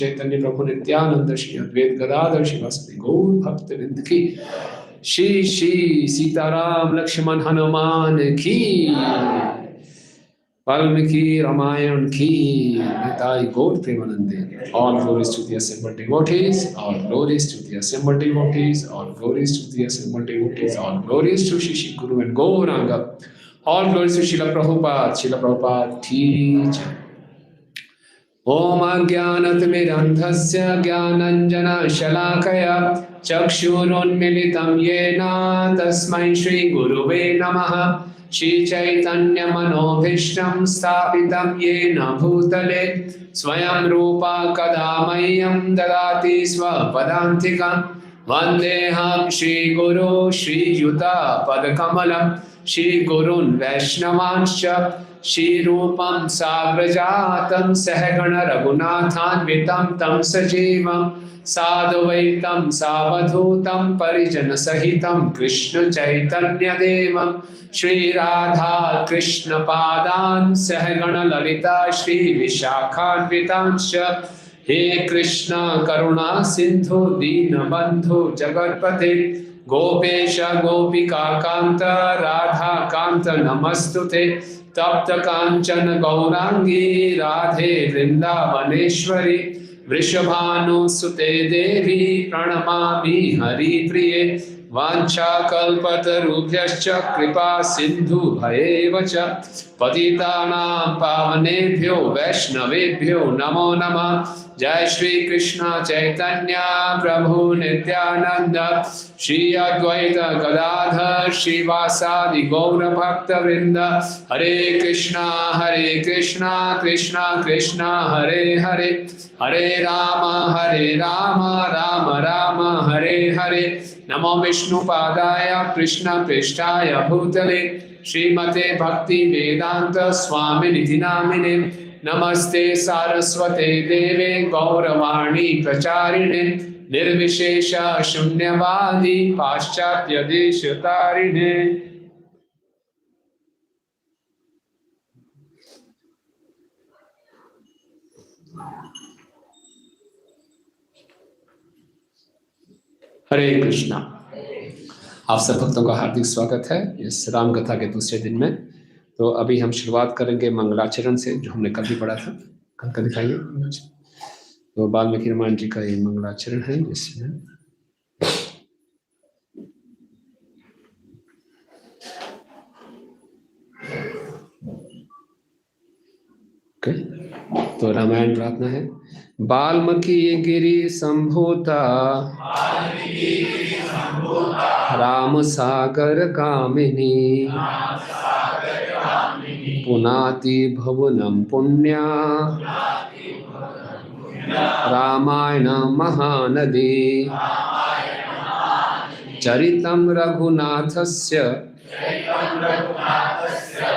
चैतन्य प्रभु नित्यानंद श्री अद्वैत गदाधर शिवासदि गौर भक्त वृंद की, श्री श्री सीताराम लक्ष्मण हनुमान की, वाल्मीकि रामायण की, निताई गौर प्रेमानंदे। All glories to the assembled devotees, all glories to the assembled devotees, all glories to the assembled devotees, all glories to Shri Guru and Gauranga, all glories to Srila Prabhupada की जय। ओम अज्ञानतिमिरन्धस्य ज्ञानाञ्जनशलाकया चक्षुरुन्मीलितं येन तस्मै श्रीगुरुवे नमः। श्रीचैतन्यमनोभीष्टं स्थापितं येन भूतले स्वयं रूपा कदा मह्यं ददाति स्वपदान्तिकं। वन्देऽहं श्रीगुरो श्रीयुतापदकमलं श्रीगुरून् वैष्णवांश्च श्रीरूपं साग्रजातं सहगण रघुनाथान्वितं तं सजीवं साद्वैतं सावधूतं परिजनसहितं कृष्ण चैतन्यदेवं श्रीराधा कृष्णपादान् सहगण ललिता श्रीविशाखान्वितांश्च। हे कृष्ण करुणा सिन्धु दीनबन्धु जगत्पते गोपेश गोपिका कान्त राधा कान्त नमस्तुते। तप्त कांचन गौरांगी राधे वृंदावनेश्वरी वृषभानुसुते देवी प्रणमामि हरिप्रिये। वाञ्छाकल्पतरुभ्यश्च कृपा सिन्धुभयेव च पतितानां पावनेभ्यो वैष्णवेभ्यो नमो नमः। जय श्री कृष्ण चैतन्य प्रभु नित्यानंद श्री अद्वैत गदाधर श्रीवासादि गौर भक्त वृंद। हरे कृष्णा कृष्णा कृष्णा हरे हरे, हरे राम राम राम हरे हरे। नमो विष्णुपादाय कृष्ण पृष्ठाय भूतले श्रीमते भक्ति वेदांत स्वामिनिधि नामिने। नमस्ते सारस्वते देवे गौरवाणी प्रचारिणे निर्विशेष शून्यवादी पाश्चात्य देश तारिणे। हरे कृष्णा। आप सब भक्तों का हार्दिक स्वागत है इस राम कथा के दूसरे दिन में। तो अभी हम शुरुआत करेंगे मंगलाचरण से, जो हमने कल भी पढ़ा था। कल का दिखाइए। तो वाल्मीकि रामायण जी का ये मंगलाचरण है जिसमें तो रामायण प्रार्थना है। वाल्मीकि गिरि संभूता राम सागर गामिनी पुनाति भुवनं पुण्या रामायण महानदी। चरितं रघुनाथस्य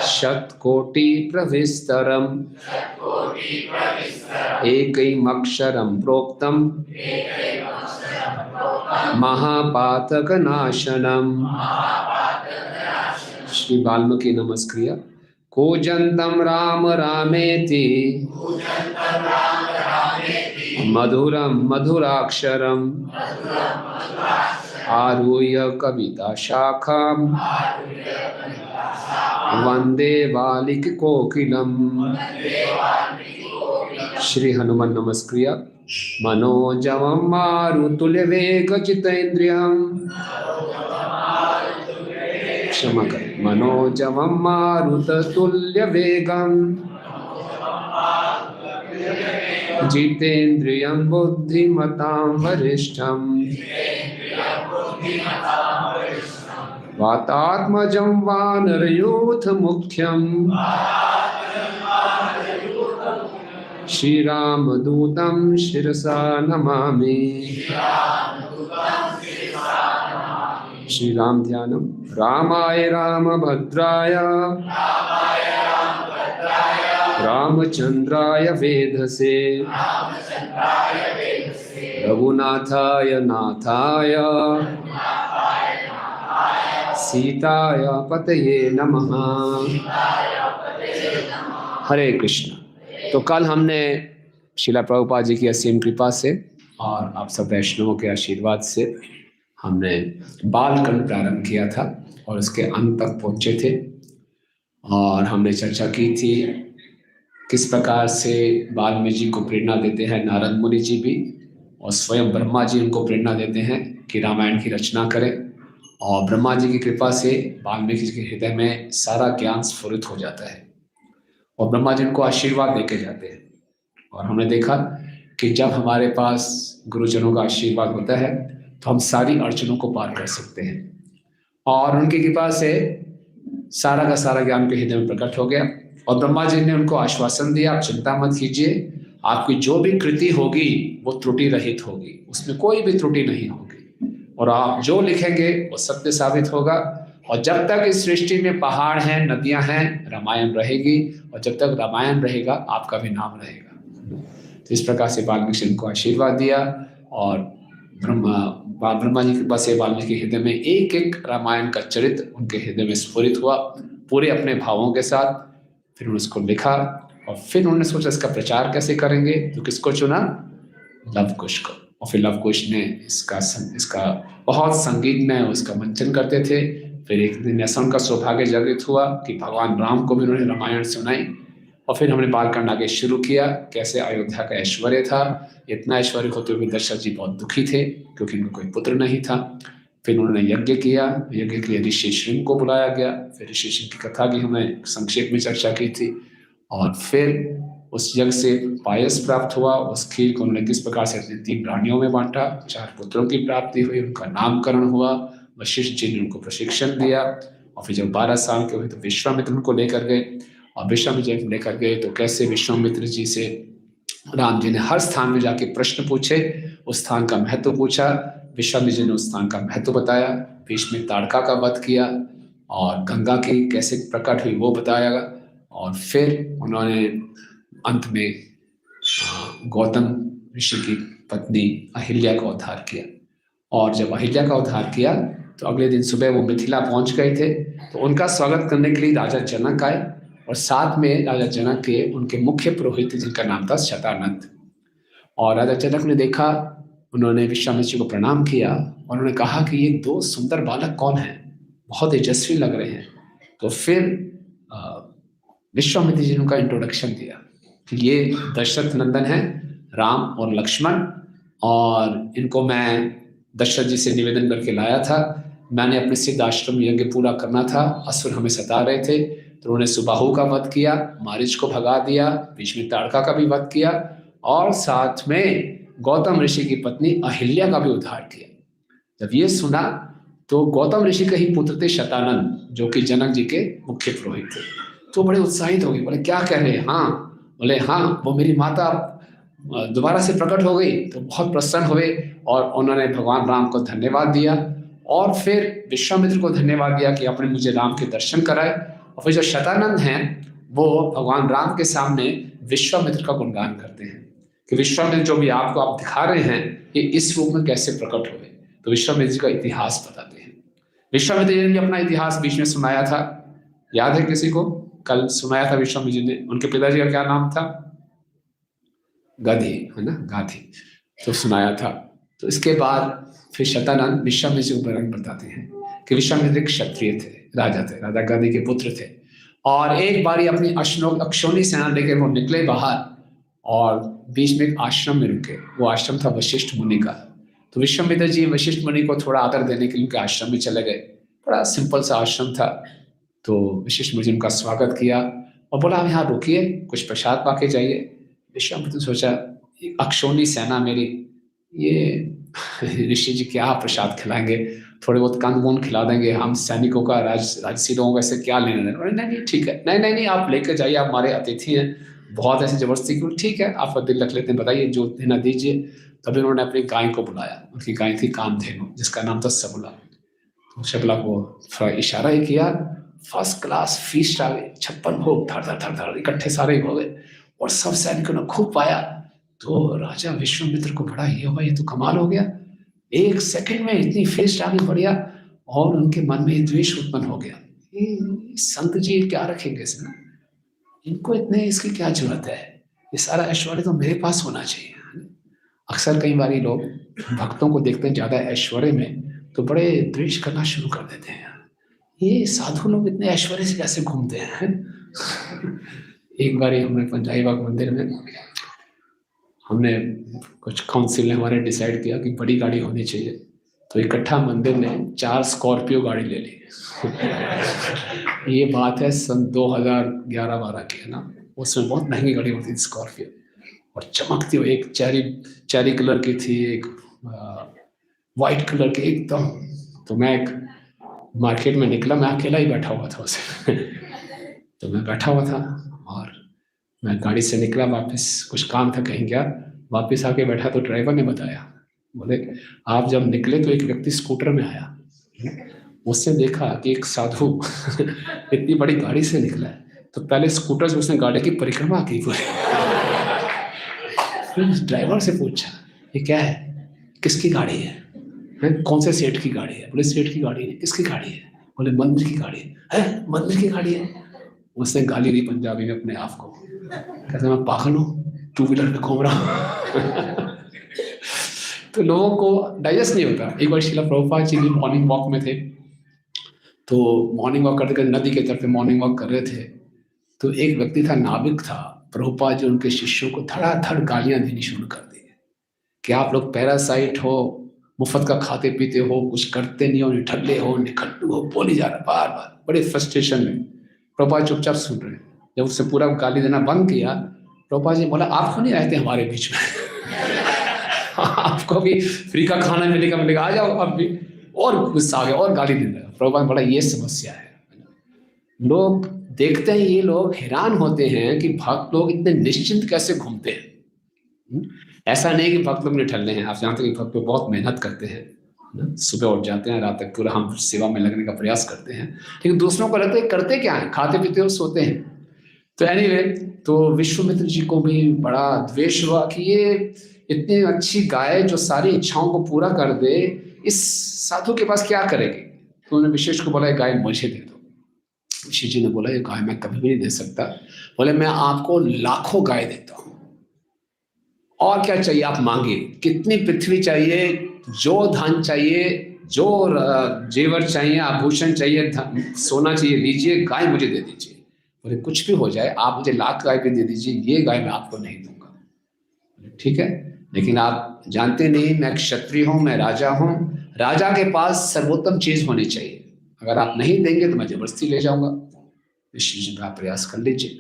शतकोटि प्रविस्तरम् एकैमक्षरं प्रोक्तं महापातकनाशनम्। श्री वाल्मीकि नमस्क्रिया। कूजन्तं राम रामेति मधुरं मधुराक्षरम् आरुह्य कविता शाखां वंदे वाल्मीकि कोकिलम्। श्री हनुमान नमस्क्रिया। मनोजवं मारुतुल्यवेगजितेन्द्रियं क्षमा करें मनोजवं मारुततुल्यवेगं जितेन्द्रियं बुद्धिमतां वरिष्ठं वातात्मजं वानरयूथमुख्यं श्रीरामदूतं शिरसा नमामि। श्री राम ध्यानम। रामाय रामभद्राय रामचंद्राय वेधसे रघुनाथाय नाथाय सीताय पतये नमः। हरे कृष्ण। तो कल हमने शिला प्रभुपाद जी की असीम कृपा से और आप सब वैष्णवों के आशीर्वाद से हमने बालखंड प्रारंभ किया था और उसके अंत तक पहुंचे थे। और हमने चर्चा की थी किस प्रकार से वाल्मीकि जी को प्रेरणा देते हैं नारद मुनि जी भी, और स्वयं ब्रह्मा जी उनको प्रेरणा देते हैं कि रामायण की रचना करें। और ब्रह्मा जी की कृपा से वाल्मीकि जी के हृदय में सारा ज्ञान स्फुरित हो जाता है और ब्रह्मा जी उनको आशीर्वाद देके जाते हैं। और हमने देखा कि जब हमारे पास गुरुजनों का आशीर्वाद होता है तो हम सारी अड़चनों को पार कर सकते हैं। और उनकी कृपा से सारा का सारा ज्ञान के हृदय में प्रकट हो गया और ब्रह्मा जी ने उनको आश्वासन दिया, आप चिंता मत कीजिए, आपकी जो भी कृति होगी वो त्रुटि रहित होगी, उसमें कोई भी त्रुटि नहीं होगी और आप जो लिखेंगे वो सत्य साबित होगा। और जब तक इस सृष्टि में पहाड़ हैं, नदियां हैं, रामायण रहेगी, और जब तक रामायण रहेगा आपका भी नाम रहेगा। तो इस प्रकार से वाल्मीकि जी को आशीर्वाद दिया और ब्रह्मा जी के पास वाल्मीकि के हृदय में एक एक रामायण का चरित्र उनके हृदय में स्फुरित हुआ पूरे अपने भावों के साथ। फिर उन्होंने उसको लिखा और फिर उन्होंने सोचा इसका प्रचार कैसे करेंगे, तो किसको चुना? लव कुश को। और फिर लव कुश ने इसका बहुत संगीत में उसका मंचन करते थे। फिर एक दिन ऐसा उनका सौभाग्य जागृत हुआ कि भगवान राम को भी उन्होंने रामायण सुनाई। और फिर हमने बालकांड आगे शुरू किया, कैसे अयोध्या का ऐश्वर्य था, इतना ऐश्वर्य होते हुए दशरथ जी बहुत दुखी थे क्योंकि उनको कोई पुत्र नहीं था। फिर उन्होंने यज्ञ किया, यज्ञ के लिए ऋषि श्रृंग को बुलाया गया। फिर ऋषि श्रृंग की कथा की हमने संक्षेप में चर्चा की थी। और फिर उस यज्ञ से पायस प्राप्त हुआ, उस खीर को उन्होंने किस प्रकार से अपनी 3 रानियों में बांटा, 4 पुत्रों की प्राप्ति हुई, उनका नामकरण हुआ, वशिष्ठ जी ने उनको प्रशिक्षण दिया। और फिर जब 12 साल के हुए तो विश्वामित्र उनको लेकर गए, और विश्वामित्र जी लेकर गए तो कैसे विश्वामित्र जी से राम जी ने हर स्थान में जाके प्रश्न पूछे, उस स्थान का महत्व पूछा, विश्वामित्र जी ने उस स्थान का महत्व बताया, बीच में ताड़का का वध किया और गंगा की कैसे प्रकट हुई वो बताया। और फिर उन्होंने अंत में गौतम ऋषि की पत्नी अहिल्या का उद्धार किया। और जब अहिल्या का उद्धार किया तो अगले दिन सुबह वो मिथिला पहुंच गए थे। तो उनका स्वागत करने के लिए राजा जनक आए और साथ में राजा जनक के उनके मुख्य पुरोहित जिनका नाम था शतानंद। और राजा जनक ने देखा, उन्होंने विश्वामित्र जी को प्रणाम किया और उन्होंने कहा कि ये 2 सुंदर बालक कौन हैं, बहुत तेजस्वी लग रहे हैं। तो फिर विश्वामित्र जी ने उनका इंट्रोडक्शन दिया कि ये दशरथ नंदन हैं, राम और लक्ष्मण, और इनको मैं दशरथ जी से निवेदन करके लाया था। मैंने अपने सिद्ध आश्रम यज्ञ पूरा करना था, असुर हमें सता रहे थे, तो उन्होंने सुबाहु का वध किया, मारीच को भगा दिया, बीच में ताड़का का भी वध किया और साथ में गौतम ऋषि की पत्नी अहिल्या का भी उद्धार किया। जब ये सुना तो गौतम ऋषि के ही पुत्र थे शतानंद, जो कि जनक जी के मुख्य पुरोहित थे। तो बड़े उत्साहित हो गए, बोले क्या कह रहे हैं? हाँ, बोले हाँ, वो मेरी माता दोबारा से प्रकट हो गई। तो बहुत प्रसन्न हुए और उन्होंने भगवान राम को धन्यवाद दिया और फिर विश्वामित्र को धन्यवाद दिया कि आपने मुझे राम के दर्शन कराए। और फिर जो शतानंद हैं वो भगवान राम के सामने विश्वामित्र का गुणगान करते हैं कि विश्वामित्र जो भी आपको आप दिखा रहे हैं ये इस रूप में कैसे प्रकट हुए। तो विश्वामित्र जी का इतिहास बताते हैं। विश्वामित्र जी ने अपना इतिहास बीच में सुनाया था, याद है किसी को? कल सुनाया था विश्वामित्र जी ने। उनके पिताजी का क्या नाम था? गाधी, है ना, गाधी, तो सुनाया था। तो इसके बाद फिर शतानंद विश्वामित्र जी को वर्णन बताते हैं कि विश्वामित्र एक क्षत्रिय थे, राजा थे, राजा गाधी के पुत्र थे। और एक बारी अपनी अक्षौणी सेना लेकर वो निकले बाहर और बीच में एक आश्रम में रुके। वो आश्रम था वशिष्ठ मुनि का। तो विश्वामित्र जी वशिष्ठ मुनि को थोड़ा आदर देने के लिए उनके आश्रम में चले गए। बड़ा सिंपल सा आश्रम था। तो वशिष्ठ मुनि ने उनका स्वागत किया और बोला आप यहाँ रुकिए, कुछ प्रसाद पाके जाइए। विश्वामित्र ने सोचा अक्षौणी सेना मेरी, ये ऋषि जी क्या प्रसाद खिलाएंगे, थोड़े बहुत कंद मूंद खिला देंगे, हम सैनिकों का राजसी लोगों का ऐसे क्या लेना देना। नहीं ठीक है, नहीं आप लेकर जाइए, आप हमारे अतिथि हैं। बहुत ऐसी जबरदस्ती की, ठीक है आपका दिल रख लेते हैं, बताइए जो देना दीजिए। तभी उन्होंने अपनी गाय को बुलाया। उनकी गाय थी कामधेनु, जिसका नाम था सबला। तो सबला को थोड़ा इशारा ही किया, फर्स्ट क्लास फीस्ट आ गई, 56 भोग धड़ धड़ धड़ धड़ इकट्ठे सारे हो गए और सब सैनिकों ने खूब पाया। तो राजा विश्वामित्र को बड़ा ये हुआ, ये तो कमाल हो गया, 1 सेकंड में इतनी फीस्ट आ गई, बढ़िया। और उनके मन में द्वेष उत्पन्न हो गया, संत जी क्या रखेंगे इसमें, इनको इतने इसकी क्या जरूरत है, ये सारा ऐश्वर्य तो मेरे पास होना चाहिए। अक्सर कई बार लोग भक्तों को देखते हैं ज़्यादा ऐश्वर्य में तो बड़े द्वेष करना शुरू कर देते हैं। ये साधु लोग इतने ऐश्वर्य से कैसे घूमते हैं? एक बार हमने पंजाबी बाग मंदिर में हमने कुछ काउंसिल ने हमारे डिसाइड किया कि बड़ी गाड़ी होनी चाहिए, तो इकट्ठा मंदिर ने 4 स्कॉर्पियो गाड़ी ले ली। ये बात है सन 2011-12 की है ना। उसमें बहुत महंगी गाड़ी होती थी स्कॉर्पियो, और चमकती हुई, एक चेरी कलर की थी, एक वाइट कलर की एकदम। तो मैं एक मार्केट में निकला, मैं अकेला ही बैठा हुआ था उसे। तो मैं बैठा हुआ था और मैं गाड़ी से निकला वापस, कुछ काम था कहीं गया, वापस आके बैठा तो ड्राइवर ने बताया, बोले आप जब निकले तो एक व्यक्ति स्कूटर में आया, उससे देखा कि एक साधु इतनी बड़ी गाड़ी से निकला है, तो पहले स्कूटर से उसने गाड़ी की परिक्रमा की पूरी। फिर ड्राइवर से पूछा ये क्या है, किसकी गाड़ी है? कौन से सेठ की गाड़ी है? बोले सेठ की गाड़ी है। किसकी गाड़ी है? बोले मंदिर की गाड़ी है। मंदिर की गाड़ी है? उसने गाली दी पंजाबी में अपने आप को, कहते मैं पागल हूँ, 2 व्हीलर पे घूम रहा हूँ। तो लोगों को डाइजेस्ट नहीं होता। एक बार श्रील प्रभुपाद जी मॉर्निंग वॉक में थे, तो मॉर्निंग वॉक करते नदी के तरफ मॉर्निंग वॉक कर रहे थे, तो एक व्यक्ति था, नाविक था। प्रभुपाद जी उनके शिष्यों को धड़ाधड़ गालियां देनी शुरू कर दी कि आप लोग पैरासाइट हो, मुफ्त का खाते पीते हो, कुछ करते नहीं हो, निठल्ले हो, निखट्टू हो, बोली जा रहा बार बार, बड़े फ्रस्ट्रेशन में। प्रभुपाद चुपचाप सुन रहे। जब उससे पूरा गाली देना बंद किया, प्रभुपाद जी बोला आप क्यों नहीं रहते हमारे बीच में? आपको भी फ्री का खाना मिलेगा, आ जाओ अब भी। और गुस्सा आ गया और गाली देने लगा। प्रभुपाद बोला ये समस्या है। लोग देखते हैं, ये लोग हैरान होते हैं कि भक्त लोग इतने निश्चिंत कैसे घूमते हैं। ऐसा नहीं कि भक्त लोग निठल्ले हैं, आप जानते हैं कि भक्त लोग बहुत मेहनत करते हैं, सुबह उठ जाते हैं, रात तक पूरा हम सेवा में लगने का प्रयास करते हैं, लेकिन दूसरों को लगता है करते क्या है, खाते पीते हो, सोते हैं। तो एनीवे, तो विश्वामित्र जी को भी बड़ा द्वेष हुआ कि ये इतनी अच्छी गाय जो सारी इच्छाओं को पूरा कर दे, इस साधु के पास क्या करेगी। तो उन्होंने विशेष को बोला गाय मुझे दे दो। विशेष जी ने बोला ये गाय मैं कभी भी नहीं दे सकता। बोले मैं आपको लाखों गाय देता हूं, और क्या चाहिए आप मांगिए, कितनी पृथ्वी चाहिए, जो धन चाहिए, जो जेवर चाहिए, आभूषण चाहिए, सोना चाहिए, लीजिए, गाय मुझे दे दीजिए। बोले कुछ भी हो जाए, आप मुझे लाख गाय भी दे दीजिए, ये गाय मैं आपको नहीं दूंगा। ठीक है, लेकिन आप जानते नहीं मैं क्षत्रिय हूं, मैं राजा हूं, राजा के पास सर्वोत्तम चीज होनी चाहिए, अगर आप नहीं देंगे तो मैं जबरदस्ती ले जाऊंगा। विशेष आप प्रयास कर लीजिए।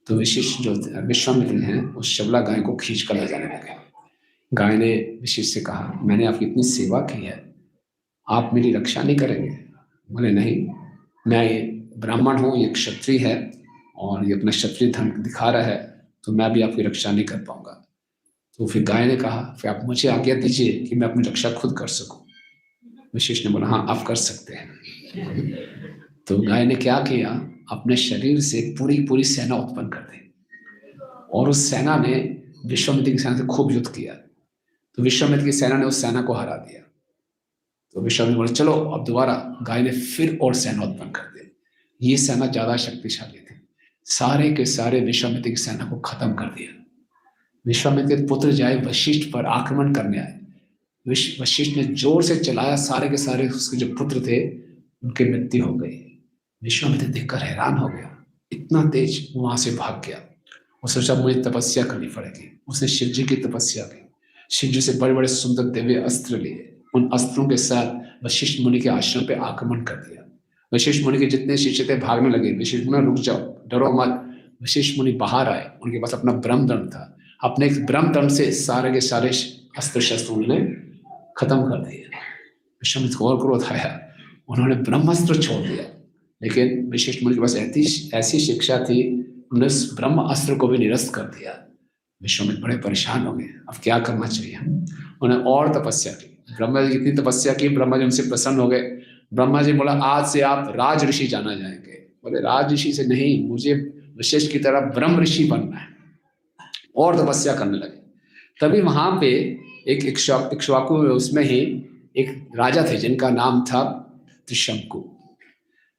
तो विशेष जो विश्वामित्र हैं उस शबला गाय को खींच कर ले जाने लगे। गाय ने विशेष से कहा मैंने आपकी इतनी सेवा की है, आप मेरी रक्षा नहीं करेंगे? बोले नहीं, मैं ब्राह्मण हूँ, ये क्षत्रिय है और ये अपना क्षत्रिय धर्म दिखा रहा है, तो मैं भी आपकी रक्षा नहीं कर पाऊंगा। तो फिर गाय ने कहा फिर आप मुझे आज्ञा दीजिए कि मैं अपनी रक्षा खुद कर सकूं। विशेष ने बोला हाँ आप कर सकते हैं। तो गाय ने क्या किया, अपने शरीर से पूरी सेना उत्पन्न कर दी, और उस सेना ने विश्वामित्र की सेना से खूब युद्ध किया। तो विश्वामित्र की सेना ने उस सेना को हरा दिया। तो विश्वामित्र बोले चलो अब दोबारा। गाय ने फिर और सेना उत्पन्न कर दी। ये सेना ज्यादा शक्तिशाली थी, सारे के सारे विश्वामित्र की सेना को खत्म कर दिया। विश्वामित्र के पुत्र जाए वशिष्ठ पर आक्रमण करने आए। वशिष्ठ ने जोर से चलाया, सारे के सारे उसके जो पुत्र थे उनकी मृत्यु हो गई। विश्वामित्र देखकर हैरान हो गया, इतना तेज वहां से भाग गया। उसने सोचा मुझे तपस्या करनी पड़ेगी। उसने शिव जी की तपस्या की, शिव जी से बड़े बड़े सुंदर दिव्य अस्त्र लिए, उन अस्त्रों के साथ वशिष्ठ मुनि के आश्रम पे आक्रमण कर दिया। वशिष्ठ मुनि के जितने शिष्य थे भागने लगे। वशिष्ठ मुनि रुक जाओ, डरो मत। वशिष्ठ मुनि बाहर आए, उनके पास अपना ब्रह्मदंड था, अपने ब्रह्मदंड से सारे के सारे अस्त्र शस्त्र उन्होंने खत्म कर दिए। विश्वामित्र को और क्रोध आया, उन्होंने ब्रह्मास्त्र छोड़ दिया। लेकिन वशिष्ठ मुनि के पास ऐसी शिक्षा थी, उन्होंने ब्रह्म अस्त्र को भी निरस्त कर दिया। विश्वामित्र बड़े परेशान हो गए, अब क्या करना चाहिए। उन्होंने और तपस्या की, ब्रह्मा जी इतनी तपस्या की, ब्रह्मा जी उनसे प्रसन्न हो गए। ब्रह्मा जी बोला आज से आप राज ऋषि जाना जाएंगे। बोले राज ऋषि से नहीं, मुझे वशिष्ठ की तरह ब्रह्म ऋषि बनना है। और तपस्या करने लगे। तभी वहां पे एक इक्ष्वाकु उसमें ही एक राजा थे जिनका नाम था त्रिशंकु।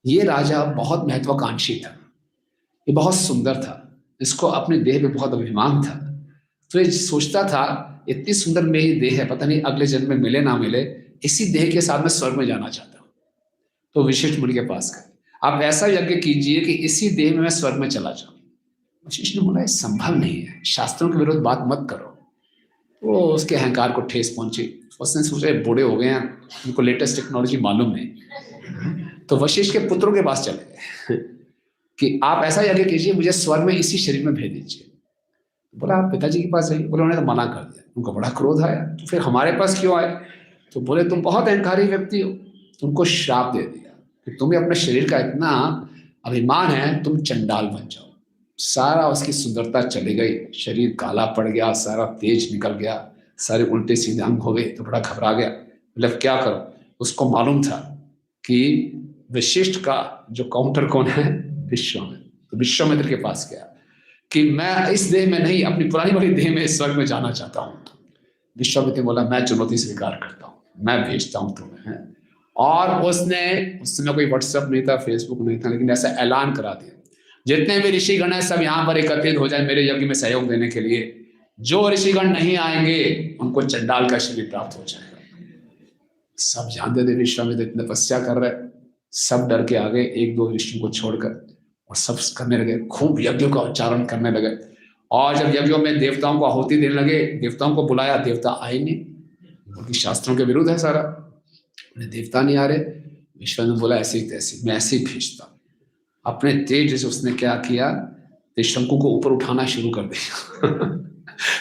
ये राजा बहुत महत्वाकांक्षी था, ये बहुत सुंदर था, इसको अपनी देह पे बहुत अभिमान था। तो ये सोचता था इतनी सुंदर मेरी देह है, पता नहीं अगले जन्म में मिले ना मिले, इसी देह के साथ मैं स्वर्ग में जाना चाहता हूँ। तो वशिष्ठ मुनि के पास गए, आप ऐसा यज्ञ कीजिए कि इसी देह में मैं स्वर्ग में चला जाऊं। वशिष्ठ ने बोला, संभव नहीं है, शास्त्रों के विरुद्ध बात मत करो। वो उसके अहंकार को ठेस पहुंची। उसने सोचा बूढ़े हो गए हैं, उनको लेटेस्ट टेक्नोलॉजी मालूम नहीं। तो वशिष्ठ के पुत्रों के पास चले गए कि आप ऐसा यज्ञ कीजिए, मुझे स्वर्ग में इसी शरीर में भेज दीजिए। बोला, आप पिताजी के पास जाइए। बोले, उन्होंने तो मना कर दिया। उनको बड़ा क्रोध आया, तो फिर हमारे पास क्यों आए? तो बोले, तुम बहुत अहंकारी व्यक्ति हो, तुमको श्राप दे दिया कि तुम्हें अपने शरीर का इतना अभिमान है, तुम चंडाल बन जाओ। सारा उसकी सुंदरता चली गई, शरीर काला पड़ गया, सारा तेज निकल गया, सारे उल्टे सीधे अंग हो गए। तो बड़ा घबरा गया, मतलब क्या करो। उसको मालूम था कि वशिष्ठ का जो काउंटर कौन है, विश्वामित्र। तो विश्वामित्र के पास गया कि मैं इस देह में नहीं, अपनी पुरानी वाली देह में स्वर्ग में जाना चाहता हूँ। विश्वामित्र बोला, मैं चुनौती स्वीकार करता हूँ, मैं भेजता हूँ तुम्हें। और उसने, उस समय कोई व्हाट्सएप नहीं था, फेसबुक नहीं था, लेकिन ऐसा ऐलान करा दिया, जितने भी ऋषिगण हैं सब यहाँ पर एकत्रित हो जाए मेरे यज्ञ में सहयोग देने के लिए। जो ऋषिगण नहीं आएंगे उनको चंडाल का शरीर प्राप्त हो जाएगा। सब जानते थे विश्वामित्र इतने तपस्या कर रहे, सब डर के आ गए, एक दो ऋषियों को छोड़कर, और सब करने लगे, खूब यज्ञों का उच्चारण करने लगे। और जब यज्ञों में देवताओं को आहुति देने लगे, देवताओं को बुलाया, देवता आए नहीं, क्योंकि शास्त्रों के विरुद्ध है सारा। देवता नहीं आ रहे। विश्वामित्र बोला, ऐसे ही तैसे, मैं ऐसे ही भेजता हूँ। अपने तेज से उसने क्या किया, त्रिशंकु को ऊपर उठाना शुरू कर दिया।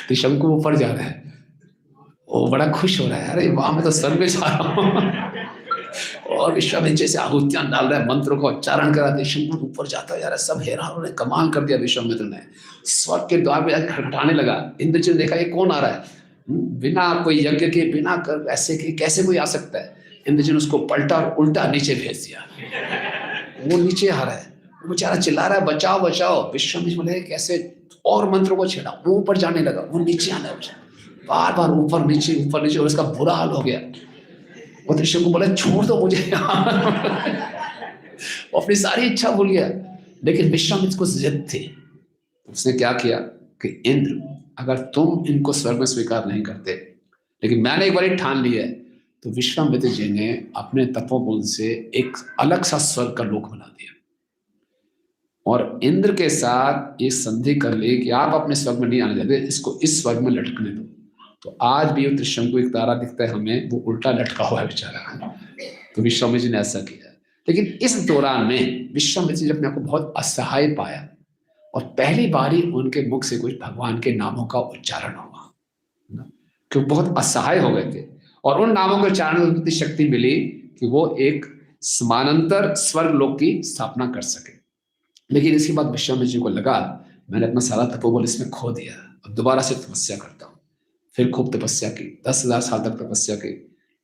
त्रिशंकु ऊपर जा रहा है, वो बड़ा खुश हो रहा है, अरे वाह, मैं तो स्वर्ग में जा रहा हूँ। और विश्वामित्र से आहुतियां डाल रहा है, मंत्रों का उच्चारण करा, त्रिशंकु ऊपर जाता है। यार सब हैरान, ने कमाल कर दिया विश्वामित्र ने। स्वर्ग के द्वार पे खटखटाने लगा। इंद्र जी ने देखा, ये कौन आ रहा है, बिना कोई यज्ञ के, बिना कर ऐसे के कैसे कोई आ सकता है। इंद्र जी ने उसको पलटा और उल्टा नीचे भेज दिया। वो नीचे आ रहा है, वो बेचारा चिल्ला रहा है, बचाओ बचाओ। विश्वामित्र बोले, कैसे? और मंत्रों को छेड़ा, वो ऊपर जाने लगा, वो नीचे आने लगा, बार बार ऊपर नीचे ऊपर नीचे, और उसका बुरा हाल हो गया। वो त्रिशंकु को बोले, छोड़ दो मुझे। अपनी सारी इच्छा भूल गया। लेकिन विश्वामित्र को जिद थी। उसने क्या किया कि इंद्र, अगर तुम इनको स्वर्ग में स्वीकार नहीं करते, लेकिन मैंने एक बार ठान लिया है, तो विश्वामित्र जी ने अपने तपोबल से एक अलग सा स्वर्ग का लोक बना दिया, और इंद्र के साथ ये संधि कर ली कि आप अपने स्वर्ग में नहीं आने देते, इसको इस स्वर्ग में लटकने दो। तो आज भी त्रिशंकु एक तारा दिखता है हमें, वो उल्टा लटका हुआ है बेचारा। तो विश्वामित्र जी ने ऐसा किया। लेकिन इस दौरान में विश्वामित्र जी अपने आपको बहुत असहाय पाया, और पहली बार ही उनके मुख से कुछ भगवान के नामों का उच्चारण हुआ, क्योंकि बहुत असहाय हो गए थे। और उन नामों के उच्चारण में इतनी शक्ति मिली कि वो एक समानांतर स्वर्ग लोक की स्थापना कर सके। लेकिन इसके बाद विश्वामित्र जी को लगा, मैंने अपना सारा तपोबल इसमें खो दिया, अब दोबारा से तपस्या करता हूँ। फिर खूब तपस्या की, 10,000 साल तक तपस्या की।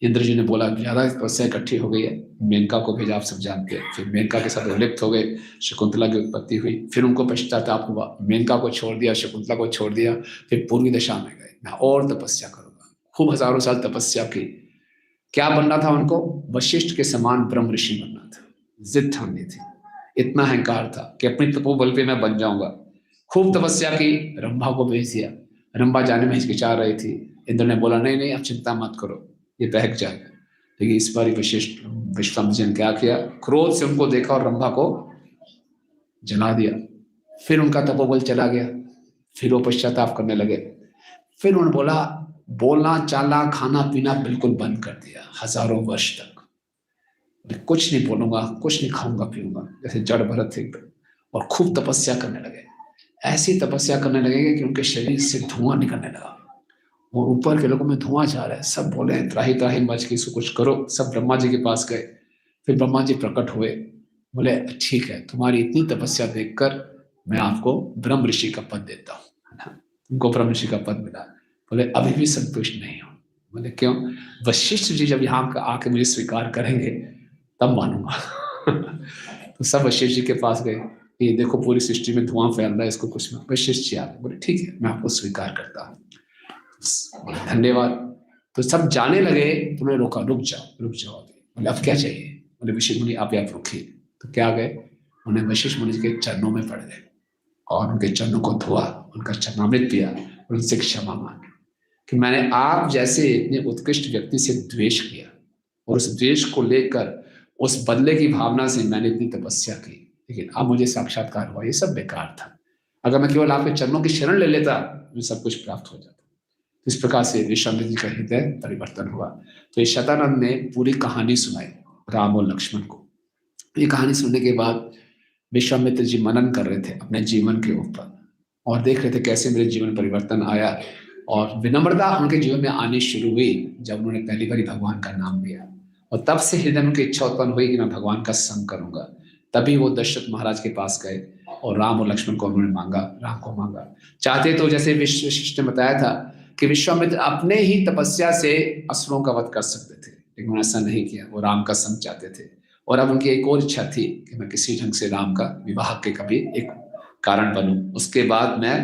इंद्र जी ने बोला, ज्यादा तपस्या इकट्ठी हो गई है, मेनका को भेजा, आप सब जानते हैं। फिर मेनका के साथ लिप्त हो गए, शकुंतला की उत्पत्ति हुई। फिर उनको पश्चाताप हुआ, मेनका को छोड़ दिया, शकुंतला को छोड़ दिया, फिर पूर्वी दिशा में गए, मैं और तपस्या करूंगा। खूब हजारों साल तपस्या की। क्या बनना था उनको? वशिष्ठ के समान ब्रह्म ऋषि बनना था। जिद ठानी थी, इतना अहंकार था कि अपनी तपोबल पे मैं बन जाऊंगा। खूब तपस्या की, रंभा को भेज दिया। रंभा जाने में हिचकिचा रही थी। इंद्र ने बोला, नहीं नहीं, अब चिंता मत करो, ये बहक जाएगा। लेकिन इस बार वशिष्ठ विश्वामित्र जी ने क्या किया, क्रोध से उनको देखा और रंभा को जला दिया। फिर उनका तपोबल चला गया, फिर वो पश्चाताप करने लगे। फिर उन्होंने बोला, बोलना चालना खाना पीना बिल्कुल बंद कर दिया, हजारों वर्ष तक कुछ नहीं बोलूंगा, कुछ नहीं खाऊंगा पीऊंगा, जैसे जड़ भरत थे। और खूब तपस्या करने लगे, ऐसी तपस्या करने लगे कि उनके शरीर से धुआं निकलने लगा, और ऊपर के लोगों में धुआं जा रहा है। सब बोले, त्राही त्राही मच के इसको कुछ करो। सब ब्रह्मा जी के पास गए। फिर ब्रह्मा जी प्रकट हुए, बोले, ठीक है, तुम्हारी इतनी तपस्या देखकर मैं आपको ब्रह्म ऋषि का पद देता हूँ। उनको ब्रह्म ऋषि का पद मिला। बोले, अभी भी संतुष्ट नहीं हो। बोले, क्यों? वशिष्ठ जी जब यहाँ आके मुझे स्वीकार करेंगे तब मानूंगा। तो सब वशिष्ठ जी के पास गए, ये देखो पूरी सृष्टि में धुआं फैल रहा है, इसको कुछ मत। वशिष्ठ जी आ गए, बोले, ठीक है, मैं आपको स्वीकार करता हूँ, धन्यवाद। तो सब जाने लगे, तुमने रोका, रुक जाओ रुक जाओ। बोले, अब क्या चाहिए? बोले, वशिष्ठ मुनि आप यहाँ रुकिए। तो क्या गए, उन्हें वशिष्ठ मुनि के चरणों में पड़ गए। और उनके चरणों को धोआ, उनका चरणामृत पिया, उनसे क्षमा मांगी कि मैंने आप जैसे इतने उत्कृष्ट व्यक्ति से द्वेष किया और उस द्वेष को लेकर उस बदले की भावना से मैंने इतनी तपस्या की, लेकिन अब मुझे साक्षात्कार हुआ ये सब बेकार था। अगर मैं केवल आपके चरणों की शरण ले लेता मुझे सब कुछ प्राप्त हो जाता। इस प्रकार से विश्वामित्र जी का हृदय परिवर्तन हुआ। तो ये शतानंद ने पूरी कहानी सुनाई राम और लक्ष्मण को। ये कहानी सुनने के बाद विश्वामित्र जी मनन कर रहे थे अपने जीवन के ऊपर और देख रहे थे कैसे मेरे जीवन में परिवर्तन आया, और विनम्रता उनके जीवन में आनी शुरू हुई जब उन्होंने पहली बार भगवान का नाम लिया। और तब से हृदय में उनकी इच्छा उत्पन्न हुई कि मैं भगवान का संग करूंगा। तभी वो दशरथ महाराज के पास गए और राम और लक्ष्मण को उन्होंने मांगा, राम को मांगा। चाहते तो जैसे विशिष्ट ने बताया था कि विश्वामित्र अपने ही तपस्या से असुरों का वध कर सकते थे, लेकिन उन्होंने ऐसा नहीं किया। वो राम का संग चाहते थे और अब उनकी एक और इच्छा थी कि मैं किसी ढंग से राम का विवाह के कभी एक कारण बनूं, उसके बाद मैं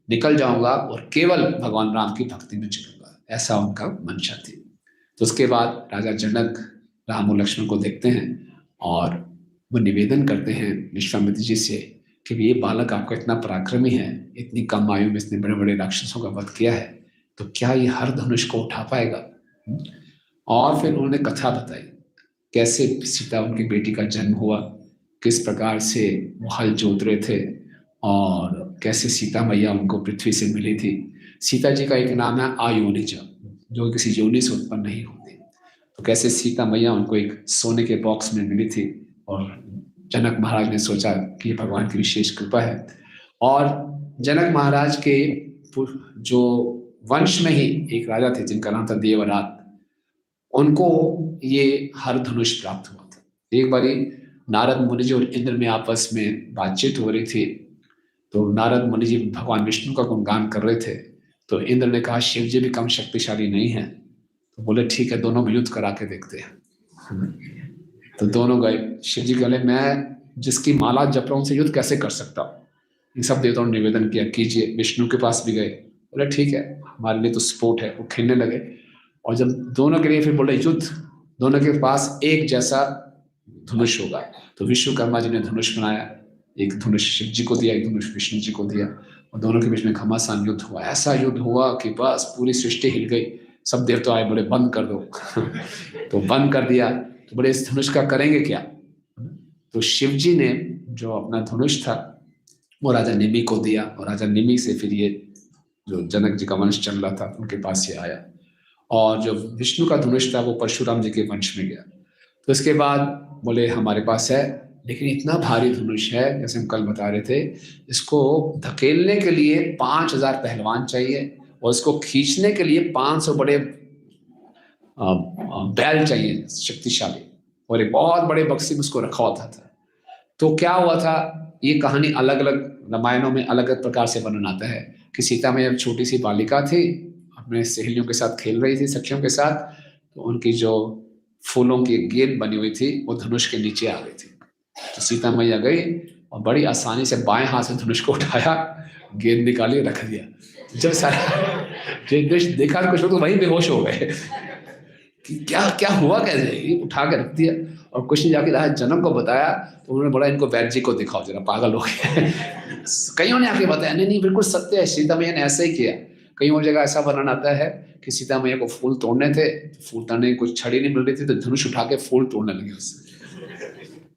निकल जाऊंगा और केवल भगवान राम की भक्ति में जुड़ूंगा, ऐसा उनका मंशा थी। तो उसके बाद राजा जनक राम और लक्ष्मण को देखते हैं और वो निवेदन करते हैं विश्वामित्र जी से कि ये बालक आपका इतना पराक्रमी है, इतनी कम आयु में इतने बड़े बड़े राक्षसों का वध किया है, तो क्या ये हर धनुष को उठा पाएगा? और फिर उन्होंने कथा बताई कैसे सीता उनकी बेटी का जन्म हुआ, किस प्रकार से वो हल जोत रहे थे और कैसे सीता मैया उनको पृथ्वी से मिली थी। सीता जी का एक नाम है आयोनिज, जो किसी योनि से उत्पन्न नहीं होती। तो कैसे सीता मैया उनको एक सोने के बॉक्स में मिली थी और जनक महाराज ने सोचा कि ये भगवान की विशेष कृपा है। और जनक महाराज के जो वंश में ही एक राजा थे जिनका नाम था देवरात, उनको ये हर धनुष प्राप्त हुआ था। एक बारी नारद मुनि जी और इंद्र में आपस में बातचीत हो रही थी, तो नारद मुनि जी भगवान विष्णु का गुणगान कर रहे थे। तो इंद्र ने कहा शिव जी भी कम शक्तिशाली नहीं है। तो बोले ठीक है, दोनों युद्ध करा के देखते हैं। तो दोनों गए। शिव जी कहले मैं जिसकी माला जप रहा हूं उनसे युद्ध कैसे कर सकता हूँ? इन सब देवताओं ने निवेदन किया कीजिए। विष्णु के पास भी गए, बोले ठीक है हमारे लिए तो स्पोर्ट है। वो खेलने लगे और जब दोनों के लिए फिर बोले युद्ध, दोनों के पास एक जैसा धनुष होगा। तो विश्वकर्मा जी ने धनुष बनाया, एक धनुष शिव जी को दिया, एक धनुष विष्णु जी को दिया और दोनों के बीच में घमासान युद्ध हुआ। ऐसा युद्ध हुआ कि बस पूरी सृष्टि हिल गई। सब देवता आए, बोले बंद कर दो। तो बंद कर दिया। तो बोले इस धनुष का करेंगे क्या? तो शिव जी ने जो अपना धनुष था वो राजा निमि को दिया और राजा निमि से फिर ये जो जनक जी का वंश चल रहा था उनके पास ये आया। और जो विष्णु का धनुष था वो परशुराम जी के वंश में गया। तो इसके बाद बोले हमारे पास है, लेकिन इतना भारी धनुष है, जैसे हम कल बता रहे थे, इसको धकेलने के लिए 5000 पहलवान चाहिए और इसको खींचने के लिए 500 बड़े बैल चाहिए शक्तिशाली, और एक बहुत बड़े बक्से में उसको रखा होता था। तो क्या हुआ था, ये कहानी अलग अलग रामायणों में अलग अलग प्रकार से वर्णन आता है कि सीता मैया छोटी सी बालिका थी, अपने सहेलियों के साथ खेल रही थी, सखियों के साथ। तो उनकी जो फूलों की गेंद बनी हुई थी वो धनुष के नीचे आ गई थी। तो सीता मैया गई और बड़ी आसानी से बाएं हाथ से धनुष को उठाया, गेंद निकाली, रख दिया। जब सारा दृश्य देखा कुछ लोग तो वहीं बेहोश हो गए कि क्या क्या हुआ, कैसे उठा के रख दिया। और कुछ नहीं जाके राजा जनक को बताया तो उन्होंने बोला इनको वैद्य जी को दिखाओ, जरा पागल हो गए। कईयों ने आके बताया नहीं नहीं बिल्कुल सत्य है, सीता मैया ने ऐसा ही किया। कई और जगह ऐसा वर्णन आता है कि सीता मैया को फूल तोड़ने थे, फूल तोड़ने की कुछ छड़ी नहीं मिल रही थी तो धनुष उठा के फूल तोड़ने लगे उससे।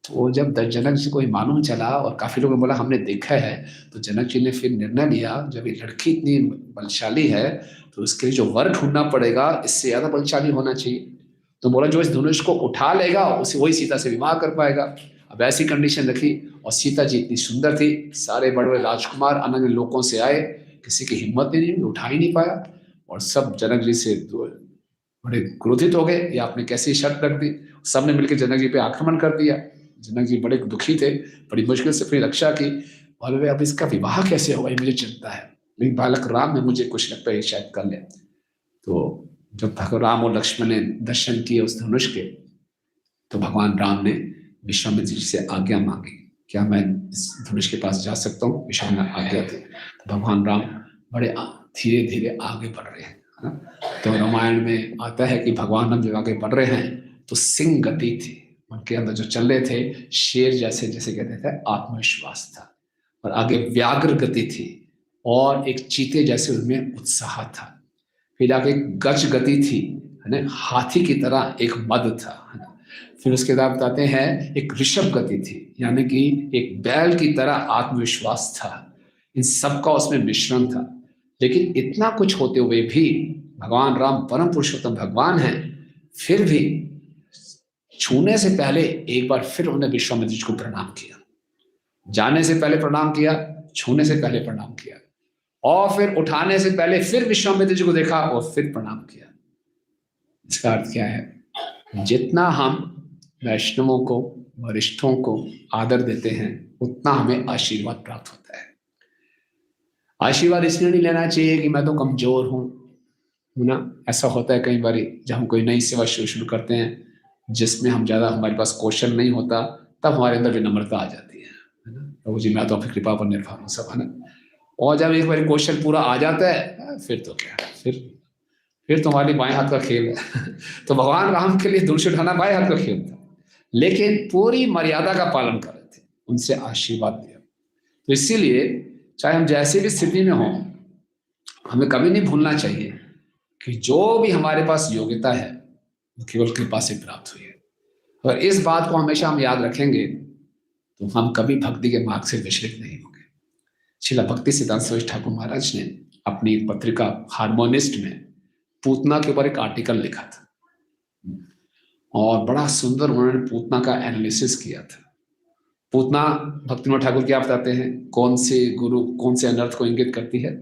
तो जब जनक जी को मालूम चला और काफी लोगों ने बोला हमने देखा है, तो जनक जी ने फिर निर्णय लिया जब ये लड़की इतनी बलशाली है तो उसके लिए जो वर ढूंढना पड़ेगा इससे ज्यादा बलशाली होना चाहिए। तो बोला जो इस धनुष को उठा लेगा उसे वही सीता से विवाह कर पाएगा। अब ऐसी कंडीशन रखी और सीता जी इतनी सुंदर थी, सारे बड़े बड़े राजकुमार अन्य लोगों से आए, किसी की हिम्मत नहीं, उठा ही नहीं पाया। और सब जनक जी से बड़े क्रोधित हो गए, या आपने कैसी शर्त रख दी। सबने मिलकर जनक जी पे आक्रमण कर दिया। जनक जी बड़े दुखी थे, बड़ी मुश्किल से अपनी रक्षा की। बोले अब इसका विवाह कैसे होगा, मुझे चिंता है, लेकिन बालक राम में मुझे कुछ लगता है शायद कर ले। तो जब भगवान राम और लक्ष्मण ने दर्शन किए उस धनुष के, तो भगवान राम ने विश्वामित्र जी से आज्ञा मांगी, क्या मैं इस धनुष के पास जा सकता हूँ? विश्वामित्र आज्ञा थी। तो भगवान राम बड़े धीरे धीरे आगे बढ़ रहे हैं, है ना। तो रामायण में आता है कि भगवान राम जब आगे बढ़ रहे हैं तो सिंह गति थी उनके अंदर, जो चल रहे थे शेर जैसे, जैसे कहते थे आत्मविश्वास था। और आगे व्याघ्र गति थी और एक चीते जैसे उनमें उत्साह था। फिर आगे गज गति थी, है ना, हाथी की तरह एक मद था, है ना। फिर उसके बाद बताते हैं एक ऋषभ गति थी, यानी कि एक बैल की तरह आत्मविश्वास था। इन सब का उसमें मिश्रण था। लेकिन इतना कुछ होते हुए भी भगवान राम परम पुरुषोत्तम भगवान हैं, फिर भी छूने से पहले एक बार फिर उन्होंने विश्वामित्र जी को प्रणाम किया। जाने से पहले प्रणाम किया, छूने से पहले प्रणाम किया, और फिर उठाने से पहले फिर विश्वामित्र जी को देखा और फिर प्रणाम किया। इसका अर्थ क्या है? जितना हम वैष्णवों को, वरिष्ठों को आदर देते हैं, उतना हमें आशीर्वाद प्राप्त होता है। आशीर्वाद इसलिए नहीं लेना चाहिए कि मैं तो कमजोर हूं, ना। ऐसा होता है कई बार जब हम कोई नई सेवा शुरू करते हैं जिसमें हम ज्यादा, हमारे पास क्वेश्चन नहीं होता, तब हमारे अंदर विनम्रता आ जाती है ना। प्रभु जी मैं तो आपकी कृपा पर निर्भर हूँ, सब, है ना। और जब एक बार क्वेश्चन पूरा आ जाता है, फिर तो क्या, फिर तुम्हारी बाएं हाथ का खेल है। तो भगवान राम के लिए धनुष उठाना बाएं हाथ का खेल था, लेकिन पूरी मर्यादा का पालन कर रहे थे, उनसे आशीर्वाद दिया। तो इसीलिए चाहे हम जैसे भी स्थिति में हों, हमें कभी नहीं भूलना चाहिए कि जो भी हमारे पास योग्यता है वो केवल कृपा से प्राप्त हुई है। और इस बात को हमेशा हम याद रखेंगे तो हम कभी भक्ति के मार्ग से विचलित नहीं होंगे। श्रील भक्ति सिद्धांत सरस्वती ठाकुर महाराज ने अपनी पत्रिका हार्मोनिस्ट में पूतना के ऊपर एक आर्टिकल लिखा था, और बड़ा सुंदर उन्होंने पूतना का एनालिसिस किया था। पूतना भक्तिविनोद ठाकुर क्या बताते हैं, कौन से गुरु कौन से अनर्थ को इंगित करती है?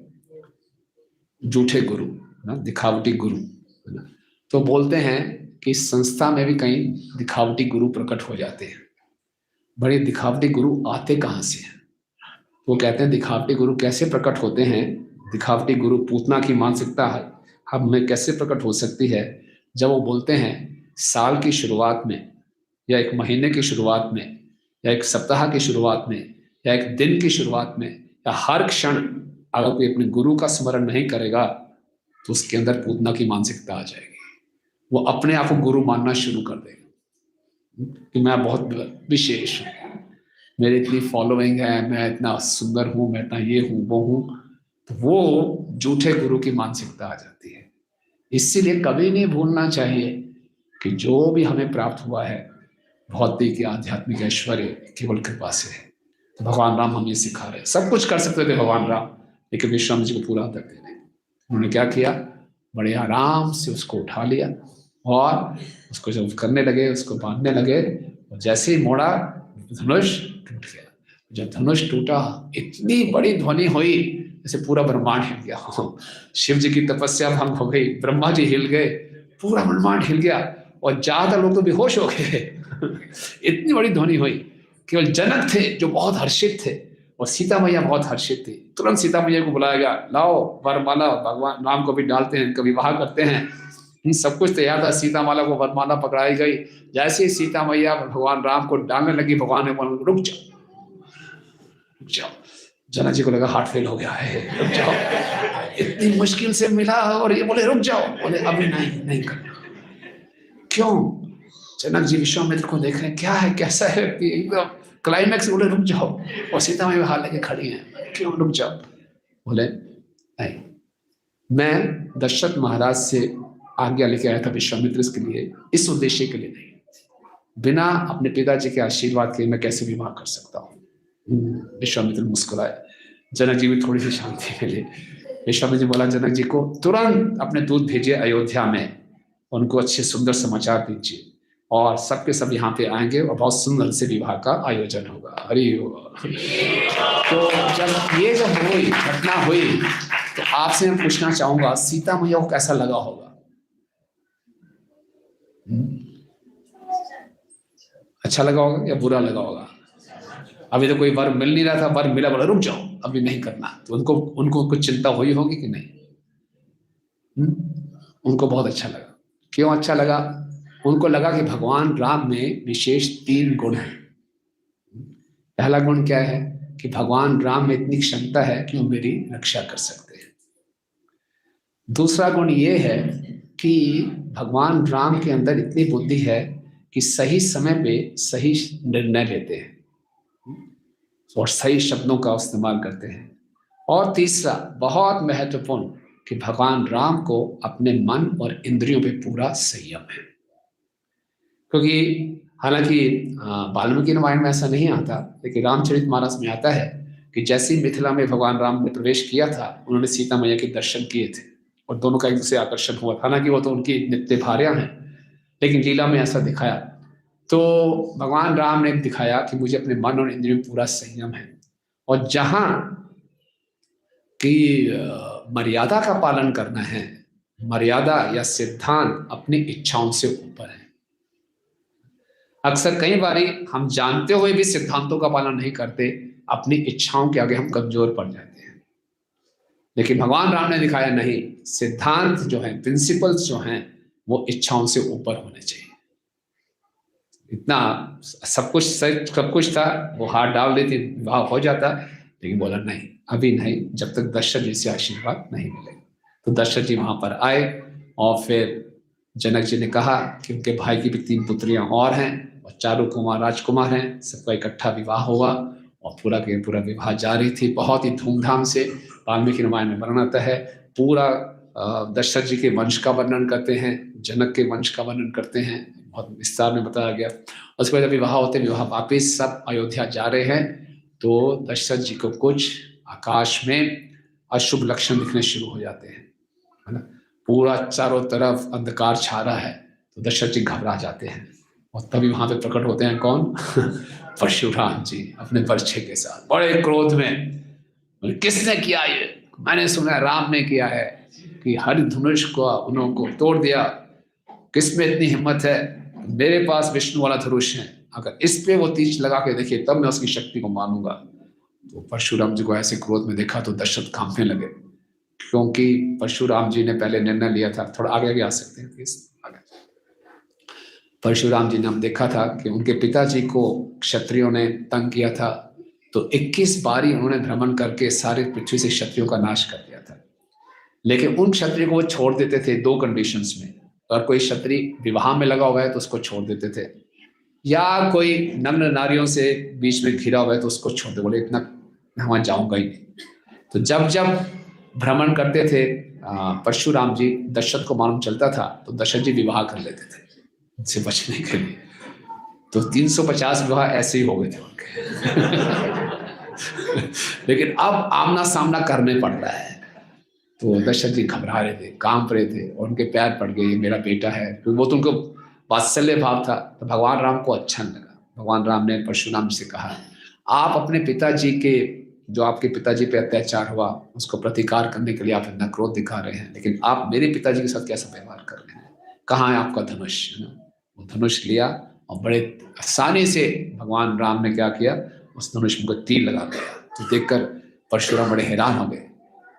झूठे गुरु ना, दिखावटी गुरु, है ना। तो बोलते हैं कि संस्था में भी कई दिखावटी गुरु प्रकट हो जाते हैं। बड़े दिखावटी गुरु आते कहाँ से हैं? वो कहते हैं दिखावटी गुरु कैसे प्रकट होते हैं। दिखावटी गुरु पूतना की मानसिकता है हम में कैसे प्रकट हो सकती है, जब वो बोलते हैं साल की शुरुआत में, या एक महीने की शुरुआत में, या एक सप्ताह की शुरुआत में, या एक दिन की शुरुआत में, या हर क्षण अगर कोई अपने गुरु का स्मरण नहीं करेगा तो उसके अंदर पूतना की मानसिकता आ जाएगी। वो अपने आप को गुरु मानना शुरू कर देगा कि मैं बहुत विशेष हूँ, मेरी इतनी फॉलोइंग है, मैं इतना सुंदर हूँ, मैं इतना ये हूँ वो हूँ। तो वो झूठे गुरु की मानसिकता आ जाती है। इसीलिए कभी नहीं भूलना चाहिए कि जो भी हमें प्राप्त हुआ है भौतिक या आध्यात्मिक ऐश्वर्य केवल कृपा से है। तो भगवान राम हमें सिखा रहे, सब कुछ कर सकते थे भगवान राम, लेकिन विश्वामित्र जी को पूरा आदर दे रहे। उन्होंने क्या किया, बड़े आराम से उसको उठा लिया और उसको जब करने लगे, उसको बांधने लगे, और जैसे ही मोड़ा धनुष टूट गया। जब धनुष टूटा, इतनी बड़ी ध्वनि हुई जैसे पूरा ब्रह्मांड हिल गया। शिव जी की तपस्या भंग हो गई, ब्रह्मा जी हिल गए, पूरा ब्रह्मांड हिल गया, और ज्यादातर लोग तो बेहोश हो गए। इतनी बड़ी ध्वनि हुई। केवल जनक थे जो बहुत हर्षित थे, और सीता मैया बहुत हर्षित थी। तुरंत सीता मैया को बुलाया गया, लाओ वरमाला, भगवान राम को भी डालते हैं, कभी विवाह करते हैं। सब कुछ तैयार था, सीता माला को वरमाला पकड़ाई गई। जैसे ही सीता मैया भगवान राम को डालने लगी, भगवान ने बोला रुक जाओ, रुक जाओ। जनक जी को लगा हार्ट फेल हो गया है, रुक जाओ, इतनी मुश्किल से मिला और ये बोले रुक जाओ। बोले अभी नहीं करना। क्यों? जनक जी विश्वामित्र को देख रहे हैं, क्या है, कैसा है, कि एकदम क्लाइमैक्स। बोले रुक जाओ, और सीता मैया हाथ लेके खड़ी हैं, क्यों रुक जाओ? बोले नहीं, मैं दशरथ महाराज से आज्ञा लेके आया था विश्वामित्र के लिए, इस उद्देश्य के लिए नहीं। बिना अपने पिताजी के आशीर्वाद के मैं कैसे विवाह कर सकता हूँ? विश्वामित्र मुस्कुराए। जनक जी भी थोड़ी सी शांति मिली। विश्वामित्र जी बोला जनक जी को तुरंत अपने दूत भेजिए अयोध्या में, उनको अच्छे सुंदर समाचार दीजिए, और सबके सब यहाँ पे आएंगे और बहुत सुंदर से विवाह का आयोजन होगा। हरि तो जब ये जब हुई घटना हुई, तो आपसे मैं पूछना चाहूंगा, सीता मैया को कैसा लगा होगा? अच्छा लगा होगा या बुरा लगा होगा? अभी तो कोई वर मिल नहीं रहा था, वर मिला, बोला रुक जाओ अभी नहीं करना। तो उनको कुछ चिंता हुई होगी कि नहीं? उनको बहुत अच्छा लगा। क्यों अच्छा लगा? उनको लगा कि भगवान राम में विशेष 3 गुण हैं। पहला गुण क्या है कि भगवान राम में इतनी क्षमता है कि वो मेरी रक्षा कर सकते हैं। दूसरा गुण ये है कि भगवान राम के अंदर इतनी बुद्धि है कि सही समय पे सही निर्णय लेते हैं। और सही शब्दों का इस्तेमाल करते हैं। और तीसरा बहुत महत्वपूर्ण कि भगवान राम को अपने मन और इंद्रियों पे पूरा संयम है। क्योंकि हालांकि वाल्मीकि रामायण में ऐसा नहीं आता, लेकिन रामचरितमानस में आता है कि जैसे ही मिथिला में भगवान राम ने प्रवेश किया था, उन्होंने सीता मैया के दर्शन किए थे और दोनों का एक दूसरे आकर्षण हुआ। हालांकि वो तो उनकी नित्य भार्या हैं, लेकिन लीला में ऐसा दिखाया। तो भगवान राम ने दिखाया कि मुझे अपने मन और इंद्रियों में पूरा संयम है, और जहां कि मर्यादा का पालन करना है, मर्यादा या सिद्धांत अपनी इच्छाओं से ऊपर है। अक्सर कई बारी हम जानते हुए भी सिद्धांतों का पालन नहीं करते, अपनी इच्छाओं के आगे हम कमजोर पड़ जाते हैं। लेकिन भगवान राम ने दिखाया नहीं, सिद्धांत जो है, प्रिंसिपल्स जो हैं, वो इच्छाओं से ऊपर होने चाहिए। इतना सब कुछ सच, सब कुछ था, वो हाथ डाल देती, विवाह हो जाता, लेकिन बोला नहीं, अभी नहीं, जब तक दशरथ जी से आशीर्वाद नहीं मिलेगा। तो दशरथ जी वहां पर आए और फिर जनक जी ने कहा कि उनके भाई की भी 3 पुत्रियां और हैं और 4 कुमार राजकुमार हैं, सबका इकट्ठा विवाह हुआ और पूरा के पूरा विवाह जारी थी, बहुत ही धूमधाम से। वाल्मीकि रामायण में वर्णन आता है, पूरा दशरथ जी के वंश का वर्णन करते हैं, जनक के वंश का वर्णन करते हैं, बहुत विस्तार में बताया गया। उसके बाद जब विवाह होते, विवाह वापिस सब अयोध्या जा रहे हैं, तो दशरथ जी को कुछ आकाश में अशुभ लक्षण दिखने शुरू हो जाते हैं, है ना, पूरा चारों तरफ अंधकार छा रहा है। तो दशरथ जी घबरा जाते हैं और तभी वहां पे प्रकट होते हैं कौन? परशुराम जी अपने बर्छे के साथ, बड़े क्रोध में। किसने किया ये? मैंने सुना राम ने किया है कि हरि धनुष को उनको तोड़ दिया। किसमें इतनी हिम्मत है? मेरे पास विष्णु वाला धनुष है, अगर इस पे वो तीर लगा के देखिए तब मैं उसकी शक्ति को मानूंगा। तो परशुराम जी को ऐसे क्रोध में देखा तो दशरथ कांपने लगे, क्योंकि परशुराम जी ने पहले निर्णय लिया था। थोड़ा आगे आ सकते हैं प्लीज? परशुराम जी ने हम देखा था कि उनके पिताजी को क्षत्रियों ने तंग किया था, तो 21 बारी उन्होंने भ्रमण करके सारे पृथ्वी से क्षत्रियों का नाश कर दिया था। लेकिन उन क्षत्रियों को वो छोड़ देते थे 2 कंडीशंस में। अगर कोई क्षत्रिय विवाह में लगा हुआ है तो उसको छोड़ देते थे, या कोई नग्न नारियों से बीच में घिरा हुआ है तो उसको छोड़ दे, बोले इतना वहां जाऊंगा ही नहीं। तो जब जब भ्रमण करते थे परशुराम जी, दशरथ को मालूम चलता था तो दशरथ जी विवाह कर लेते थे उनसे बचने के लिए। तो 350 विवाह ऐसे ही हो गए थे उनके। लेकिन अब आमना सामना करने पड़ रहा है, तो दशरथ जी घबरा रहे थे, कांप रहे थे, और उनके पैर पड़ गए, मेरा बेटा है। तो वो तो उनको वात्सल्य भाव था। तो भगवान राम को अच्छा नहीं लगा। भगवान राम ने परशुराम से कहा, आप अपने पिताजी के, जो आपके पिताजी पे अत्याचार हुआ, उसको प्रतिकार करने के लिए आप इतना क्रोध दिखा रहे हैं, लेकिन आप मेरे पिताजी के साथ कैसा व्यवहार कर रहे हैं? कहाँ है आपका धनुष? वो धनुष लिया और बड़े आसानी से भगवान राम ने क्या किया, उस धनुष में तीर लगा दिया। तो देखकर परशुराम बड़े हैरान हो गए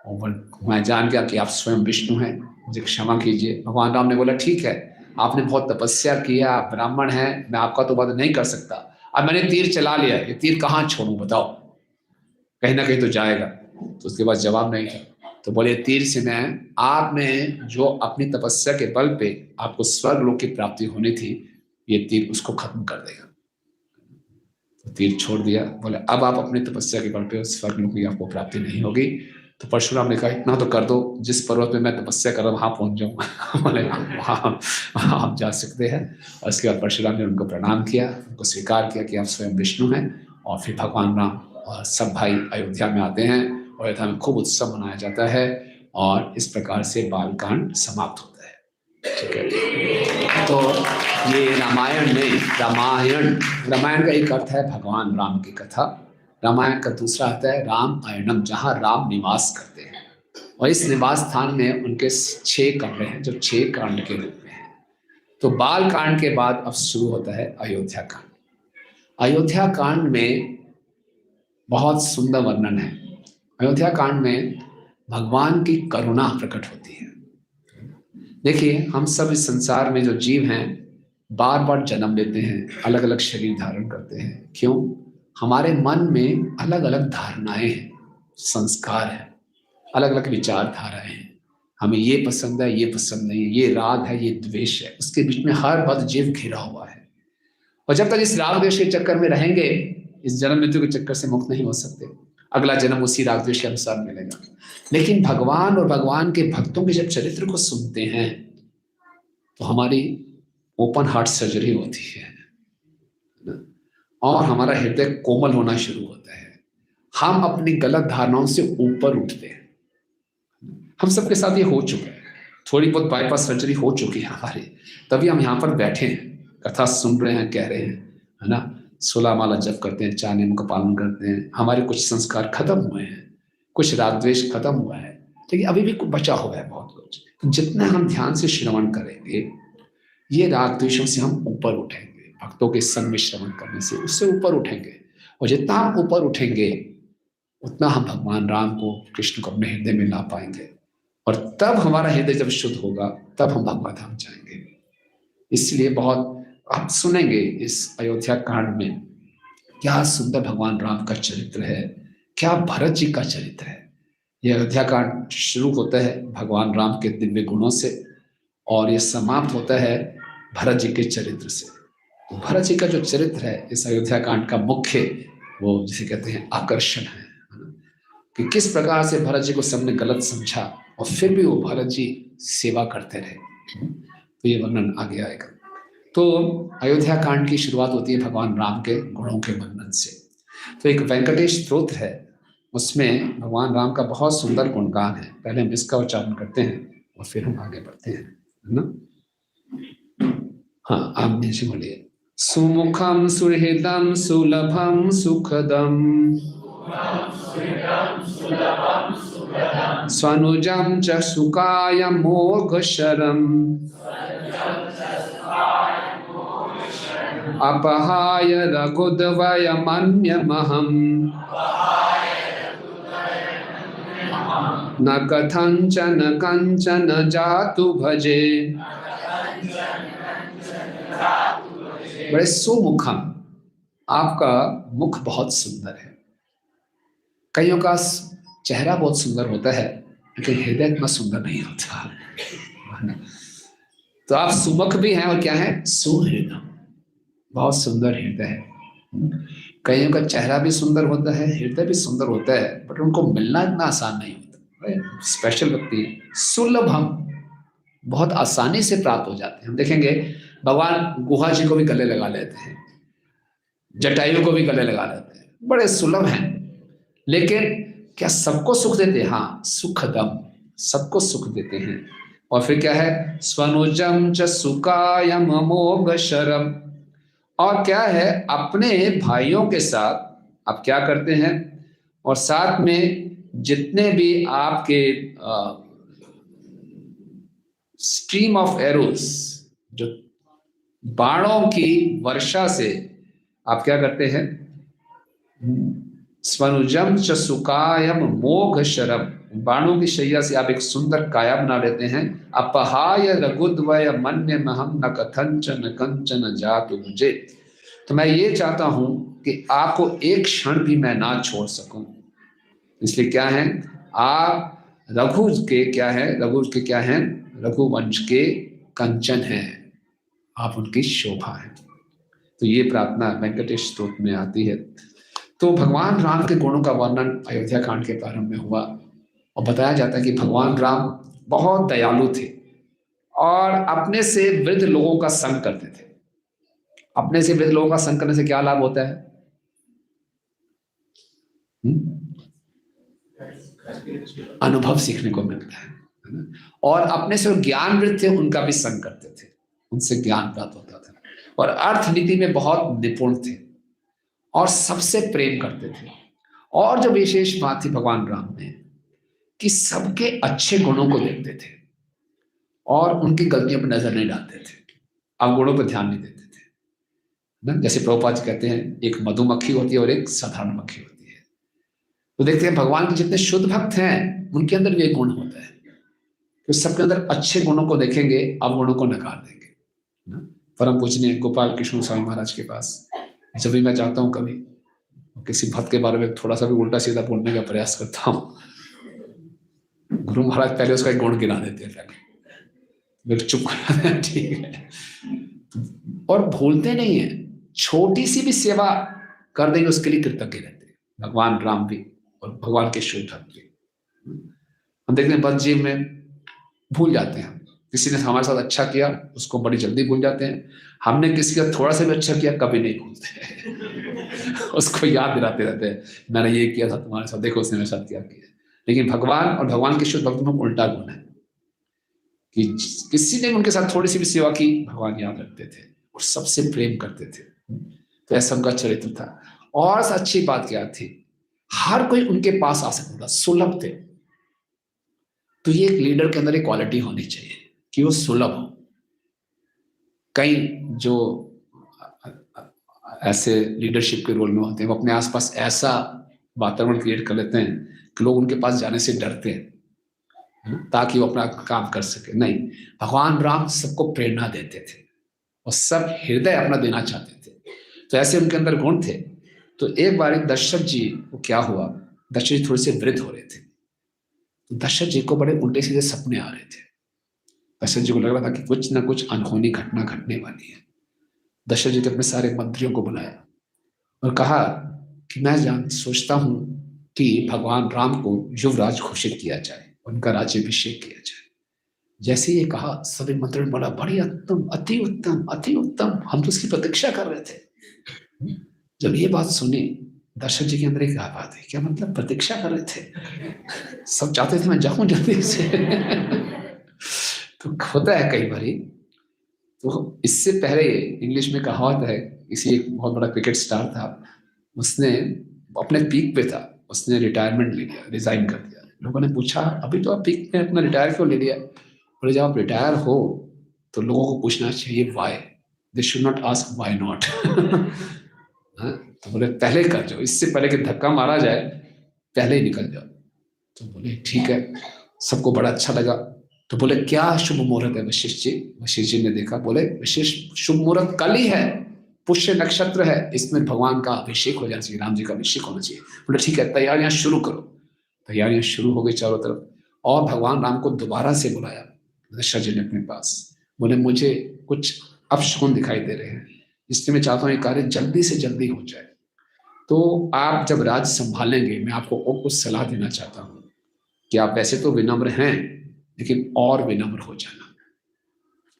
और मैं जान गया कि आप स्वयं विष्णु हैं, मुझे क्षमा कीजिए। भगवान राम ने बोला, ठीक है, आपने बहुत तपस्या किया, आप ब्राह्मण हैं, मैं आपका तो वध नहीं कर सकता। अब मैंने तीर चला लिया, ये तीर कहाँ छोड़ूं बताओ, कहीं ना कहीं तो जाएगा। तो उसके बाद जवाब नहीं था। तो बोले, तीर से मैं, आपने जो अपनी तपस्या के बल पे आपको स्वर्ग लोक की प्राप्ति होनी थी, ये तीर उसको खत्म कर देगा। तो तीर छोड़ दिया। बोले, अब आप अपनी तपस्या के बल पे स्वर्ग लोक की आपको प्राप्ति नहीं होगी। तो परशुराम ने कहा, इतना तो कर दो, जिस पर्वत पे मैं तपस्या कर रहा हूँ वहां पहुंच जाऊंगा। बोले, वहां आप जा सकते हैं। और इसके बाद परशुराम ने उनको प्रणाम किया, उनको स्वीकार किया कि आप स्वयं विष्णु हैं। और फिर भगवान राम और सब भाई अयोध्या में आते हैं, अयोध्या में खूब उत्सव मनाया जाता है, और इस प्रकार से बालकांड समाप्त होता है। ठीक है, तो ये रामायण में, रामायण का एक अर्थ है भगवान राम की कथा। रामायण का दूसरा अर्थ है राम अयनम, जहाँ राम निवास करते हैं। और इस निवास स्थान में उनके 6 कमरे हैं, जो 6 कांड के रूप में हैं। तो बाल कांड के बाद अब शुरू होता है अयोध्या कांड। अयोध्या कांड में बहुत सुंदर वर्णन है। अयोध्या कांड में भगवान की करुणा प्रकट होती है। देखिए, हम सब इस संसार में जो जीव हैं, बार बार जन्म लेते हैं, अलग अलग शरीर धारण करते हैं। क्यों? हमारे मन में अलग अलग धारणाएं हैं, संस्कार हैं, अलग अलग विचारधाराएं हैं। हमें ये पसंद है, ये पसंद नहीं है, ये राग है, ये द्वेष है। उसके बीच में हर वक्त जीव घिरा हुआ है। और जब तक इस राग द्वेष के चक्कर में रहेंगे, इस जन्म मृत्यु के चक्कर से मुक्त नहीं हो सकते, अगला जन्म उसी राग द्वेष के अनुसार मिलेगा। लेकिन भगवान और भगवान के भक्तों के जब चरित्र को सुनते हैं तो हमारी ओपन हार्ट सर्जरी होती है और हमारा हृदय कोमल होना शुरू होता है। हम अपनी गलत धारणाओं से ऊपर उठते हैं। हम सबके साथ ये हो चुका है, थोड़ी बहुत बाईपास सर्जरी हो चुकी है हमारी, तभी हम यहाँ पर बैठे हैं, कथा सुन रहे हैं, कह रहे हैं, है ना, 16 माला जप करते हैं, 4 नियम का पालन करते हैं। हमारे कुछ संस्कार खत्म हुए हैं, कुछ राग द्वेष खत्म हुआ है, लेकिन अभी भी बचा हुआ है बहुत कुछ। जितना हम ध्यान से श्रवण करेंगे, ये राग द्वेषों से हम ऊपर उठेंगे, भक्तों के संग में श्रवण करने से उससे ऊपर उठेंगे। और जितना हम ऊपर उठेंगे उतना हम भगवान राम को, कृष्ण को अपने हृदय में ला पाएंगे। और तब हमारा हृदय जब शुद्ध होगा तब हम भगवत धाम जाएंगे। इसलिए बहुत आप सुनेंगे इस अयोध्या कांड में क्या सुंदर भगवान राम का चरित्र है, क्या भरत जी का चरित्र है। यह अयोध्या कांड शुरू होता है भगवान राम के दिव्य गुणों से और यह समाप्त होता है भरत जी के चरित्र से। तो भरत जी का जो चरित्र है इस अयोध्या कांड का मुख्य, वो जिसे कहते हैं आकर्षण है कि किस प्रकार से भरत जी को सबने गलत समझा और फिर भी वो भरत जी सेवा करते रहे। तो ये वर्णन आगे आएगा। तो अयोध्या कांड की शुरुआत होती है भगवान राम के गुणों के वर्णन से। तो एक वेंकटेश स्तोत्र है, उसमें भगवान राम का बहुत सुंदर गुणगान है। पहले हम इसका उच्चारण करते हैं और फिर हम आगे बढ़ते हैं, है ना। हाँ, आप नीचे बोलिए। सुमुखम सुहृदम सुलभम सुखदम स्वनुजं च सुखाय मोघशरम् अपहाय रघुद्वयमन्यमहम् न कथंचन कंचन जातु भजे। बड़े सुमुखम, आपका मुख बहुत सुंदर है। कईयों का चेहरा बहुत सुंदर होता है लेकिन हृदय इतना सुंदर नहीं होता। तो आप सुमुख भी हैं और क्या है, सुहृदय, बहुत सुंदर हृदय है। कईयों का चेहरा भी सुंदर होता है, हृदय भी सुंदर होता है, बट उनको मिलना इतना आसान नहीं होता। स्पेशल व्यक्ति सुलभम, बहुत आसानी से प्राप्त हो जाते हैं। हम देखेंगे भगवान गुहा जी को भी गले लगा लेते हैं, जटायु को भी गले लगा लेते हैं, बड़े सुलभ हैं। लेकिन क्या सबको सुख देते हैं? हाँ, सुखदम, सबको सुख देते हैं। और फिर क्या है, स्वनुजम च सुखायम अमोघ शरम, और क्या है, अपने भाइयों के साथ आप क्या करते हैं, और साथ में जितने भी आपके स्ट्रीम ऑफ एरोस, जो बाणों की वर्षा से आप क्या करते हैं, स्वनुजम च सुखायम मोघ शरम, बाणों की शैया से आप एक सुंदर काया बना लेते हैं। अपहाय रघुद्वय मन्य महम न कथंचन कंचन जातु भजे। तो मैं ये चाहता हूं कि आपको एक क्षण भी मैं ना छोड़ सकूं, इसलिए क्या है, आप रघु के क्या है, रघु के क्या है, रघुवंश के कंचन हैं, आप उनकी शोभा है। तो ये प्रार्थना वेंकटेश स्तोत्र में आती है। तो भगवान राम के गुणों का वर्णन अयोध्या कांड के प्रारंभ में हुआ और बताया जाता है कि भगवान राम बहुत दयालु थे और अपने से वृद्ध लोगों का संग करते थे। अपने से वृद्ध लोगों का संग करने से क्या लाभ होता है? अनुभव सीखने को मिलता है। और अपने से ज्ञान वृद्ध थे, उनका भी संग करते थे, उनसे ज्ञान प्राप्त होता था। और अर्थनीति में बहुत निपुण थे और सबसे प्रेम करते थे। और जो विशेष बात थी भगवान राम में कि सबके अच्छे गुणों को देखते थे और उनकी गलतियों पर नजर नहीं डालते थे, अवगुणों पर ध्यान नहीं देते थे ना। जैसे प्रभुपाद जी कहते हैं, एक मधुमक्खी होती है और एक साधारण मक्खी होती है। तो देखते हैं भगवान के जितने शुद्ध भक्त हैं उनके अंदर भी एक गुण होता है, तो सबके अंदर अच्छे गुणों को देखेंगे, अवगुणों को नकार देंगे ना। परम पूजनीय गोपाल कृष्ण स्वामी महाराज के पास जब भी मैं जाता हूँ, कभी किसी भक्त के बारे में थोड़ा सा भी उल्टा सीधा बोलने का प्रयास करता हूँ, गुरु महाराज पहले उसका एक गुण गिना देते हैं, पहले चुप कर, ठीक है, और भूलते नहीं है। छोटी सी भी सेवा कर देंगे उसके लिए कृतज्ञ रहते हैं, भगवान राम भी और भगवान के शुद्ध भक्त भी। हम देखते हैं बस जीव में भूल जाते हैं, किसी ने हमारे साथ अच्छा किया उसको बड़ी जल्दी भूल जाते हैं, हमने किसी का थोड़ा सा भी अच्छा किया कभी नहीं भूलते उसको याद दिलाते रहते हैं, मैंने ये किया था तुम्हारे साथ, देखो उसने मेरे साथ क्या किया। लेकिन भगवान और भगवान के शुद्ध भक्त में उल्टा गुण है कि किसी ने उनके साथ थोड़ी सी भी सेवा की भगवान याद रखते थे और सबसे प्रेम करते थे। तो ऐसा उनका चरित्र था। और अच्छी बात क्या थी, हर कोई उनके पास आ सकता था, सुलभ थे। तो ये एक लीडर के अंदर एक क्वालिटी होनी चाहिए कि वो सुलभ हो। कई जो ऐसे लीडरशिप के रोल में होते हैं वो अपने आसपास ऐसा वातावरण क्रिएट कर लेते हैं कि लोग उनके पास जाने से डरते हैं ताकि वो अपना काम कर सके। नहीं, भगवान राम सबको प्रेरणा देते थे और सब हृदय अपना देना चाहते थे, तो ऐसे उनके अंदर गुण थे। तो एक बार दशरथ जी को क्या हुआ, दशरथ जी थोड़े से वृद्ध हो रहे थे, तो दशरथ जी को बड़े उल्टे सीधे सपने आ रहे थे। दशरथ जी को लग रहा था कि कुछ ना कुछ अनहोनी घटना घटने वाली है। दशरथ जी ने अपने सारे मंत्रियों को बुलाया और कहा कि मैं सोचता हूं कि भगवान राम को युवराज घोषित किया जाए, उनका राज्याभिषेक किया जाए। जैसे ये कहा सभी मंत्रियों ने बोला बड़ी उत्तम, अति उत्तम, अति उत्तम, हम तो उसकी प्रतीक्षा कर रहे थे। जब ये बात सुनी दशरथ जी के अंदर एक बात है, क्या मतलब प्रतीक्षा कर रहे थे, सब चाहते थे मैं जाऊं जल्दी से तो होता है कई बारी। तो इससे पहले इंग्लिश में कहावत है, किसी एक बहुत बड़ा क्रिकेट स्टार था, उसने अपने पीक पे था, उसने रिटायरमेंट ले लिया, रिजाइन कर दिया। लोगों ने पूछा अभी तो आप पीक में अपना रिटायर क्यों ले लिया? बोले जब आप रिटायर हो तो लोगों को पूछना चाहिए why, they should not ask why not तो बोले पहले कर जाओ, इससे पहले कि धक्का मारा जाए पहले ही निकल जाओ। तो बोले ठीक है, सबको बड़ा अच्छा लगा। तो बोले क्या शुभ मुहूर्त है वशिष्ठ जी? वशिष्ठ जी ने देखा, बोले विशिष्ट शुभ मुहूर्त कल ही है, पुष्य नक्षत्र है, इसमें भगवान का अभिषेक हो जाना चाहिए, राम जी का अभिषेक होना चाहिए। बोले ठीक है, तैयारियां शुरू करो। तैयारियां शुरू हो गई चारों तरफ, और भगवान राम को दोबारा से बुलाया दशरथ जी ने अपने पास। बोले मुझे कुछ अपशकुन दिखाई दे रहे हैं, इसलिए मैं चाहता हूँ ये कार्य जल्दी से जल्दी हो जाए। तो आप जब राज संभालेंगे, मैं आपको और कुछ सलाह देना चाहता हूँ कि आप वैसे तो विनम्र हैं लेकिन और विनम्र हो जाना,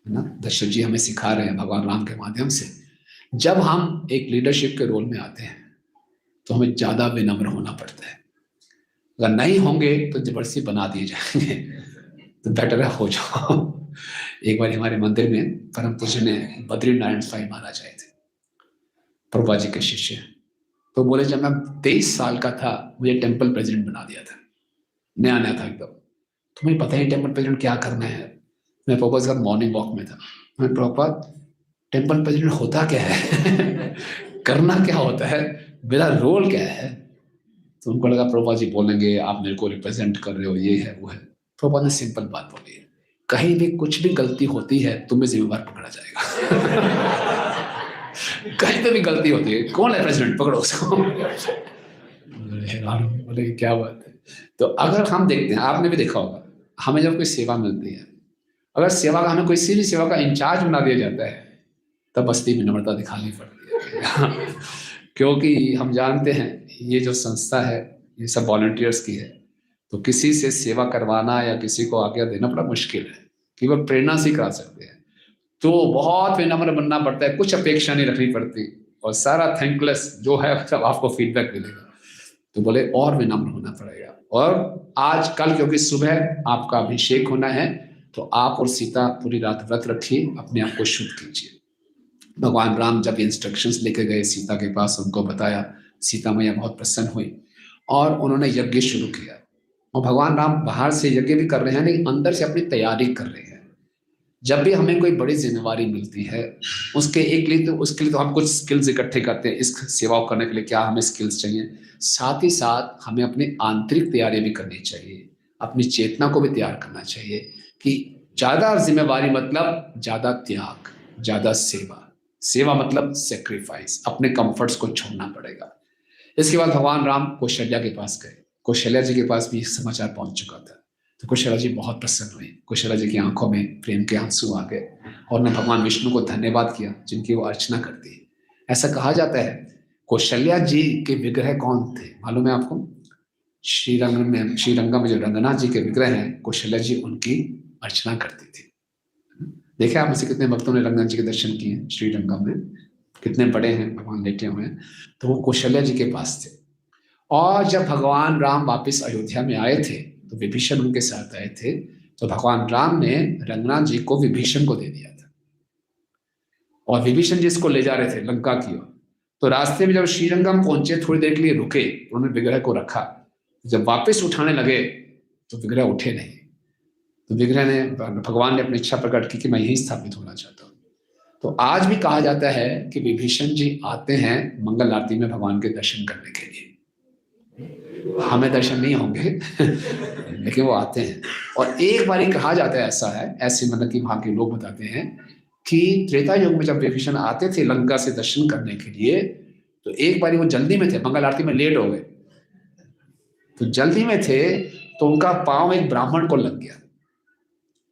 है ना। दशरथ जी हमें सिखा रहे हैं भगवान राम के माध्यम से, जब हम एक लीडरशिप के रोल में आते हैं तो हमें ज्यादा विनम्र होना पड़ता है। अगर नहीं होंगे तो जबरदस्ती बना दिए जाएंगे, तो बेटर है हो जाओ। एक बार हमारे मंदिर में परम पूज्य ने बद्री नारायण स्वामी महाराज आए थे, प्रभुपा जी के शिष्य। तो बोले जब मैं 23 साल का था मुझे टेम्पल प्रेसिडेंट बना दिया था, नया नया था एकदम, तुम्हें पता ही टेम्पल प्रेसिडेंट क्या करना है। मैं प्रभुपा के साथ मॉर्निंग वॉक में था, मैं प्रभुपा टेम्पल प्रेसिडेंट होता क्या है करना क्या होता है, मेरा रोल क्या है। तो उनको लगा प्रभुपा जी बोलेंगे आप मेरे को रिप्रेजेंट कर रहे हो, ये है वो है। प्रभुपा ने सिंपल बात बोली है, कहीं भी कुछ भी गलती होती है तुम्हें जिम्मेवार पकड़ा जाएगा कहीं पे भी गलती होती है, कौन है प्रेसिडेंट, पकड़ो उसको बोले क्या बात है। तो अगर हम देखते हैं, आपने भी देखा होगा, हमें जब कोई सेवा मिलती है, अगर सेवा का हमें कोई सी भी सेवा का इंचार्ज बना दिया जाता है तब असली विनम्रता दिखानी पड़ती है क्योंकि हम जानते हैं ये जो संस्था है ये सब वॉलंटियर्स की है, तो किसी से सेवा करवाना या किसी को आज्ञा देना बड़ा मुश्किल है, केवल प्रेरणा से करा सकते हैं। तो बहुत विनम्र बनना पड़ता है, कुछ अपेक्षा नहीं रखनी पड़ती, और सारा थैंकलेस जो है सब आपको फीडबैक मिलेगा। तो बोले और विनम्र होना पड़ेगा। और आज कल क्योंकि सुबह आपका अभिषेक होना है, तो आप और सीता पूरी रात व्रत रखिए, अपने आप को शुद्ध कीजिए। भगवान राम जब इंस्ट्रक्शंस लेके गए सीता के पास, उनको बताया, सीता मैया बहुत प्रसन्न हुई और उन्होंने यज्ञ शुरू किया। और भगवान राम बाहर से यज्ञ भी कर रहे हैं लेकिन अंदर से अपनी तैयारी कर रहे हैं। जब भी हमें कोई बड़ी जिम्मेवारी मिलती है उसके लिए तो हम कुछ स्किल्स इकट्ठे करते हैं, इस सेवा को करने के लिए क्या हमें स्किल्स चाहिए। साथ ही साथ हमें अपनी आंतरिक तैयारी भी करनी चाहिए, अपनी चेतना को भी तैयार करना चाहिए कि ज्यादा जिम्मेवारी मतलब ज्यादा त्याग, ज्यादा सेवा। सेवा मतलब सेक्रीफाइस, अपने कंफर्ट्स को छोड़ना पड़ेगा। इसके बाद भगवान राम कौशल्या के पास गए, कौशल्या जी के पास भी समाचार पहुंच चुका था। तो कौशल्या जी बहुत प्रसन्न हुई, कौशल्या जी की आंखों में प्रेम के आंसू आ गए और उन्होंने भगवान विष्णु को धन्यवाद किया जिनकी वो अर्चना करती है। ऐसा कहा जाता है कौशल्या जी के विग्रह कौन थे मालूम है आपको? श्रीरंगम में जो रंगनाथ जी के विग्रह हैं, कौशल्या जी उनकी अर्चना करती थी। देखिए आप में से कितने भक्तों ने रंगनाथ जी के दर्शन किए श्रीरंगम में, कितने बड़े हैं, भगवान लेटे हुए हैं। तो वो कौशल्या जी के पास थे। और जब भगवान राम वापस अयोध्या में आए थे तो विभीषण उनके साथ आए थे, तो भगवान राम ने रंगनाथ जी को विभीषण को दे दिया था। और विभीषण जी इसको ले जा रहे थे लंका की ओर। तो रास्ते में जब श्रीरंगम पहुंचे, थोड़ी देर के लिए रुके, उन्होंने विग्रह को रखा। जब वापस उठाने लगे तो विग्रह उठे नहीं। तो विग्रह ने, भगवान ने अपनी इच्छा प्रकट की कि मैं यहीं स्थापित होना चाहता हूँ। तो आज भी कहा जाता है कि विभीषण जी आते हैं मंगल आरती में भगवान के दर्शन करने के लिए। हमें दर्शन नहीं होंगे लेकिन वो आते हैं। और एक बार ही कहा जाता है, ऐसा है, ऐसे मतलब कि वहां के लोग बताते हैं कि त्रेता युग में जब विभीषण आते थे लंका से दर्शन करने के लिए, तो एक बार वो जल्दी में थे, मंगल आरती में लेट हो गए, तो जल्दी में थे तो उनका पांव एक ब्राह्मण को लग गया।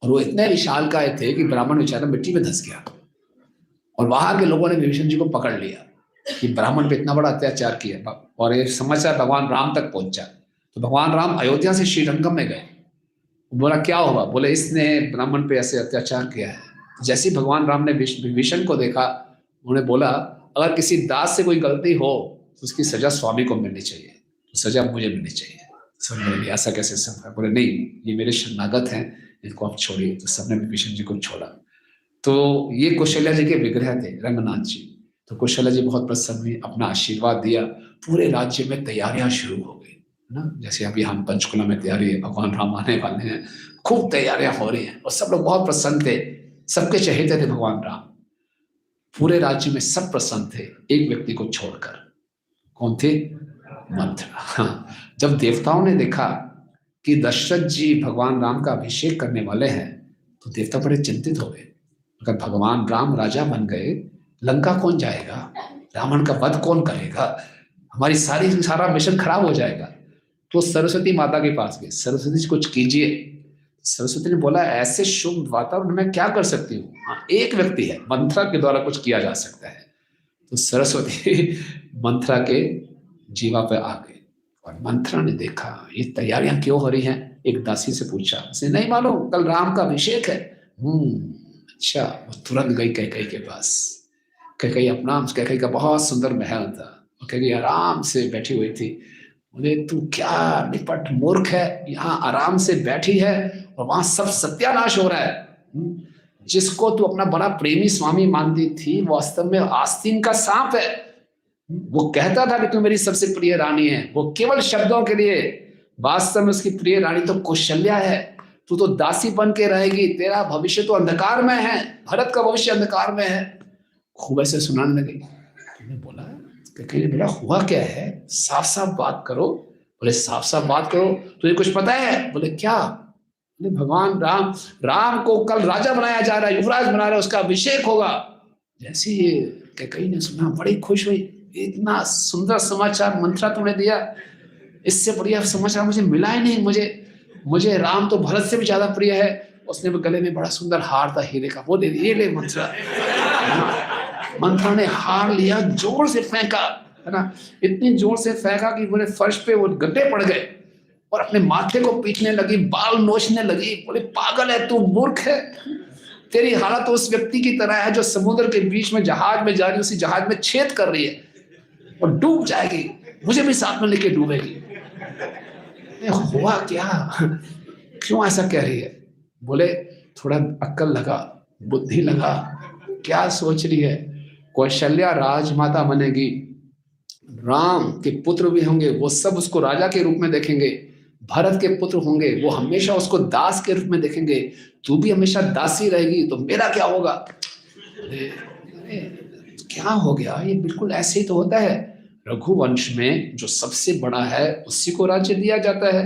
और वो इतने विशालकाय थे कि ब्राह्मण बेचारा मिट्टी में धंस गया। और वहां के लोगों ने विभीषण जी को पकड़ लिया कि ब्राह्मण पे इतना बड़ा अत्याचार किया। और ये समाचार भगवान राम तक पहुंचा। तो भगवान राम अयोध्या से श्रीरंगम में गए। बोला क्या हुआ? बोले इसने ब्राह्मण पे ऐसे अत्याचार किया है। जैसे भगवान राम ने विभीषण को देखा, उन्होंने बोला अगर किसी दास से कोई गलती हो तो उसकी सजा स्वामी को मिलनी चाहिए, तो सजा मुझे मिलनी चाहिए। सब बोले ऐसा कैसे संभव? बोले नहीं, ये मेरे शरणागत हैं, इनको आप छोड़िए। तो सबने विभीषण जी को छोड़ा। तो ये कौशल्या जी के विग्रह थे, रंगनाथ जी। तो कौशल्या जी बहुत प्रसन्न हुई, अपना आशीर्वाद दिया। पूरे राज्य में तैयारियां शुरू हो गई ना, जैसे अभी हम पंचकुला में तैयारी है, भगवान राम आने वाले हैं, खूब तैयारियां हो रही हैं। और सब लोग बहुत प्रसन्न थे, सबके चहेते थे भगवान राम। पूरे राज्य में सब प्रसन्न थे, एक व्यक्ति को छोड़कर। कौन थे? मंथरा। हाँ, जब देवताओं ने देखा कि दशरथ जी भगवान राम का अभिषेक करने वाले हैं, तो देवता बड़े चिंतित हो गए। अगर भगवान राम राजा बन गए, लंका कौन जाएगा? रावण का वध कौन करेगा? हमारी सारा मिशन खराब हो जाएगा। तो सरस्वती माता के पास गए, सरस्वती जी कुछ कीजिए। सरस्वती ने बोला ऐसे शुभ वातावरण में क्या कर सकती हूँ? हाँ, एक व्यक्ति है, मंथरा के द्वारा कुछ किया जा सकता है। तो सरस्वती मंथरा के जीवा पे आ गए। और मंथरा ने देखा ये तैयारियां क्यों हो रही हैं, एक दासी से पूछा। उसने नहीं मालूम, कल राम का अभिषेक है। अच्छा। वो तुरंत गई कैकेयी के पास। कैकेयी का बहुत सुंदर महल था। कैकेयी आराम से बैठी हुई थी। बोले तू क्या निपट मूर्ख है, यहाँ आराम से बैठी है और वहां सब सत्यानाश हो रहा है। जिसको तू अपना बड़ा प्रेमी स्वामी मानती थी, वास्तव में आस्तीन का सांप है। वो कहता था कि तू मेरी सबसे प्रिय रानी है, वो केवल शब्दों के लिए, वास्तव में उसकी प्रिय रानी तो कौशल्या है। तू तो दासी बन के रहेगी, तेरा भविष्य तो अंधकार में है, भरत का भविष्य अंधकार में है। खूब ऐसे सुनाने लगी। बोला कैकेयी बोला हुआ क्या है, साफ साफ बात करो। बोले साफ साफ बात करो, तुझे कुछ पता है? बोले क्या? बोले भगवान राम को कल राजा बनाया जा रहा है, युवराज बना रहा है, उसका अभिषेक होगा। जैसे ही कैकेयी ने सुना बड़ी खुश हुई। इतना सुंदर समाचार मंथरा तुमने दिया, इससे बढ़िया समाचार मुझे मिला ही नहीं। मुझे राम तो भरत से भी ज्यादा प्रिय है। उसने गले में बड़ा सुंदर हार था हीरे का, वो दे दिए, ले मंथरा। मंथरा ने हार लिया, जोर से फेंका, है ना, इतनी जोर से फेंका कि पूरे फर्श पे वो गड्ढे पड़ गए। और अपने माथे को पीटने लगी, बाल नोचने लगी। बोले पागल है तू, मूर्ख है, तेरी हालत तो उस व्यक्ति की तरह है जो समुद्र के बीच में जहाज में जा रही, उसी जहाज में छेद कर रही है और डूब जाएगी, मुझे भी साथ में लेके डूबेगी। हुआ क्या, क्यों ऐसा कह रही है? बोले थोड़ा अक्ल लगा, बुद्धि लगा, क्या सोच रही है? कौशल्या राजमाता बनेगी, राम के पुत्र भी होंगे, वो सब उसको राजा के रूप में देखेंगे। भरत के पुत्र होंगे, वो हमेशा उसको दास के रूप में देखेंगे। तू भी हमेशा दासी रहेगी, तो मेरा क्या होगा? क्या हो गया? ये बिल्कुल ऐसे ही तो होता है। रघुवंश में जो सबसे बड़ा है उसी को राज्य दिया जाता है,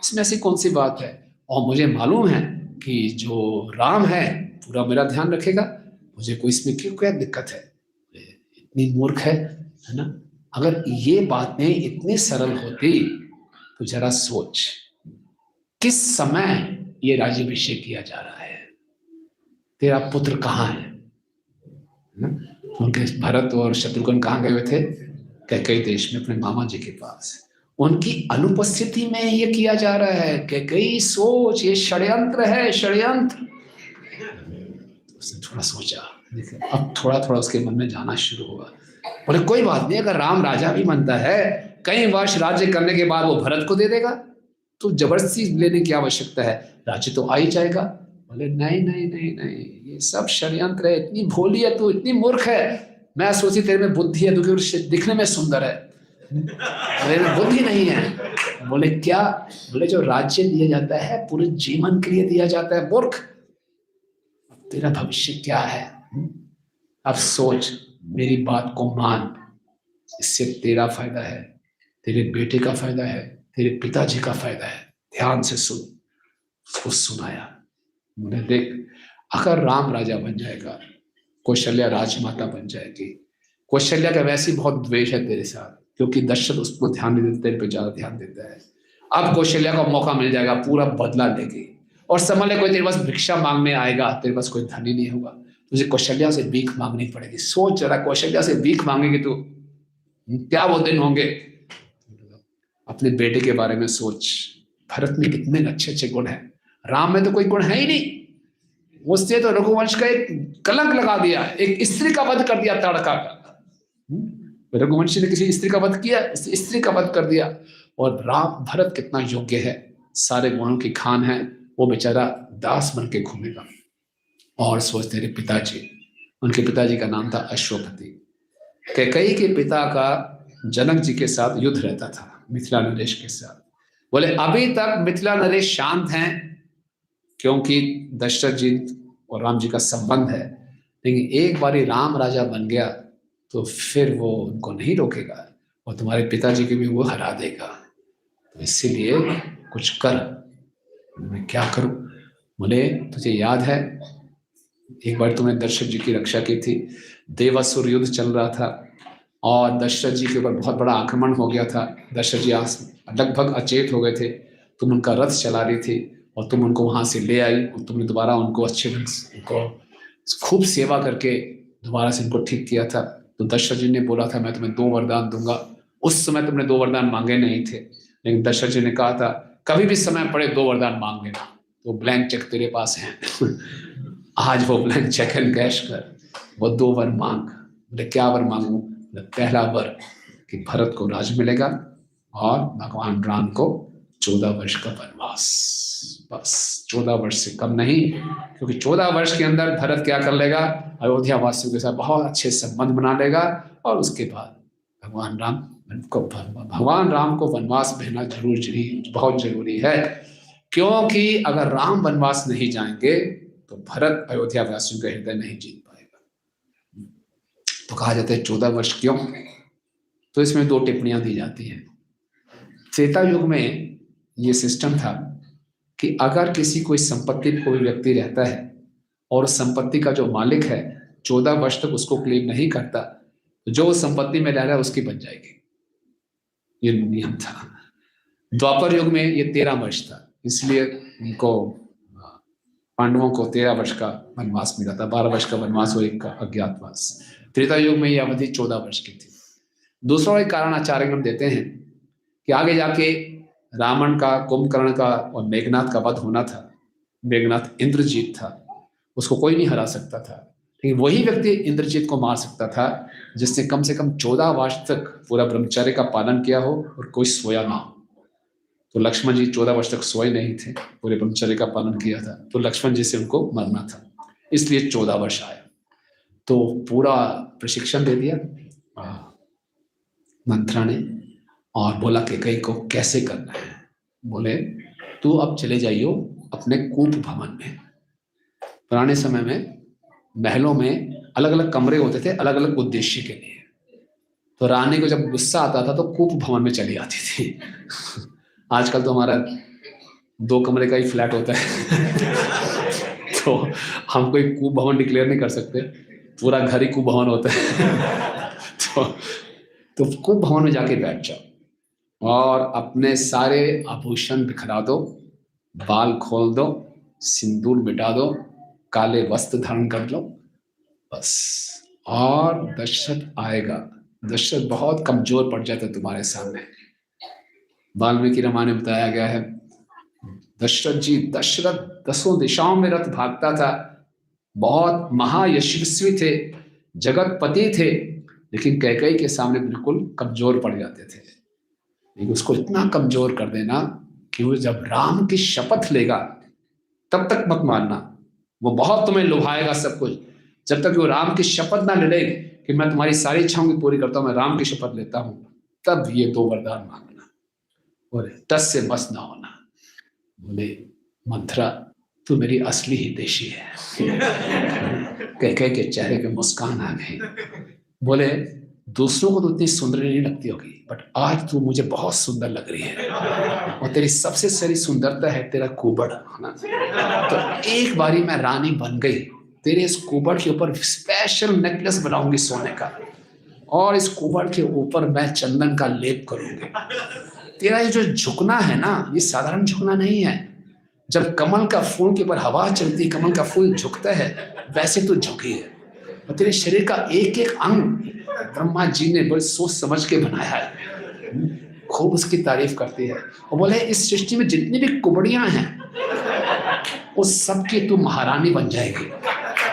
इसमें ऐसी कौन सी बात है? और मुझे मालूम है कि जो राम है पूरा मेरा ध्यान रखेगा, मुझे कोई इसमें क्यों क्या दिक्कत है? इतनी मूर्ख है ना? अगर ये बातें इतनी सरल होती तो जरा सोच, किस समय ये राज्याभिषेक किया जा रहा है? तेरा पुत्र कहाँ है? उनके भरत और शत्रुघ्न कहाँ गए हुए थे? कैकेयी देश में अपने मामा जी के पास। उनकी अनुपस्थिति में ये किया जा रहा है। कैकेयी सोच, ये षड्यंत्र है, षड्यंत्र। उसने थोड़ा सोचा, अब थोड़ा थोड़ा उसके मन में जाना शुरू हुआ। बोले कोई बात नहीं, अगर राम राजा भी बनता है, कई वर्ष राज्य करने के बाद वो भरत को दे देगा, तो जबरदस्ती लेने की आवश्यकता है, राज्य तो आ ही जाएगा। बोले नहीं नहीं नहीं नहीं, ये सब षड्यंत्र है। इतनी भोली है तू, इतनी मूर्ख है। मैं सोची तेरे में बुद्धि है, क्योंकि दिखने में सुंदर है, तेरे में बुद्धि नहीं है। बोले क्या? बोले जो राज्य दिया जाता है पूरे जीवन के लिए दिया जाता है, मूर्ख। तेरा भविष्य क्या है? अब सोच, मेरी बात को मान। इससे तेरा फायदा है, तेरे बेटे का फायदा है, तेरे पिताजी का फायदा है। ध्यान से सुन। उसको सुनाया। मैंने देख, अगर राम राजा बन जाएगा, कौशल्या राजमाता बन जाएगी। कौशल्या का वैसे ही बहुत द्वेष है तेरे साथ, क्योंकि दशरथ उसको ध्यान नहीं देता, तेरे पे ज्यादा ध्यान देता है। अब कौशल्या का मौका मिल जाएगा, पूरा बदला लेगी। और समझ ले, कोई तेरे पास भिक्षा मांगने आएगा, तेरे पास कोई धनी नहीं होगा, तुझे कौशल्या से भीख मांगनी पड़ेगी। सोच जरा, कौशल्या से भीख मांगेगी तो क्या वो दिन होंगे। अपने बेटे के बारे में सोच, भरत में कितने अच्छे अच्छे गुण हैं, राम में तो कोई गुण है ही नहीं। उसने तो रघुवंश का एक कलंक लगा दिया, एक स्त्री का वध कर दिया, तड़का का। रघुवंशी ने किसी स्त्री का वध किया, स्त्री का वध कर दिया। और राम भरत कितना योग्य है, सारे गुणों की खान है। वो बेचारा दास बन के घूमेगा। और सोच, तेरे पिताजी, उनके पिताजी का नाम था अश्वपति। कैकेयी के पिता का जनक जी के साथ युद्ध रहता था, मिथिला नरेश के साथ। बोले अभी तक मिथिला नरेश शांत हैं, क्योंकि दशरथ जी और राम जी का संबंध है। लेकिन एक बारी राम राजा बन गया तो फिर वो उनको नहीं रोकेगा, और तुम्हारे पिताजी को भी वो हरा देगा। तो इसीलिए कुछ कर। मैं क्या करूं? बोले तुझे याद है, एक बार तुमने दशरथ जी की रक्षा की थी, देवासुर युद्ध चल रहा था और दशरथ जी के ऊपर बहुत बड़ा आक्रमण हो गया था। दशरथ जी लगभग अचेत हो गए थे। तुम उनका रथ चला रही थी और तुम उनको वहां से ले आई, और तुमने दोबारा उनको अच्छे ढंग से, उनको खूब सेवा करके दोबारा से उनको ठीक किया था। तो दशरथ जी ने बोला था मैं तुम्हें 2 वरदान दूंगा। उस समय तुमने 2 वरदान मांगे नहीं थे, लेकिन दशरथ जी ने कहा था कभी भी समय पड़े 2 वरदान मांग लेना, तो ब्लैंक चेक तेरे पास है। आज वो ब्लैंक चेक एंड कैश कर, वो 2 वर मांग। बोले क्या वर मांगू? पहला वर कि भरत को राज मिलेगा, और भगवान राम को 14 वर्ष का वनवास। बस 14 वर्ष से कम नहीं, क्योंकि 14 वर्ष के अंदर भरत क्या कर लेगा? अयोध्या वासियों के साथ बहुत अच्छे संबंध बना लेगा, और उसके बाद भगवान राम को वनवास भेजना बहुत जरूरी है। क्योंकि अगर राम वनवास नहीं जाएंगे तो भरत अयोध्या वासियों का हृदय नहीं जीत पाएगा। तो कहा जाता है 14 वर्ष क्यों? तो इसमें 2 टिप्पणियां दी जाती हैं। त्रेता युग में ये सिस्टम था कि अगर किसी कोई संपत्ति कोई व्यक्ति रहता है और संपत्ति का जो मालिक है 14 वर्ष तक उसको क्लेम नहीं करता, तो जो संपत्ति में रह रहा है उसकी बन जाएगी। ये नियम था। द्वापर युग में ये 13 वर्ष था, इसलिए उनको पांडवों को 13 वर्ष का वनवास मिला था। 12 वर्ष का वनवास और 1 का अज्ञातवास। त्रेता युग में यह अवधि 14 वर्ष की थी। दूसरा एक कारण आचार्यगण देते हैं कि आगे जाके रावण का, कुंभकर्ण का और मेघनाथ का वध होना था। मेघनाथ इंद्रजीत था, उसको कोई नहीं हरा सकता था, लेकिन वही व्यक्ति इंद्रजीत को मार सकता था जिसने कम से कम 14 वर्ष तक पूरा ब्रह्मचर्य का पालन किया हो और कोई सोया ना हो। तो लक्ष्मण जी 14 वर्ष तक सोए नहीं थे, पूरे ब्रह्मचर्य का पालन किया था, तो लक्ष्मण जी से उनको मरना था, इसलिए 14 वर्ष आया। तो पूरा प्रशिक्षण दे दिया मंत्रा ने, और बोला कि कैकेयी को कैसे करना है। बोले तू अब चले जाइयो अपने कूप भवन में। पुराने समय में महलों में अलग अलग कमरे होते थे, अलग अलग उद्देश्य के लिए। तो रानी को जब गुस्सा आता था तो कूप भवन में चली आती थी। आजकल तो हमारा 2 कमरे का ही फ्लैट होता है। तो हम कोई कूप भवन डिक्लेयर नहीं कर सकते, पूरा घर ही कूप भवन होता है। तो कूप भवन में जाके बैठ जाओ और अपने सारे आभूषण बिखरा दो, बाल खोल दो, सिंदूर मिटा दो, काले वस्त्र धारण कर लो, बस। और दशरथ आएगा दशरथ बहुत कमजोर पड़ जाता तुम्हारे सामने। वाल्मीकि रामायण में बताया गया है, दशरथ 10 दिशाओं में रथ भागता था, बहुत महायशस्वी थे, जगतपति थे, लेकिन कैकेयी के सामने बिल्कुल कमजोर पड़ जाते थे। लेकिन उसको इतना कमजोर कर देना कि वो जब राम की शपथ लेगा तब तक मत मानना, वो बहुत तुम्हें लुभाएगा सब कुछ। जब तक वो राम की शपथ ना ले कि मैं तुम्हारी सारी इच्छाओं की पूरी करता हूं, मैं राम की शपथ लेता हूं, तब ये 2 वरदान मांगना। बोले 10 से बस ना होना। बोले मंथरा तू मेरी असली हितैषी है। कैकेयी के चेहरे पे मुस्कान आ गई। बोले दूसरों को तो इतनी सुंदर नहीं लगती होगी, बट आज तू मुझे बहुत सुंदर लग रही है, और तेरी सबसे सारी सुंदरता है तेरा कुबड़, है ना। तो एक बारी मैं रानी बन गई, तेरे इस कुबड़ के ऊपर स्पेशल नेकलेस बनाऊंगी सोने का, और इस कुबड़ के ऊपर मैं चंदन का लेप करूंगी। तेरा ये जो झुकना है ना, ये साधारण झुकना नहीं है। जब कमल का फूल के ऊपर हवा चलती, कमल का फूल झुकता है, वैसे तू झुकी है। और तेरे शरीर का एक एक अंग ब्रह्मा जी ने बड़ी सोच समझ के बनाया है। खूब उसकी तारीफ करती है और बोले इस सृष्टि में जितनी भी कुबड़ियां हैं उस सबकी तू महारानी बन जाएगी,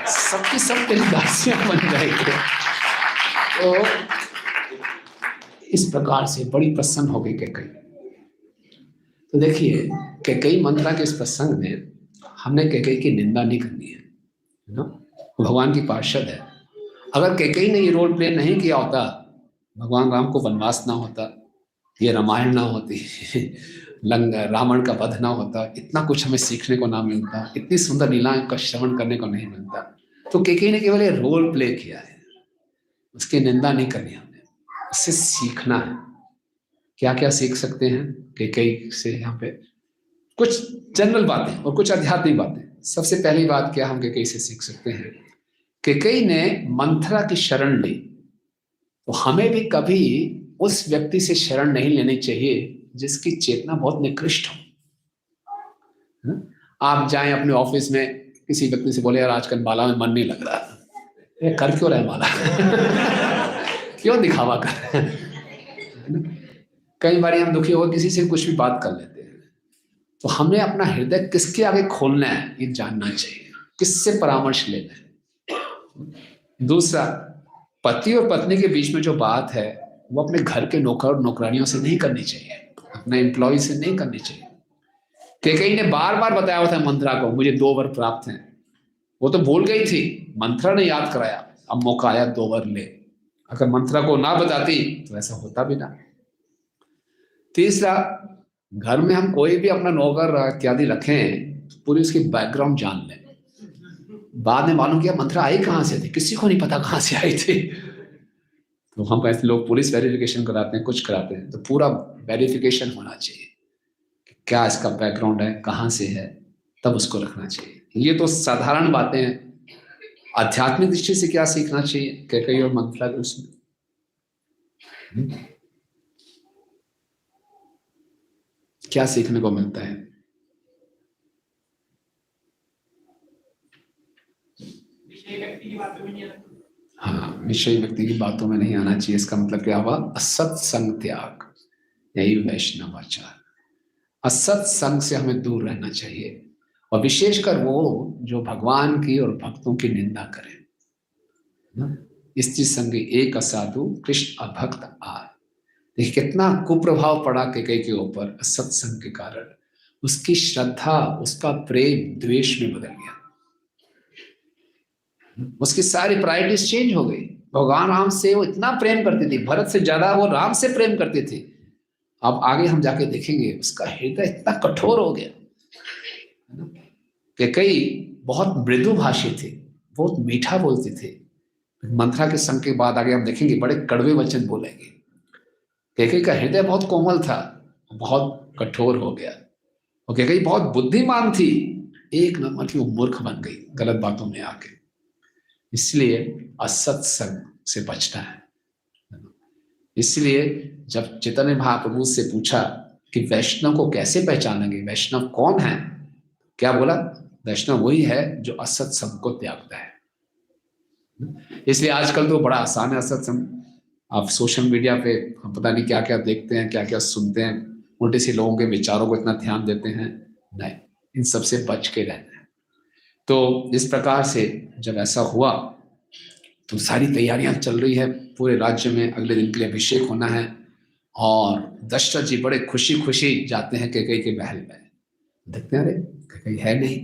सबकी सब तेरी दासियां बन जाएगी। तो इस प्रकार से बड़ी प्रसन्न हो गई कैकेयी। तो देखिए कैकेयी मंथरा के इस प्रसंग में हमने कैकेयी की निंदा नहीं करनी है ना, भगवान की पार्षद है। अगर कैकेयी ने ये रोल प्ले नहीं किया होता, भगवान राम को वनवास ना होता, ये रामायण ना होती, रावण का वध ना होता, इतना कुछ हमें सीखने को ना मिलता, इतनी सुंदर लीलाएं का श्रवण करने को नहीं मिलता। तो कैकेयी ने केवल ये रोल प्ले किया है, उसकी निंदा नहीं करनी हमने, उससे सीखना है। क्या क्या सीख सकते हैं कैकेयी से? यहाँ पे कुछ जनरल बातें और कुछ आध्यात्मिक बातें। सबसे पहली बात क्या हम कैकेयी से सीख सकते हैं? कैकेयी ने मंथरा की शरण ली, तो हमें भी कभी उस व्यक्ति से शरण नहीं लेनी चाहिए जिसकी चेतना बहुत निकृष्ट हो। आप जाएं अपने ऑफिस में, किसी व्यक्ति से बोले यार आजकल माला में मन नहीं लग रहा, ये कर क्यों रहे माला? क्यों दिखावा कर? कई बार हम दुखी होकर किसी से कुछ भी बात कर लेते हैं, तो हमें अपना हृदय किसके आगे खोलना है ये जानना चाहिए, किससे परामर्श लेना है। दूसरा, पति और पत्नी के बीच में जो बात है वो अपने घर के नौकर और नौकरानियों से नहीं करनी चाहिए, अपने एम्प्लॉय से नहीं करनी चाहिए। कैकेयी ने बार बार बताया हुआ था मंथरा को मुझे 2 वर प्राप्त हैं, वो तो भूल गई थी, मंथरा ने याद कराया, अब मौका आया 2 वर ले। अगर मंथरा को ना बताती तो ऐसा होता भी ना। तीसरा, घर में हम कोई भी अपना नौकर इत्यादि रखें तो पूरी उसकी बैकग्राउंड जान लें। बाद में मालूम किया मंथरा आई कहाँ से थी, किसी को नहीं पता कहाँ से आई थी। तो हम ऐसे लोग पुलिस वेरिफिकेशन कराते हैं, कुछ कराते हैं, तो पूरा वेरिफिकेशन होना चाहिए कि क्या इसका बैकग्राउंड है, कहाँ से है, तब उसको रखना चाहिए। ये तो साधारण बातें हैं। आध्यात्मिक दृष्टि से क्या सीखना चाहिए कैकेयी और मंथरा के उसमें? क्या सीखने को मिलता है? हाँ, विषय व्यक्ति की बातों में नहीं आना चाहिए। इसका मतलब क्या हुआ? असत्संग त्याग, यही वैष्णव आचार। असत्संग से हमें दूर रहना चाहिए, और विशेषकर वो जो भगवान की और भक्तों की निंदा करे। स्त्री संगी एक असाधु कृष्ण अभक्त आर। देखिए कितना कुप्रभाव पड़ा कैकेयी के ऊपर सत्संग के कारण। उसकी श्रद्धा, उसका प्रेम द्वेष में बदल गया, उसकी सारी प्रायोरिटीज चेंज हो गई। भगवान राम से वो इतना प्रेम करती थी, भरत से ज्यादा वो राम से प्रेम करती थी। अब आगे हम जाके देखेंगे उसका हृदय इतना कठोर हो गया। कैकेयी बहुत मृदु भाषी थी, बहुत मीठा बोलती थी। मंथरा के संग के बाद आगे हम देखेंगे बड़े कड़वे वचन बोलेंगे। कैकेयी का हृदय बहुत कोमल था, बहुत कठोर हो गया। और कैकेयी बहुत बुद्धिमान थी, एक नंबर की वो मूर्ख बन गई गलत बातों में आके। इसलिए असत्संग से बचना है। इसलिए जब चैतन्य महाप्रभु से पूछा कि वैष्णव को कैसे पहचानेंगे, वैष्णव कौन है, क्या बोला? वैष्णव वही है जो असत्संग को त्यागता है। इसलिए आजकल तो बड़ा आसान है असत्संग। आप सोशल मीडिया पे हम पता नहीं क्या क्या देखते हैं, क्या क्या सुनते हैं, उल्टे से लोगों के विचारों को इतना ध्यान देते हैं। नहीं, इन सबसे बच के रहना है। तो इस प्रकार से जब ऐसा हुआ तो सारी तैयारियां चल रही है पूरे राज्य में, अगले दिन के लिए अभिषेक होना है। और दशरथ जी बड़े खुशी खुशी जाते हैं कैकेयी के महल में। देखते हैं अरे कैकेयी है नहीं,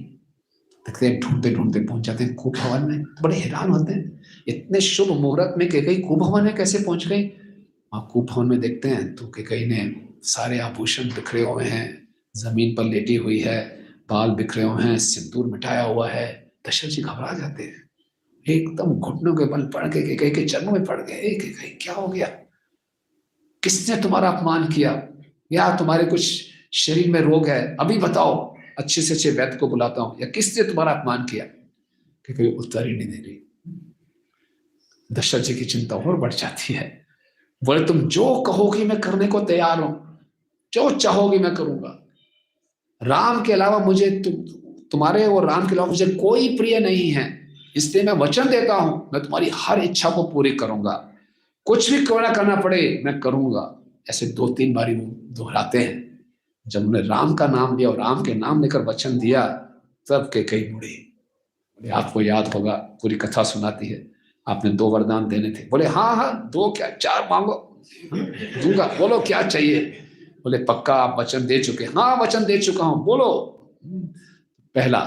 देखते हैं ढूंढते ढूंढते पहुंच जाते हैं कूप भवन में। तो बड़े हैरान होते हैं, इतने शुभ मुहूर्त में कैकेयी कूप भवन में कैसे पहुंच गई। वहां कूप भवन में देखते हैं तो कैकेयी ने सारे आभूषण बिखरे हुए हैं, जमीन पर लेटी हुई है, बाल बिखरे हुए हैं, सिंदूर मिटाया हुआ है। दशरथ जी घबरा जाते हैं, एकदम घुटनों के बल पड़ के कैकेयी के चरणों में पड़ गए। कैकेयी क्या हो गया, किसने तुम्हारा अपमान किया, या तुम्हारे कुछ शरीर में रोग है, अभी बताओ, अच्छे से अच्छे वैद्य को बुलाता हूं, या किसने तुम्हारा अपमान किया। क्योंकि उत्तर ही नहीं दे रही। दशरथ जी की चिंता और बढ़ जाती है। बोले तुम जो कहोगी मैं करने को तैयार हूं, जो चाहोगी मैं करूंगा। राम के अलावा मुझे तुम्हारे और राम के अलावा मुझे कोई प्रिय नहीं है, इसलिए मैं वचन देता हूं मैं तुम्हारी हर इच्छा को पूरी करूंगा, कुछ भी करना पड़े मैं करूंगा। ऐसे 2-3 बारी वो दोहराते हैं। जब उन्होंने राम का नाम लिया और राम के नाम लेकर वचन दिया, तब कैकेयी मुड़ी। आपको याद होगा, पूरी कथा सुनाती है, आपने 2 वरदान देने थे। बोले हाँ हाँ 2 क्या 4 मांगो, दूंगा, बोलो क्या चाहिए। बोले पक्का आप वचन दे चुके। हाँ वचन दे चुका हूं, बोलो। पहला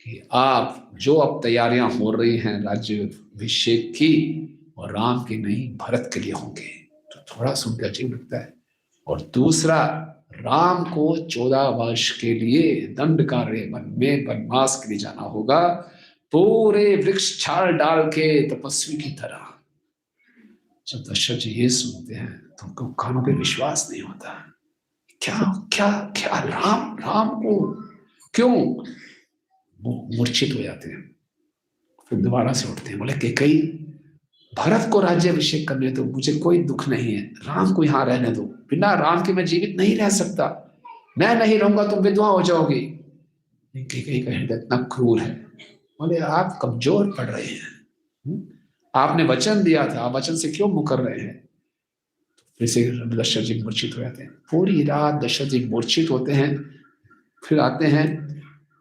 कि आप जो अब तैयारियां हो रही हैं राज्याभिषेक की, और राम की नहीं भरत के लिए होंगे। तो थोड़ा सुनकर अजीब लगता है। और दूसरा, राम को 14 वर्ष के लिए दंडकारण्य वन में वनवास के लिए जाना होगा, पूरे वृक्ष छाल डाल के तपस्वी की तरह। जब दशरथ जी ये सुनते हैं तो उनको कानों पे विश्वास नहीं होता। क्या क्या क्या, राम राम को क्यों। वो मूर्छित हो जाते हैं, फिर दोबारा से उठते हैं। बोले कैकेयी भरत को राज्याभिषेक करने दो, मुझे कोई दुख नहीं है, राम को यहाँ रहने दो, बिना राम के मैं जीवित नहीं रह सकता, मैं नहीं रहूंगा तुम विधवा हो जाओगी। कैकेयी का हृदय इतना क्रूर है। बोले आप कमजोर पड़ रहे हैं, आपने वचन दिया था, वचन से क्यों मुकर रहे हैं। फिर से दशरथ जी मूर्छित हो जाते हैं। पूरी रात दशरथ जी मूर्छित होते हैं। फिर आते हैं,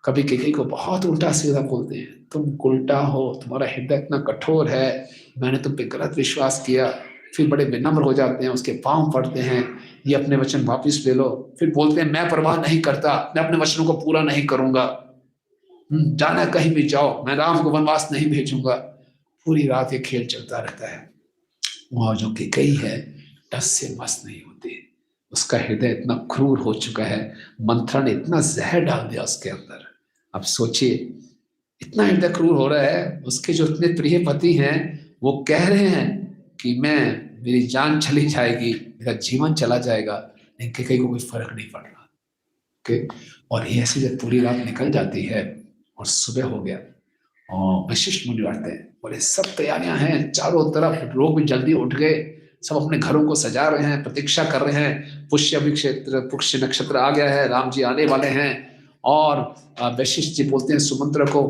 कभी कैकेयी को बहुत उल्टा सीधा बोलते हैं, तुम उल्टा हो, तुम्हारा हृदय इतना कठोर है, मैंने तुम पे गलत विश्वास किया। फिर बड़े विनम्र हो जाते हैं, उसके पांव पड़ते हैं, ये अपने वचन वापिस ले लो। फिर बोलते हैं मैं परवाह नहीं करता, मैं अपने वचनों को पूरा नहीं करूंगा, जाना कहीं भी जाओ, मैं राम को वनवास नहीं भेजूंगा। पूरी रात ये खेल चलता रहता है। वहां जो कैकेयी है टस से मस नहीं होती, उसका हृदय इतना क्रूर हो चुका है, मंथरा ने इतना जहर डाल दिया उसके अंदर। अब सोचिए, इतना हृदय क्रूर हो रहा है, उसके जो इतने प्रिय पति हैं वो कह रहे हैं कि मेरी जान चली जाएगी, मेरा जीवन चला जाएगा, लेकिन कैकेयी को कोई फर्क नहीं पड़ रहा। ओके, और ये ऐसे जब पूरी रात निकल जाती है और सुबह हो गया, और वशिष्ठ मुनि आते हैं। बोले सब तैयारियां हैं, चारों तरफ लोग भी जल्दी उठ गए, सब अपने घरों को सजा रहे हैं, प्रतीक्षा कर रहे हैं, पुष्य नक्षत्र आ गया है, राम जी आने वाले हैं। और वशिष्ठ जी बोलते हैं सुमंत्र को,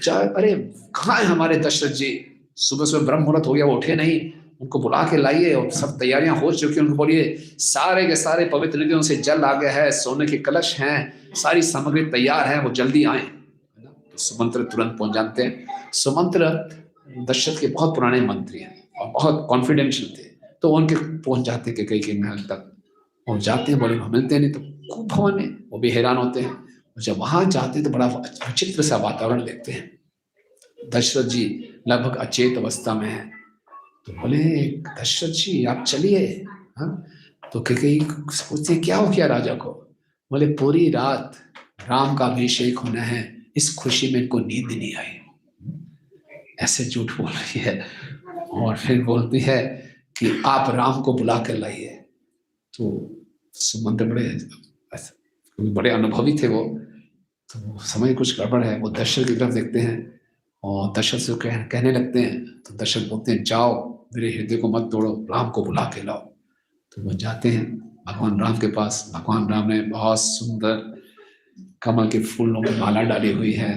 अरे कहाँ है हमारे दशरथ जी, सुबह सुबह ब्रह्म मुहूर्त हो गया, वो उठे नहीं, उनको बुला के लाइए। और सब तैयारियां हो चुकी हैं, उनको बोलिए सारे के सारे पवित्र नदियों से जल आ गया है, सोने के कलश हैं, सारी सामग्री तैयार है, वो जल्दी आए। तो सुमंत्र तुरंत पहुंच जाते हैं। सुमंत्र दशरथ के बहुत पुराने मंत्री हैं और बहुत कॉन्फिडेंशियल थे, तो उनके पहुंच जाते कैकेयी के महल तक। और जाते हैं, बोले मिलते नहीं, तो खूब भवन है, वो भी हैरान होते हैं। जब वहां जाते हैं तो बड़ा विचित्र सा वातावरण देखते हैं। दशरथ जी लगभग अचेत अवस्था में है। तो बोले दशरथ जी आप चलिए। तो कैकेयी सोचते क्या हो गया राजा को। बोले पूरी रात राम का अभिषेक होना है, इस खुशी में इनको नींद नहीं आई। ऐसे झूठ बोल रही है। और फिर बोलती है कि आप राम को बुला कर लाइए। तो सुमंत्र बड़े अनुभवी थे वो, तो समय कुछ गड़बड़ है। वो दशरथ की तरफ देखते हैं और दशरथ से कहने लगते हैं। तो दशरथ बोलते हैं जाओ, मेरे हृदय को मत तोड़ो, राम को बुला के लाओ। तो वो जाते हैं भगवान राम के पास। भगवान राम ने बहुत सुंदर कमल के फूलों की माला डाली हुई है,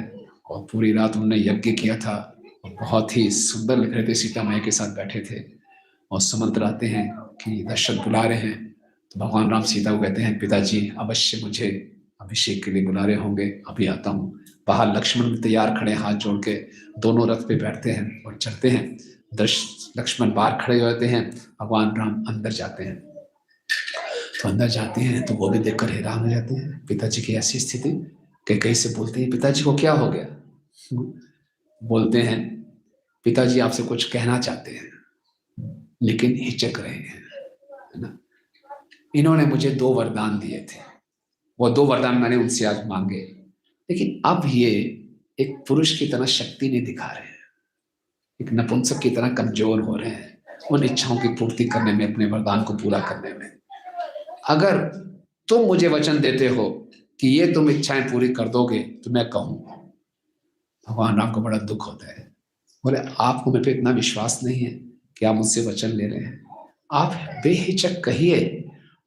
और पूरी रात उन्होंने यज्ञ किया था, और बहुत ही सुंदर लग रहे थे, सीता मैया के साथ बैठे थे। और सुमंत्र आते हैं कि दशरथ बुला रहे हैं, तो भगवान राम सीता को कहते हैं पिताजी अवश्य मुझे अभिषेक के लिए बुला रहे होंगे, अभी आता हूँ। बाहर लक्ष्मण भी तैयार खड़े, हाथ जोड़ के दोनों रथ पे बैठते हैं और चलते हैं। लक्ष्मण बाहर खड़े हो जाते हैं, भगवान राम अंदर जाते हैं। तो अंदर जाते हैं तो वो भी देखकर हैरान हो जाते हैं, पिताजी की ऐसी स्थिति। कैकेयी से बोलते हैं पिताजी को क्या हो गया? बोलते हैं पिताजी आपसे कुछ कहना चाहते हैं लेकिन हिचक रहे हैं, है ना। इन्होंने मुझे 2 वरदान दिए थे, वो 2 वरदान मैंने उनसे आज मांगे, लेकिन अब ये एक पुरुष की तरह शक्ति नहीं दिखा रहे हैं, एक नपुंसक की तरह कमजोर हो रहे हैं उन इच्छाओं की पूर्ति करने में, अपने वरदान को पूरा करने में। अगर तुम मुझे वचन देते हो कि ये तुम इच्छाएं पूरी कर दोगे तो मैं कहूंगा। भगवान राम को बड़ा दुख होता है, बोले आपको मेरे पे इतना विश्वास नहीं है कि आप मुझसे वचन ले रहे हैं? आप बेहिचक कहिए,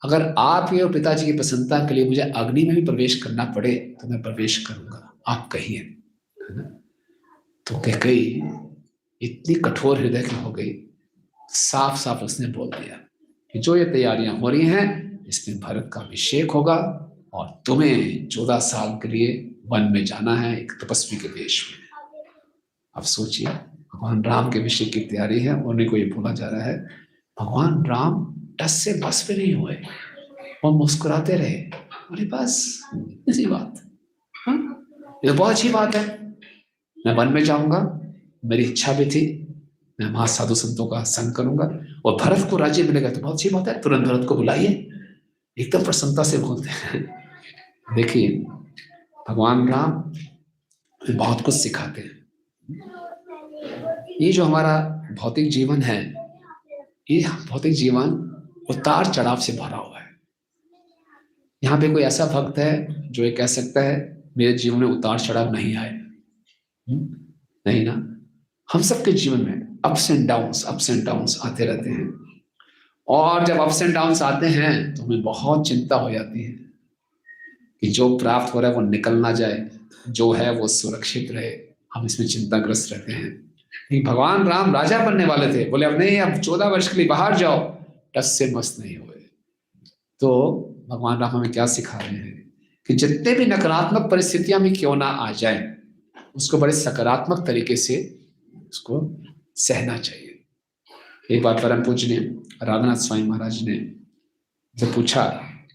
अगर आपके और पिताजी की प्रसन्नता के लिए मुझे अग्नि में भी प्रवेश करना पड़े तो मैं प्रवेश करूंगा, आप कहिए, है ना। तो कैकेयी इतनी कठोर हृदय की हो गई, साफ साफ उसने बोल दिया कि जो ये तैयारियां हो रही हैं इसमें भरत का अभिषेक होगा और तुम्हें 14 साल के लिए वन में जाना है, एक तपस्वी के देश में। अब सोचिए, भगवान राम के अभिषेक की तैयारी है, उन्हीं को ये बोला जा रहा है। भगवान राम टस से बस पे नहीं हुए और मुस्कुराते रहे, बोले बस इसी बात, हाँ ये तो बहुत अच्छी बात है, मैं वन में जाऊंगा, मेरी इच्छा भी थी, मैं वहां साधु संतों का संग करूंगा और भरत को राज्य मिलेगा तो बहुत अच्छी बात है, तुरंत भरत को बुलाइए। एकदम प्रसन्नता से बोलते हैं। देखिए भगवान राम बहुत कुछ सिखाते हैं। ये जो हमारा भौतिक जीवन है, ये भौतिक जीवन उतार चढ़ाव से भरा हुआ है। यहाँ पे कोई ऐसा भक्त है जो ये कह सकता है मेरे जीवन में उतार चढ़ाव नहीं आए? नहीं ना। हम सबके जीवन में अप्स एंड डाउन्स आते रहते हैं, और जब अप्स एंड डाउन्स आते हैं तो हमें बहुत चिंता हो जाती है कि जो प्राप्त हो रहा है वो निकल ना जाए, जो है वो सुरक्षित रहे, हम इसमें चिंताग्रस्त रहते हैं। भगवान राम राजा बनने वाले थे, बोले अब नहीं, अब 14 वर्ष के लिए बाहर जाओ, टस से मस्त नहीं हुए। तो भगवान राम हमें क्या सिखा रहे हैं कि जितने भी नकारात्मक परिस्थितियां भी क्यों ना आ जाए, उसको बड़े सकारात्मक तरीके से उसको सहना चाहिए। एक बार परम पूज्य राघनाथ स्वामी महाराज ने जब पूछा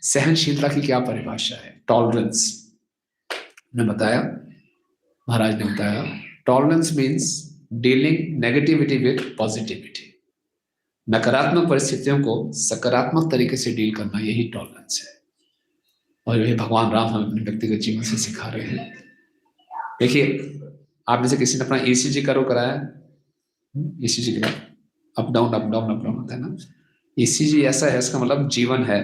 सहनशीलता की क्या परिभाषा है, टॉलरेंस, ने बताया, महाराज ने बताया tolerance means dealing negativity with positivity. नकारात्मक परिस्थितियों को सकारात्मक तरीके से डील करना, यही टॉलरेंस है। और यही भगवान राम हमें अपने व्यक्तिगत जीवन से सिखा रहे हैं। देखिए आप जैसे किसी ने अपना ECG कराया, ECG का अप डाउन होता है ना। ECG ऐसा है, इसका मतलब जीवन है।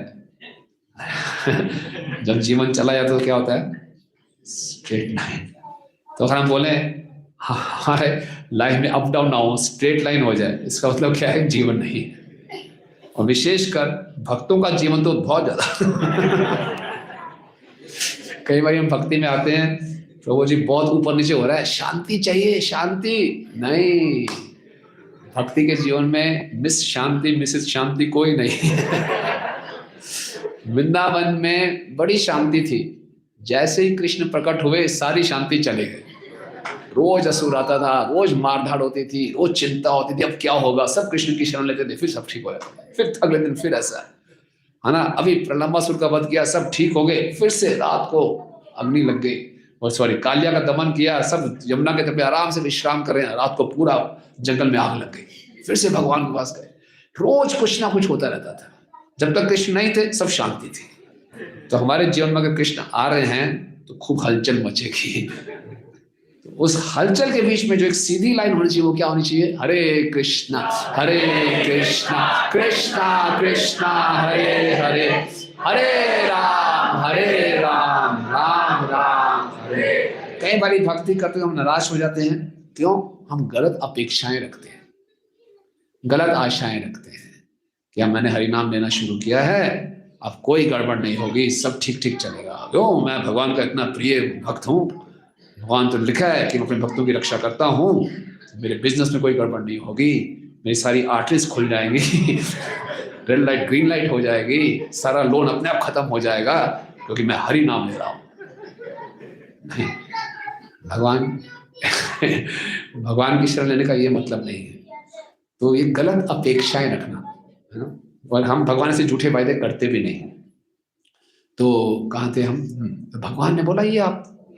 जब जीवन चला जाता है तो क्या होता है? Straight line. तो अगर हम बोले हमारे लाइफ में अप डाउन ना हो, स्ट्रेट लाइन हो जाए, इसका मतलब क्या है? जीवन नहीं है। और विशेषकर भक्तों का जीवन तो बहुत ज्यादा कई बार हम भक्ति में आते हैं, प्रभु जी बहुत ऊपर नीचे हो रहा है, शांति चाहिए, शांति नहीं। भक्ति के जीवन में मिस शांति मिसेस शांति कोई नहीं। वृंदावन में बड़ी शांति थी, जैसे ही कृष्ण प्रकट हुए सारी शांति चले गई। रोज असुर आता था, रोज मारधाड़ होती थी, रोज चिंता होती थी, अब क्या होगा। सब कृष्ण की शरण लेते थे, फिर सब ठीक हो जाता, फिर अगले दिन फिर ऐसा है ना। अभी प्रलंबासुर का वध किया, सब ठीक हो गए, फिर से रात को अग्नि लग गई, और सॉरी कालिया का दमन किया, सब यमुना के तट पे आराम से विश्राम कर रहे हैं, रात को पूरा जंगल में आग लग गई, फिर से भगवान के पास गए। रोज कुछ ना कुछ होता रहता था। जब तक कृष्ण नहीं थे सब शांति थी। तो हमारे जीवन में अगर कृष्ण आ रहे हैं तो खूब हलचल मचेगी। तो उस हलचल के बीच में जो एक सीधी लाइन होनी चाहिए, वो क्या होनी चाहिए? हरे कृष्णा कृष्णा कृष्णा हरे हरे, हरे राम राम राम हरे। कई बारी भक्ति करते हम निराश हो जाते हैं। क्यों? हम गलत अपेक्षाएं रखते हैं, गलत आशाएं रखते हैं कि अब मैंने हरिनाम लेना शुरू किया है, अब कोई गड़बड़ नहीं होगी, सब ठीक ठीक चलेगा। क्यों? मैं भगवान का इतना प्रिय भक्त हूँ, भगवान तो लिखा है कि मैं अपने भक्तों की रक्षा करता हूँ, मेरे बिजनेस में कोई गड़बड़ नहीं होगी, मेरी सारी आर्टरीज खुल जाएंगी, रेड लाइट ग्रीन लाइट हो जाएगी, सारा लोन अपने आप खत्म हो जाएगा क्योंकि मैं हरि नाम ले रहा हूं। नहीं, भगवान भगवान की शरण लेने का ये मतलब नहीं है। तो ये गलत अपेक्षाएं रखना है ना, और हम भगवान से झूठे वायदे करते भी नहीं। तो कहाँ थे हम? तो भगवान ने बोला ये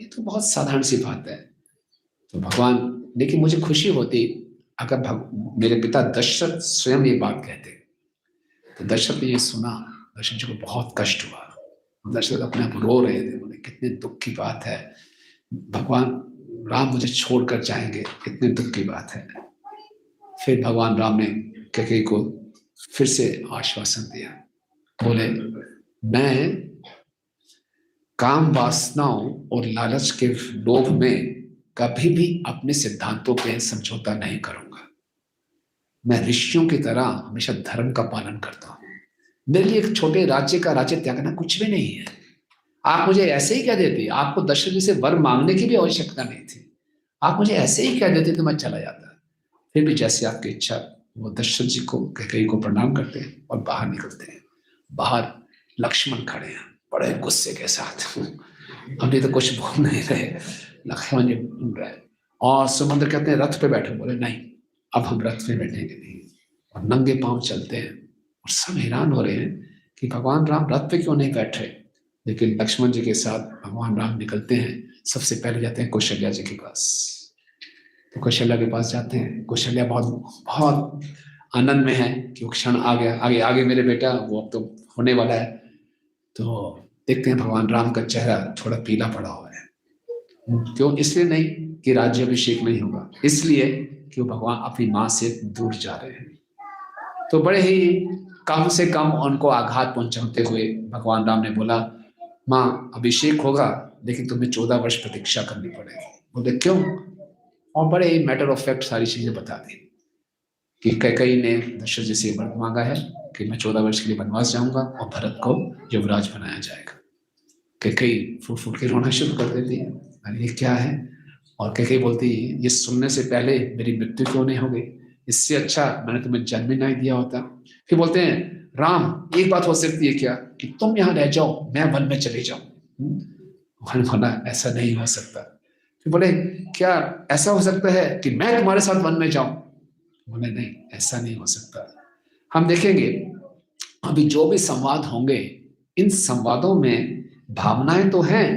तो बहुत साधारण सी बात है। तो भगवान, लेकिन मुझे खुशी होती अगर मेरे पिता दशरथ स्वयं ये बात कहते। तो दशरथ ने ये सुना, दशरथ जी को बहुत कष्ट हुआ। दशरथ अपने आप रो रहे थे, बोले कितने दुख की बात है, भगवान राम मुझे छोड़कर जाएंगे, कितने दुख की बात है। फिर भगवान राम ने कैकेयी को फिर से आश्वासन दिया, बोले मैं काम वासनाओं और लालच के लोभ में कभी भी अपने सिद्धांतों पे समझौता नहीं करूंगा। मैं ऋषियों की तरह हमेशा धर्म का पालन करता हूं। मेरे लिए एक छोटे राज्य का राज्य त्यागना कुछ भी नहीं है। आप मुझे ऐसे ही कह देते, आपको दशरथ जी से वर मांगने की भी आवश्यकता नहीं थी, आप मुझे ऐसे ही कह देते तो मैं चला जाता। फिर भी जैसे आपकी इच्छा। वो दशरथ जी को कैकेयी को प्रणाम करते हैं और बाहर निकलते हैं। बाहर लक्ष्मण खड़े हैं बड़े गुस्से के साथ, अभी तो कुछ बोल नहीं रहे। लक्ष्मण जी बोल रहे और सुमंत्र कहते हैं रथ पे बैठे। बोले नहीं, अब हम रथ पे बैठेंगे नहीं, और नंगे पांव चलते हैं। और सब हैरान हो रहे हैं कि भगवान राम रथ पे क्यों नहीं बैठ रहे। लेकिन लक्ष्मण जी के साथ भगवान राम निकलते हैं। सबसे पहले जाते हैं कौशल्या जी के पास। तो कौशल्या के पास जाते हैं। कौशल्या बहुत बहुत आनंद में है कि वो क्षण आ गया, आगे आगे मेरे बेटा, वो अब तो होने वाला है। तो देखते हैं भगवान राम का चेहरा थोड़ा पीला पड़ा हुआ है। क्यों? इसलिए नहीं कि राज्याभिषेक नहीं होगा, इसलिए कि वो भगवान अपनी माँ से दूर जा रहे हैं। तो बड़े ही कम से कम उनको आघात पहुंचाते हुए भगवान राम ने बोला, माँ अभिषेक होगा लेकिन तुम्हें 14 वर्ष प्रतीक्षा करनी पड़ेगी। बोले क्यों? और बड़े ही मैटर ऑफ फैक्ट सारी चीजें बता दी कि कैकेयी ने दशरथ जी से वर मांगा है कि मैं 14 वर्ष के लिए वनवास जाऊंगा और भरत को युवराज बनाया जाएगा। कैकेयी फूट फूट के रोना शुरू कर देती है, अरे ये क्या है। और कैकेयी बोलती है ये सुनने से पहले मेरी मृत्यु क्यों नहीं हो गई, इससे अच्छा मैंने तुम्हें जन्म ही नहीं दिया होता। फिर बोलते हैं राम एक बात हो सकती है क्या कि तुम यहाँ रह जाओ, मैं वन में चले जाऊं। वन बोला ऐसा नहीं हो सकता। फिर बोले क्या ऐसा हो सकता है कि मैं तुम्हारे साथ वन में जाऊं। बोले नहीं ऐसा नहीं हो सकता। हम देखेंगे अभी जो भी संवाद होंगे, इन संवादों में भावनाएं तो हैं,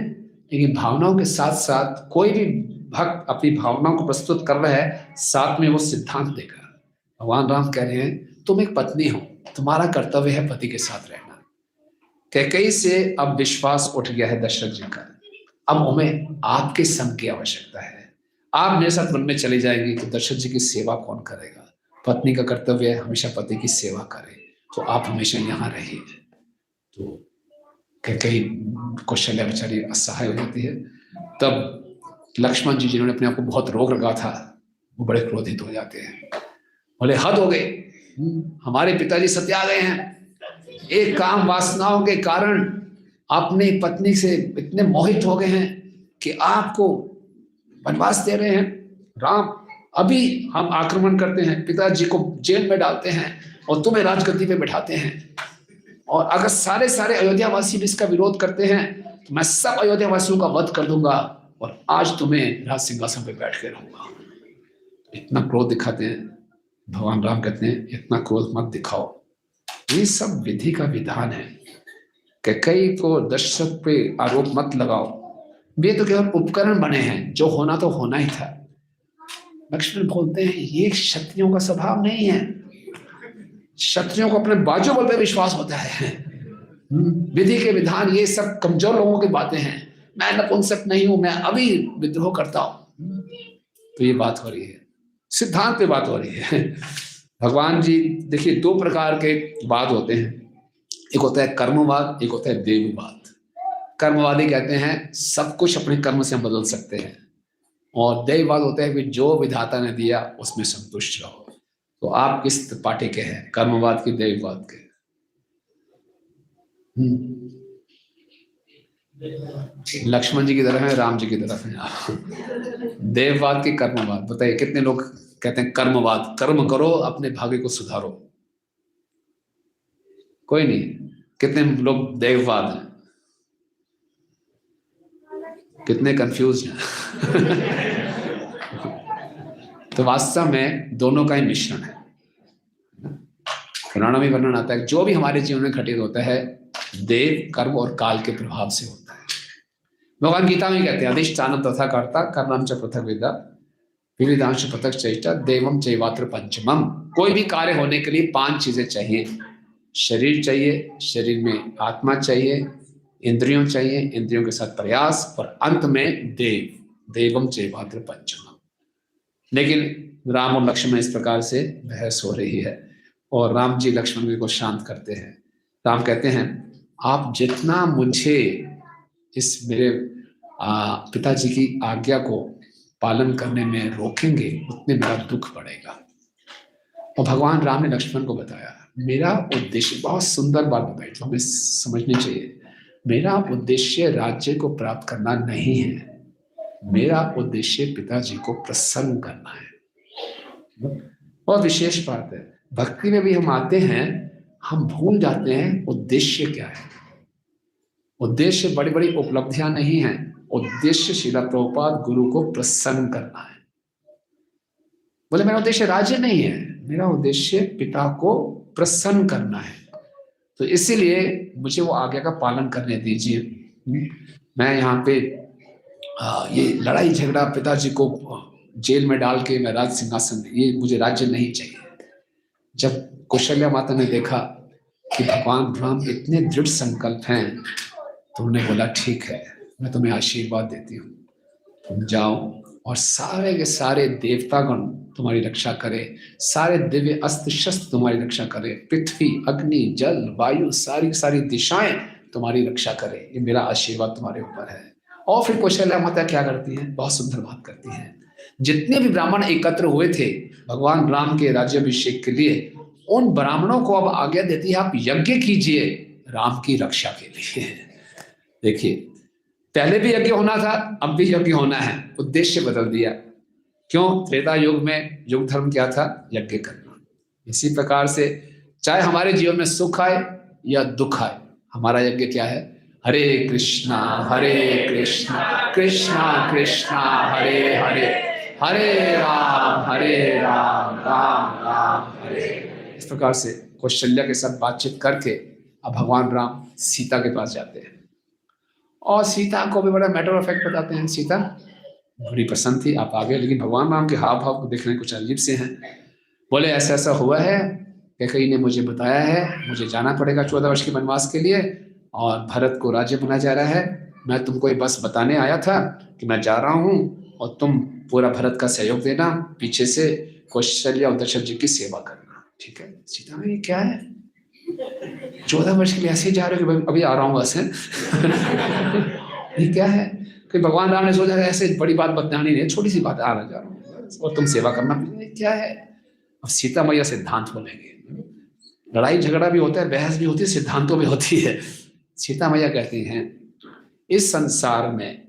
लेकिन भावनाओं के साथ साथ कोई भी भक्त अपनी भावनाओं को प्रस्तुत कर रहा है, साथ में वो सिद्धांत देगा। भगवान राम कह रहे हैं तुम एक पत्नी हो, तुम्हारा कर्तव्य है पति के साथ रहना। कैकेयी से अब विश्वास उठ गया है दशरथ जी का। अब हमें आपके संग की आवश्यकता है। आप मेरे साथ वन में चले जाएंगे तो दशरथ जी की सेवा कौन करेगा। पत्नी का कर्तव्य है हमेशा पति की सेवा करे, तो आप हमेशा यहाँ रहिए। तो कैकेयी कौशल्या बेचारी असहाय हो जाती है। तब लक्ष्मण जी जिन्होंने अपने आप को बहुत रोक रखा था, वो बड़े क्रोधित हो जाते हैं। बोले हद हो गए, हमारे पिताजी सत्या गए हैं। एक काम वासनाओं के कारण अपनी पत्नी से इतने मोहित हो गए हैं कि आपको वनवास दे रहे हैं। राम अभी हम आक्रमण करते हैं, पिताजी को जेल में डालते हैं और तुम्हें राजगद्दी पे बैठाते हैं। और अगर सारे सारे अयोध्या वासी भी इसका विरोध करते हैं तो मैं सब अयोध्या वासियों का वध कर दूंगा और आज तुम्हें राज सिंहासन पे बैठ के रहूंगा। इतना क्रोध दिखाते हैं। भगवान राम कहते हैं इतना क्रोध मत दिखाओ, ये सब विधि का विधान है। कैकेयी को दशरथ पे आरोप मत लगाओ, वे तो केवल उपकरण बने हैं, जो होना तो होना ही था। लक्ष्मण बोलते हैं ये क्षत्रियों का स्वभाव नहीं है। क्षत्रियों को अपने बाजू बल पे विश्वास होता है। विधि के विधान ये सब कमजोर लोगों की बातें हैं। मैं नपुंसक नहीं हूं, मैं अभी विद्रोह करता हूं। तो ये बात हो रही है, सिद्धांत पे बात हो रही है। भगवान जी देखिए दो प्रकार के वाद होते हैं, एक होता है कर्मवाद, एक होता है देववाद। कर्मवादी कहते हैं सब कुछ अपने कर्म से हम बदल सकते हैं, और देववाद होता है कि जो विधाता ने दिया उसमें संतुष्ट रहो। तो आप किस पार्टी के हैं, कर्मवाद की देववाद के? लक्ष्मण जी की तरफ है, राम जी की तरफ है। देववाद की कर्मवाद, बताइए कितने लोग कहते हैं कर्मवाद, कर्म करो अपने भाग्य को सुधारो। कोई नहीं। कितने लोग देववाद हैं, कितने कंफ्यूज हैं। तो वास्तव में दोनों का ही मिश्रण है। पुराणों में वर्णन आता है जो भी हमारे जीवन में घटित होता है देव, कर्म और काल के प्रभाव से होता है। भगवान गीता में कहते हैं अधिष्ठानम तथा कर्ता कर्मम च पृथक विद्या विविधांश पृथक चेष्टा देवम चैवात्र पंचमम। कोई भी कार्य होने के लिए 5 चीजें चाहिए। शरीर चाहिए, शरीर में आत्मा चाहिए, इंद्रियों चाहिए, इंद्रियों के साथ प्रयास, और अंत में देवम चैवात्र पंचमम। लेकिन राम और लक्ष्मण इस प्रकार से बहस हो रही है और राम जी लक्ष्मण जी को शांत करते हैं। राम कहते हैं आप जितना मुझे इस मेरे पिताजी की आज्ञा को पालन करने में रोकेंगे उतने मेरा दुख बढ़ेगा। और भगवान राम ने लक्ष्मण को बताया मेरा उद्देश्य, बहुत सुंदर बात बताई जो हमें समझनी चाहिए, मेरा उद्देश्य राज्य को प्राप्त करना नहीं है, मेरा उद्देश्य पिताजी को प्रसन्न करना है। और विशेष बात है भक्ति में भी हम आते हैं, हम भूल जाते हैं उद्देश्य क्या है। उद्देश्य बड़ी बड़ी उपलब्धियां नहीं है, उद्देश्य श्रीला प्रभुपाद गुरु को प्रसन्न करना है। बोले मेरा उद्देश्य राज्य नहीं है, मेरा उद्देश्य पिता को प्रसन्न करना है। तो इसीलिए मुझे वो आज्ञा का पालन करने दीजिए। मैं यहाँ पे ये लड़ाई झगड़ा, पिताजी को जेल में डाल के मैं राज सिंहासन, ये मुझे राज्य नहीं चाहिए। जब कौशल्या माता ने देखा कि भगवान राम इतने दृढ़ संकल्प हैं तो उन्होंने बोला ठीक है मैं तुम्हें आशीर्वाद देती हूँ, तुम जाओ और सारे के सारे देवतागण तुम्हारी रक्षा करे, सारे दिव्य अस्त्र शस्त्र तुम्हारी रक्षा करे, पृथ्वी अग्नि जल वायु सारी सारी दिशाएं तुम्हारी रक्षा करे, ये मेरा आशीर्वाद तुम्हारे ऊपर है। और फिर कौशल्या माता क्या करती हैं, बहुत सुंदर बात करती हैं। जितने भी ब्राह्मण एकत्र हुए थे भगवान राम के राज्याभिषेक के लिए, उन ब्राह्मणों को अब आज्ञा देती है आप यज्ञ कीजिए राम की रक्षा के लिए। देखिए पहले भी यज्ञ होना था, अब भी यज्ञ होना है, उद्देश्य बदल दिया। क्यों? त्रेता युग में युग धर्म क्या था? यज्ञ करना। इसी प्रकार से चाहे हमारे जीवन में सुख आए या दुख आए, हमारा यज्ञ क्या है? हरे कृष्णा कृष्णा कृष्णा हरे हरे, हरे राम राम राम हरे। इस प्रकार से कौशल्या के साथ बातचीत करके अब भगवान राम सीता के पास जाते हैं और सीता को भी बड़ा मैटर ऑफ फैक्ट बताते हैं। सीता बड़ी पसंद थी, आप आ गए, लेकिन भगवान राम के हाव भाव को देखने कुछ अजीब से हैं। बोले ऐसा ऐसा हुआ है, कैकेयी ने मुझे बताया है, मुझे जाना पड़ेगा 14 वर्ष के वनवास के लिए और भरत को राज्य बनाया जा रहा है। मैं तुमको ये बस बताने आया था कि मैं जा रहा हूँ और तुम पूरा भरत का सहयोग देना, पीछे से कौशल्या और दशरथ जी की सेवा करना, ठीक है? सीता में ये क्या है, 14 वर्ष के लिए ऐसे ही जा रहे हो कि अभी आ रहा हूँ बस है। ये क्या है कि भगवान राम ने सोचा ऐसे बड़ी बात बतानी नहीं, छोटी सी बात, आ रहा जा रहा हूँ और तुम सेवा करना, क्या है? अब सीता मैया सिद्धांत बोलेंगे, लड़ाई झगड़ा भी होता है, बहस भी होती है, सिद्धांतों भी होती है। सीता मैया कहती हैं इस संसार में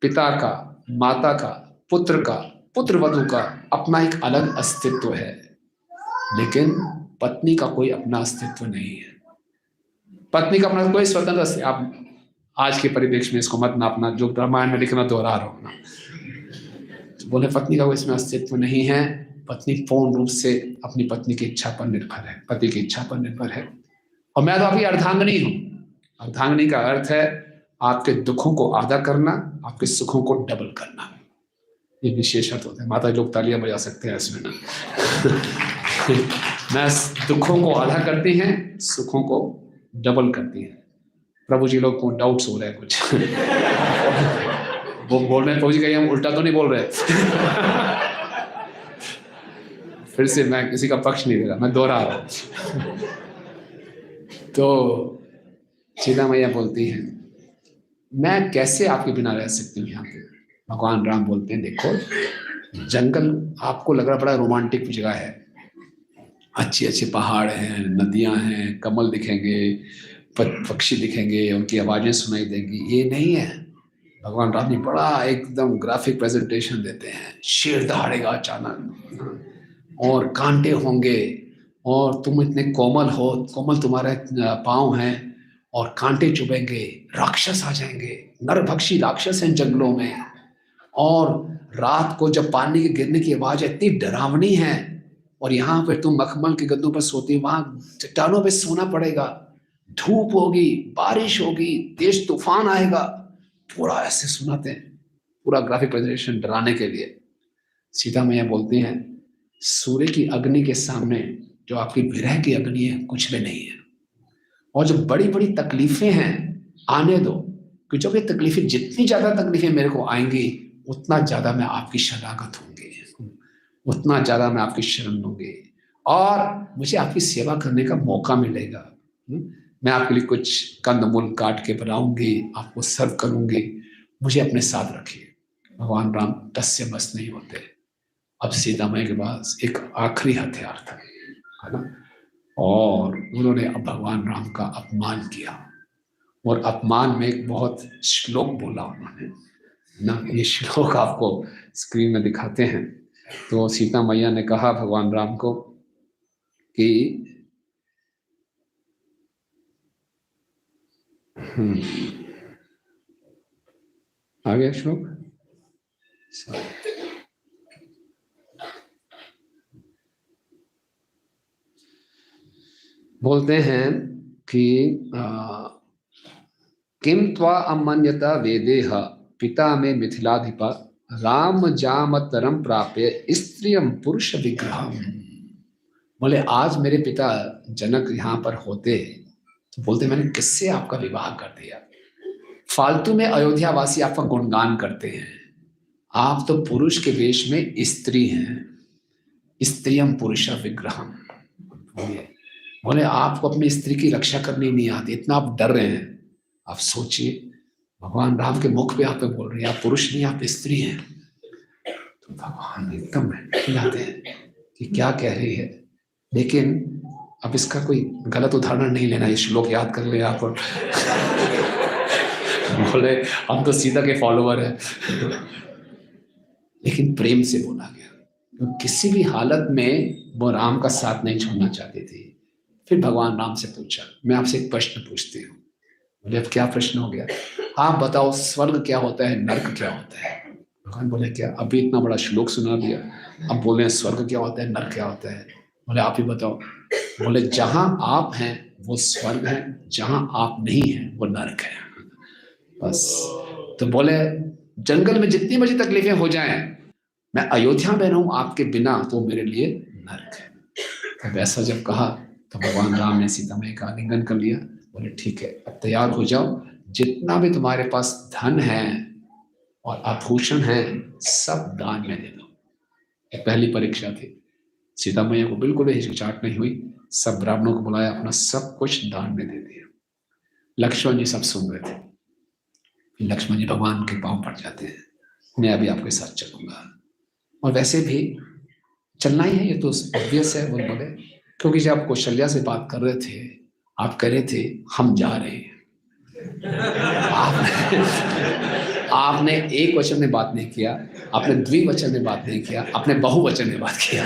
पिता का, माता का, पुत्र का, पुत्र वधू का अपना एक अलग अस्तित्व है, लेकिन पत्नी का कोई अपना अस्तित्व नहीं है। पत्नी का अपना कोई स्वतंत्र अस्तित्व, आप आज के परिप्रेक्ष्य में इसको मत नापना, जो रामायण में लिखना दोहरा रहा हूं ना। बोले पत्नी का कोई इसमें अस्तित्व नहीं है, पत्नी पूर्ण रूप से अपनी पत्नी की इच्छा पर निर्भर है, पति की इच्छा पर निर्भर है। और मैं तो आपकी अर्धांगिनी हूं। अर्धांगिनी का अर्थ है आपके दुखों को आधा करना, आपके सुखों को डबल करना। ये विशेष अर्थ होता है। माता लोग तालियां बजा सकते हैं इसमें ना। मैं दुखों को आधा करती हैं, सुखों को डबल करती हैं। प्रभु जी लोग को डाउट्स हो रहे हैं कुछ। वो बोल रहे हैं प्रभु जी कहीं हम उल्टा तो नहीं बोल रहे। फिर से मैं किसी का पक्ष नहीं दे रहा, मैं दोहरा रहा हूं। तो सीता मैया बोलती हैं मैं कैसे आपके बिना रह सकती हूँ यहाँ पे। भगवान राम बोलते हैं देखो जंगल आपको लग रहा बड़ा रोमांटिक जगह है, अच्छी अच्छी पहाड़ हैं, नदियां हैं, कमल दिखेंगे, पक्षी दिखेंगे, उनकी आवाजें सुनाई देंगी, ये नहीं है। भगवान राम जी बड़ा एकदम ग्राफिक प्रेजेंटेशन देते हैं, शेर दहाड़ेगा अचानक, और कांटे होंगे, और तुम इतने कोमल हो, कोमल तुम्हारे पाँव हैं, और कांटे चुभेंगे, राक्षस आ जाएंगे, नरभक्षी राक्षस हैं जंगलों में। और रात को जब पानी के गिरने की आवाज इतनी डरावनी है, और यहाँ पे तुम मखमल के गद्दों पर सोती, वहां चट्टानों पे सोना पड़ेगा, धूप होगी, बारिश होगी, तेज तूफान आएगा। पूरा ऐसे सुनाते हैं, पूरा ग्राफिक प्रेजेंटेशन डराने के लिए। सीता मैया बोलती हैं, सूर्य की अग्नि के सामने जो आपकी विरह की अग्नि है कुछ भी नहीं है। और जो बड़ी बड़ी तकलीफें हैं आने दो, कि जो भी तकलीफें, जितनी ज्यादा तकलीफें मेरे को आएंगी उतना ज्यादा मैं आपकी शरागत होंगी, उतना ज्यादा मैं आपकी शरण लूंगी, और मुझे आपकी सेवा करने का मौका मिलेगा। मैं आपके लिए कुछ कंदमूल काट के बनाऊंगी, आपको सर्व करूंगी, मुझे अपने साथ रखिए। भगवान राम टस से बस नहीं होते। अब सीता मैया के पास एक आखिरी हथियार था, है ना, और उन्होंने अब भगवान राम का अपमान किया, और अपमान में एक बहुत श्लोक बोला उन्होंने ना। ये श्लोक आपको स्क्रीन में दिखाते हैं। तो सीता मैया ने कहा भगवान राम को कि आ गया श्लोक, बोलते हैं कि किम त्वा अमन्यता वेदेह पिता में मिथिलाधिपा राम जामतरम प्राप्य स्त्रियम पुरुष विग्रहम। बोले आज मेरे पिता जनक यहाँ पर होते तो बोलते मैंने किससे आपका विवाह कर दिया। फालतू में अयोध्या वासी आपका गुणगान करते हैं, आप तो पुरुष के वेश में स्त्री हैं, स्त्रियम पुरुष विग्रहम। बोले आपको अपनी स्त्री की रक्षा करनी नहीं आती, इतना आप डर रहे हैं। आप सोचिए, भगवान राम के मुख पे आप पे बोल रहे हैं आप पुरुष नहीं, आप स्त्री हैं। तो भगवान एकदम जाते हैं कि क्या कह रही है। लेकिन अब इसका कोई गलत उदाहरण नहीं लेना, ये श्लोक याद कर ले आप। और बोले हम तो सीता के फॉलोवर हैं। लेकिन प्रेम से बोला गया, तो किसी भी हालत में वो राम का साथ नहीं छोड़ना चाहती थी। फिर भगवान राम से पूछा, मैं आपसे एक प्रश्न पूछती हूँ। बोले अब क्या प्रश्न हो गया, आप बताओ स्वर्ग क्या होता है, नर्क क्या होता है। भगवान बोले क्या, अभी इतना बड़ा श्लोक सुना दिया, अब बोले स्वर्ग क्या होता है, नर्क क्या होता है। बोले आप ही बताओ। बोले जहां आप हैं वो स्वर्ग है, जहां आप नहीं हैं वो नर्क है, बस। तो बोले जंगल में जितनी बड़ी तकलीफें हो जाएं, मैं अयोध्या में रहूं आपके बिना तो मेरे लिए नर्क है। तो वैसा जब कहा तो भगवान राम ने सीता मैया का आलिंगन कर लिया। बोले ठीक है, अब तैयार हो जाओ, जितना भी तुम्हारे पास धन है और आभूषण है सब दान में दे दो। ये पहली परीक्षा थी। सीता मैया को बिल्कुल भी हिचकिचाहट नहीं हुई, सब ब्राह्मणों को बुलाया, अपना सब कुछ दान में दे दिया। लक्ष्मण जी सब सुन रहे थे। लक्ष्मण जी भगवान के पांव पड़ जाते हैं, मैं अभी आपके साथ चलूंगा, और वैसे भी चलना ही है, ये तो ऑब्वियस है। वो बोले क्योंकि जब आप कौशल्या से बात कर रहे थे, आप कह रहे थे हम जा रहे हैं। आपने एक वचन में बात नहीं किया, आपने द्विवचन में बात नहीं किया, आपने बहुवचन में बात किया।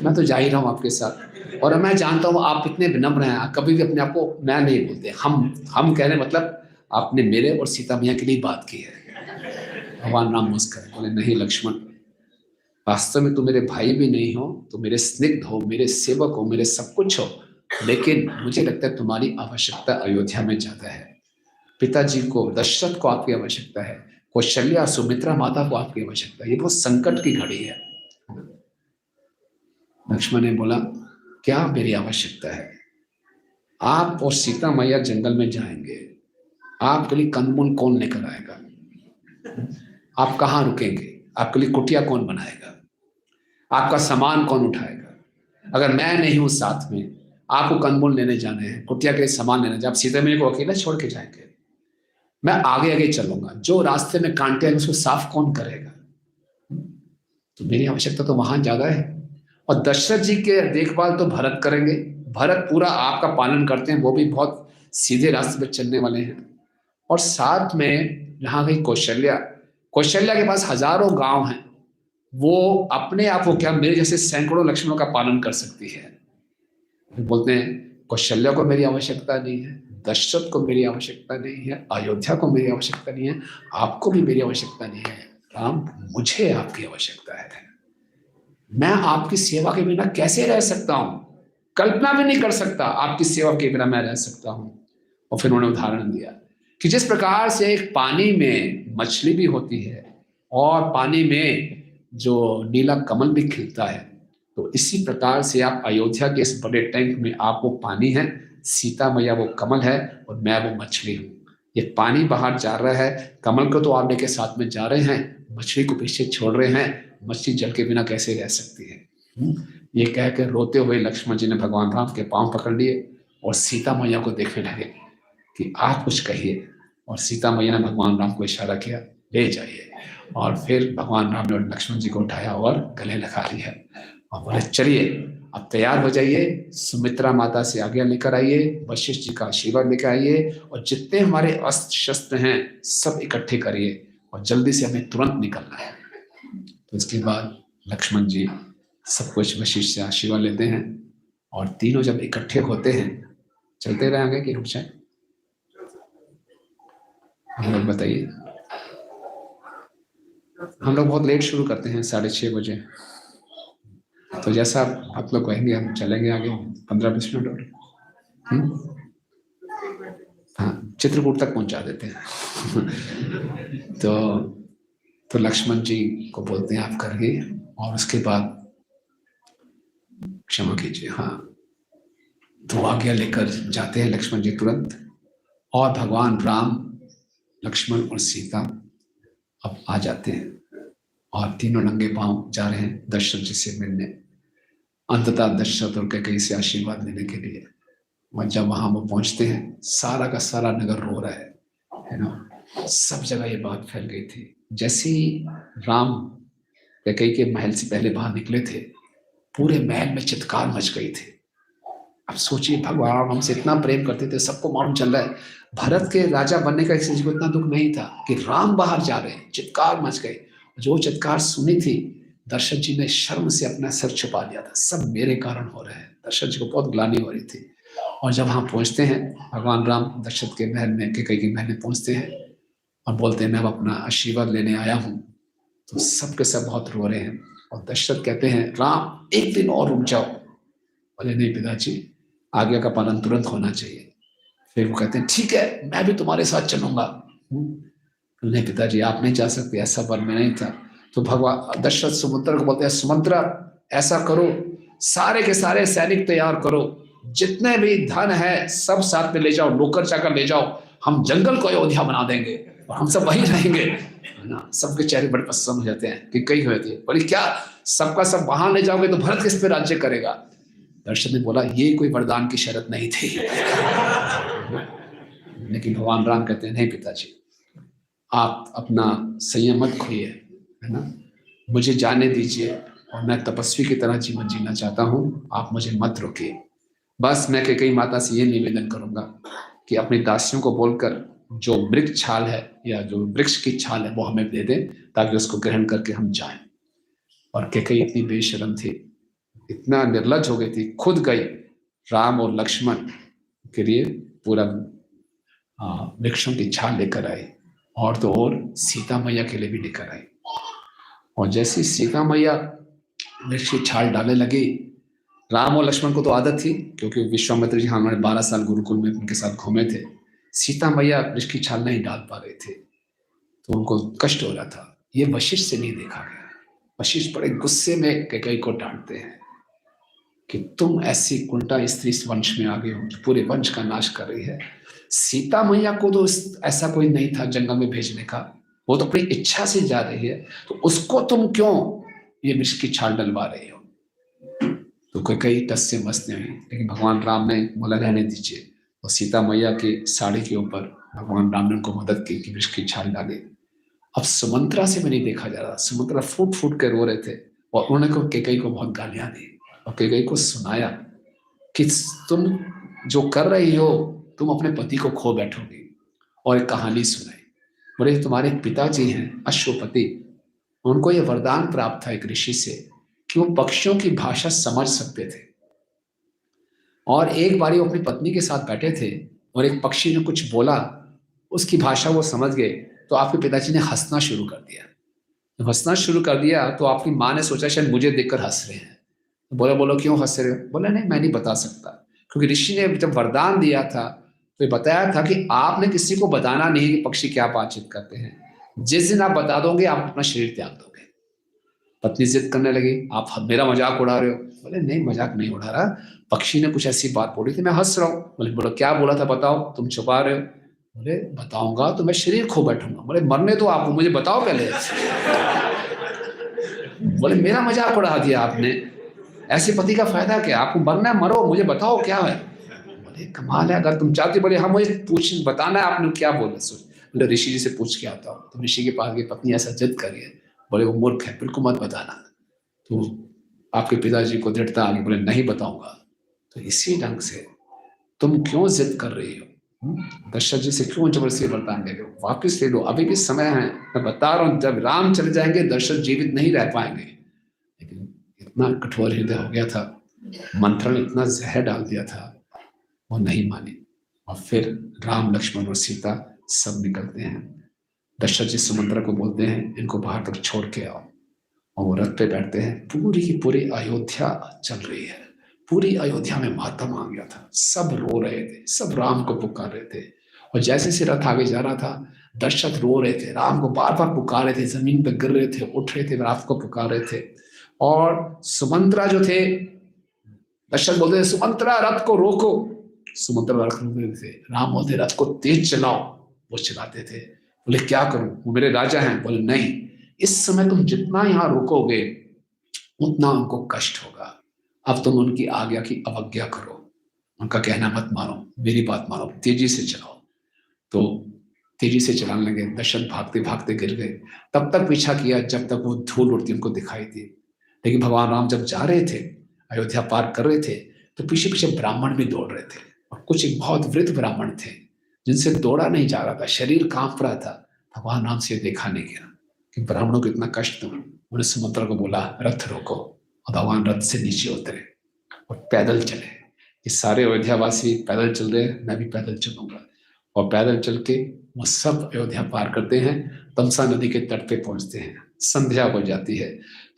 मैं तो जा ही रहा हूँ आपके साथ, और मैं जानता हूँ आप इतने विनम्र हैं, कभी भी अपने आप को मैं नहीं बोलते, हम कह रहे मतलब आपने मेरे और सीता मैया के लिए बात की है। भगवान राम मुस्कुराए, बोले नहीं लक्ष्मण, वास्तव में तुम मेरे भाई भी नहीं हो, तुम मेरे स्निग्ध हो, मेरे सेवक हो, मेरे सब कुछ हो, लेकिन मुझे लगता है तुम्हारी आवश्यकता अयोध्या में ज्यादा है। पिताजी को, दशरथ को आपकी आवश्यकता है, कौशल्या सुमित्रा माता को आपकी आवश्यकता है, ये बहुत संकट की घड़ी है। लक्ष्मण ने बोला क्या मेरी आवश्यकता है, आप और सीता मैया जंगल में जाएंगे, आपके लिए कंदमूल कौन लेकर आएगा, आप कहाँ रुकेंगे, आपके लिए कुटिया कौन बनाएगा, आपका सामान कौन उठाएगा। अगर मैं नहीं हूं साथ में, आपको कंदमूल लेने जाने हैं, कुटिया के लिए सामान लेने जाए, आप सीता मैया को अकेला छोड़ के जाएंगे। मैं आगे आगे चलूंगा, जो रास्ते में कांटे हैं उसको साफ कौन करेगा। तो मेरी आवश्यकता तो वहां ज्यादा है। और दशरथ जी के देखभाल तो भरत करेंगे, भरत पूरा आपका पालन करते हैं, वो भी बहुत सीधे रास्ते पर चलने वाले हैं। और साथ में यहाँ गई कौशल्या, कौशल्या के पास हजारों गांव हैं, वो अपने आप को क्या मेरे जैसे सैकड़ों लक्ष्मणों का पालन कर सकती है। बोलते हैं कौशल्या को मेरी आवश्यकता नहीं है, दशरथ को मेरी आवश्यकता नहीं है, अयोध्या को मेरी आवश्यकता नहीं है, आपको भी मेरी आवश्यकता नहीं है। राम, मुझे आपकी आवश्यकता है। मैं आपकी सेवा के बिना कैसे रह सकता हूं? कल्पना भी नहीं कर सकता आपकी सेवा के बिना मैं रह सकता हूं। और फिर उन्होंने उदाहरण दिया कि जिस प्रकार से एक पानी में मछली भी होती है और पानी में जो नीला कमल भी खिलता है, तो इसी प्रकार से आप अयोध्या के इस बड़े टैंक में आप वो पानी है, सीता मैया वो कमल है और मैं वो मछली हूँ। ये पानी बाहर जा रहा है, कमल को तो आप लेके साथ में जा रहे हैं, मछली को पीछे छोड़ रहे हैं। मछली जल के बिना कैसे रह सकती है? ये कह कर रोते हुए लक्ष्मण जी ने भगवान राम के पांव पकड़ लिए और सीता मैया को देखने लगे कि आप कुछ कहिए। और सीता मैया ने भगवान राम को इशारा किया, ले जाइए। और फिर भगवान राम ने लक्ष्मण जी को उठाया और गले लगा लिया और बोले चलिए अब तैयार हो जाइए, सुमित्रा माता से आज्ञा लेकर आइए, वशिष्ठ जी का आशीर्वाद लेकर आइए और जितने हमारे अस्त्र शस्त्र हैं सब इकट्ठे करिए और जल्दी से हमें तुरंत निकलना है। तो इसके बाद लक्ष्मण जी सब कुछ वशिष्ठ से आशीर्वाद लेते हैं और तीनों जब इकट्ठे होते हैं, चलते रहेंगे कि रुक जाए? हम लोग बताइए। हम लोग बहुत लेट शुरू करते हैं, 6:30 बजे। तो जैसा आप लोग कहेंगे हम चलेंगे आगे 15-20 मिनट और। हाँ, चित्रकूट तक पहुंचा देते हैं। तो लक्ष्मण जी को बोलते हैं आप करिए और उसके बाद क्षमा कीजिए, हाँ, तो आज्ञा लेकर जाते हैं लक्ष्मण जी तुरंत। और भगवान राम, लक्ष्मण और सीता अब आ जाते हैं और तीनों नंगे पांव जा रहे हैं दशरथ जी से मिलने, अंततः दशरथ और कैकेयी से आशीर्वाद लेने के लिए। और जब वहां वो पहुंचते हैं, सारा का सारा नगर रो रहा है ना, सब जगह ये बात फैल गई थी। जैसे ही राम कैकेयी के महल से पहले बाहर निकले थे, पूरे महल में चित्कार मच गई थी। अब सोचिए, भगवान हमसे इतना प्रेम करते थे, सबको मालूम चल रहा है, भरत के राजा बनने का किसी को इतना दुख नहीं था कि राम बाहर जा रहे हैं, चित्कार मच गए। जो चित्कार सुनी थी, दशरथ जी ने शर्म से अपना सर छुपा लिया था, सब मेरे कारण हो रहे हैं। दशरथ जी को बहुत ग्लानि हो रही थी। और जब वहां पहुंचते हैं, भगवान राम दशरथ के महल में, कैकेयी के महल में पहुंचते हैं और बोलते हैं मैं अब अपना आशीर्वाद लेने आया हूं। तो सब के सब बहुत रो रहे हैं और दशरथ कहते हैं राम एक दिन और रुक जाओ। बोले नहीं पिताजी, आज्ञा का पालन तुरंत होना चाहिए। फिर वो कहते हैं ठीक है, मैं भी तुम्हारे साथ चलूंगा। नहीं पिताजी, आप नहीं जा सकते, ऐसा वर में नहीं था। तो भगवान दशरथ सुमंत्र को बोलते हैं सुमंत्रा, ऐसा करो, सारे के सारे सैनिक तैयार करो, जितने भी धन है सब साथ में ले जाओ, नौकर चाकर ले जाओ, हम जंगल को अयोध्या बना देंगे और हम सब वहीं रहेंगे, है ना। सबके चेहरे बड़े प्रसन्न हो जाते हैं कि कई हुए थे। बोले क्या सबका सब वहां ले जाओगे तो भरत किस पे राज्य करेगा? दशरथ ने बोला ये कोई वरदान की शर्त नहीं थी। लेकिन भगवान राम कहते हैं नहीं पिताजी, आप अपना संयम मत खोइए, है ना, मुझे जाने दीजिए और मैं तपस्वी की तरह जीवन जीना चाहता हूँ, आप मुझे मत रोकिए। बस मैं कैकेयी माता से ये निवेदन करूंगा कि अपनी दासियों को बोलकर जो वृक्ष छाल है या जो वृक्ष की छाल है वो हमें दे दें ताकि उसको ग्रहण करके हम जाएं। और कैकेयी इतनी बेशर्म थी, इतना निर्लज हो गई थी, खुद गई राम और लक्ष्मण के लिए पूरा वृक्षों की छाल लेकर आई और तो और सीता मैया के लिए भी लेकर आई। और जैसी सीता मैया वृक्ष की छाल डालने लगी, राम और लक्ष्मण को तो आदत थी क्योंकि विश्वामित्र जी हमारे 12 साल गुरुकुल में उनके साथ घूमे थे। सीता मैया वृक्ष की छाल नहीं डाल पा रहे थे तो उनको कष्ट हो रहा था। ये वशिष्ठ से नहीं देखा गया। वशिष्ठ बड़े गुस्से में कैकेयी को डांटते हैं कि तुम ऐसी उल्टा स्त्री इस वंश में आ गए हो जो पूरे वंश का नाश कर रही है। सीता मैया को तो ऐसा कोई नहीं था जंगल में भेजने का, वो तो अपनी इच्छा से जा रही है, तो उसको तुम क्यों ये वृक्ष की छाल डलवा रहे हो? तो कैकेयी टस से मस नहीं हुई, लेकिन भगवान राम ने बोला रहने दीजिए। और सीता मैया की साड़ी के ऊपर भगवान राम ने उनको मदद की कि वृक्ष की छाल डाले। अब सुमंत्रा से भी नहीं देखा जा रहा, सुमंत्रा फूट फूट के रो रहे थे और उन्होंने कैकेयी को बहुत गालियां दी और कैकेयी को सुनाया कि तुम जो कर रही हो तुम अपने पति को खो बैठोगी। और एक कहानी सुनाई, बोले तुम्हारे पिताजी हैं अश्वपति, उनको ये वरदान प्राप्त था एक ऋषि से कि वो पक्षियों की भाषा समझ सकते थे। और एक बारी वो अपनी पत्नी के साथ बैठे थे और एक पक्षी ने कुछ बोला, उसकी भाषा वो समझ गए, तो आपके पिताजी ने हंसना शुरू कर दिया। जब हंसना शुरू कर दिया तो आपकी माँ ने सोचा शायद मुझे देखकर हंस रहे हैं। तो बोला, बोलो क्यों हंस रहे हो? बोला, नहीं मैं नहीं बता सकता, क्योंकि ऋषि ने जब वरदान दिया था तो ये बताया था कि आपने किसी को बताना नहीं कि पक्षी क्या बातचीत करते हैं। जिस दिन आप बता दोगे आप अपना शरीर त्याग दोगे। पत्नी जिद करने लगी, आप मेरा मजाक उड़ा रहे हो। बोले, नहीं मजाक नहीं उड़ा रहा, पक्षी ने कुछ ऐसी बात बोली थी, मैं हंस रहा हूँ। बोले, बोलो क्या बोला था बताओ, तुम छुपा रहे हो। बोले, बताऊंगा तो मैं शरीर खो बैठूंगा। बोले, मरने तो आपको, मुझे बताओ पहले। बोले, मेरा मजाक उड़ा दिया आपने, ऐसे पति का फायदा क्या, आपको मरना है मरो, मुझे बताओ क्या है। बोले, कमाल है, अगर तुम चाहते। बोले, हाँ मुझे पूछ बताना है आपने क्या बोला। सोच, बोले ऋषि जी से पूछ के आता हूँ। तो ऋषि के पास गई, पत्नी ऐसा जिद करी है। बोले, वो मूर्ख है, बिल्कुल मत बताना। तो आपके पिताजी को दृढ़ता आ गई, बोले नहीं बताऊंगा। तो इसी ढंग से तुम क्यों जिद कर रही हो? दशरथ जी से क्यों जबरदस्ती वरदान ले रहे हो? वापिस ले लो, अभी भी समय है। मैं बता रहा हूँ, जब राम चले जाएंगे दशरथ जीवित नहीं रह पाएंगे। लेकिन इतना कठोर हृदय हो गया था, मंत्रण इतना जहर डाल दिया था, वो नहीं माने। और फिर राम लक्ष्मण और सीता सब निकलते हैं। दशरथ जी सुमंत्रा को बोलते हैं, इनको बाहर तक छोड़ के आओ। और वो रथ पे बैठते हैं। पूरी की पूरी अयोध्या चल रही है, पूरी अयोध्या में मातम आ गया था, सब रो रहे थे, सब राम को पुकार रहे थे। और जैसे से रथ आगे जा रहा था, दशरथ रो रहे थे, राम को बार बार पुकार रहे थे, जमीन पर गिर रहे थे, उठ रहे थे, राम को पुकार रहे थे। और सुमंत्रा जो थे, दशरथ बोलते थे, सुमंत्रा रथ को रोको। सुमंत्रा रथ रोक रहे थे। राम बोलते, रथ को तेज चलाओ। वो चलाते थे। बोले, क्या करूं, वो मेरे राजा हैं। बोले, नहीं, इस समय तुम जितना यहां रुकोगे उतना उनको कष्ट होगा। अब तुम उनकी आज्ञा की अवज्ञा करो, उनका कहना मत मानो, मेरी बात मानो, तेजी से चलाओ। तो तेजी से चलाने लगे। दशरथ भागते भागते गिर गए। तब तक पीछा किया जब तक वो धूल उड़ती उनको दिखाई दी। लेकिन भगवान राम जब जा रहे थे, अयोध्या पार कर रहे थे, तो पीछे पीछे ब्राह्मण भी दौड़ रहे थे। और कुछ एक बहुत वृद्ध ब्राह्मण थे जिनसे दौड़ा नहीं जा रहा था, शरीर कांप रहा था। भगवान राम से देखा नहीं गया कि ब्राह्मणों को इतना कष्ट दूं। उन्हें सुमंत्रा को बोला, रथ रोको। और भगवान रथ से नीचे उतरे और पैदल चले। ये सारे अयोध्यावासी पैदल चल रहे हैं, मैं भी पैदल चलूंगा। और पैदल चल के वो सब अयोध्या पार करते हैं, तमसा नदी के तट पे पहुंचते हैं। संध्या हो जाती है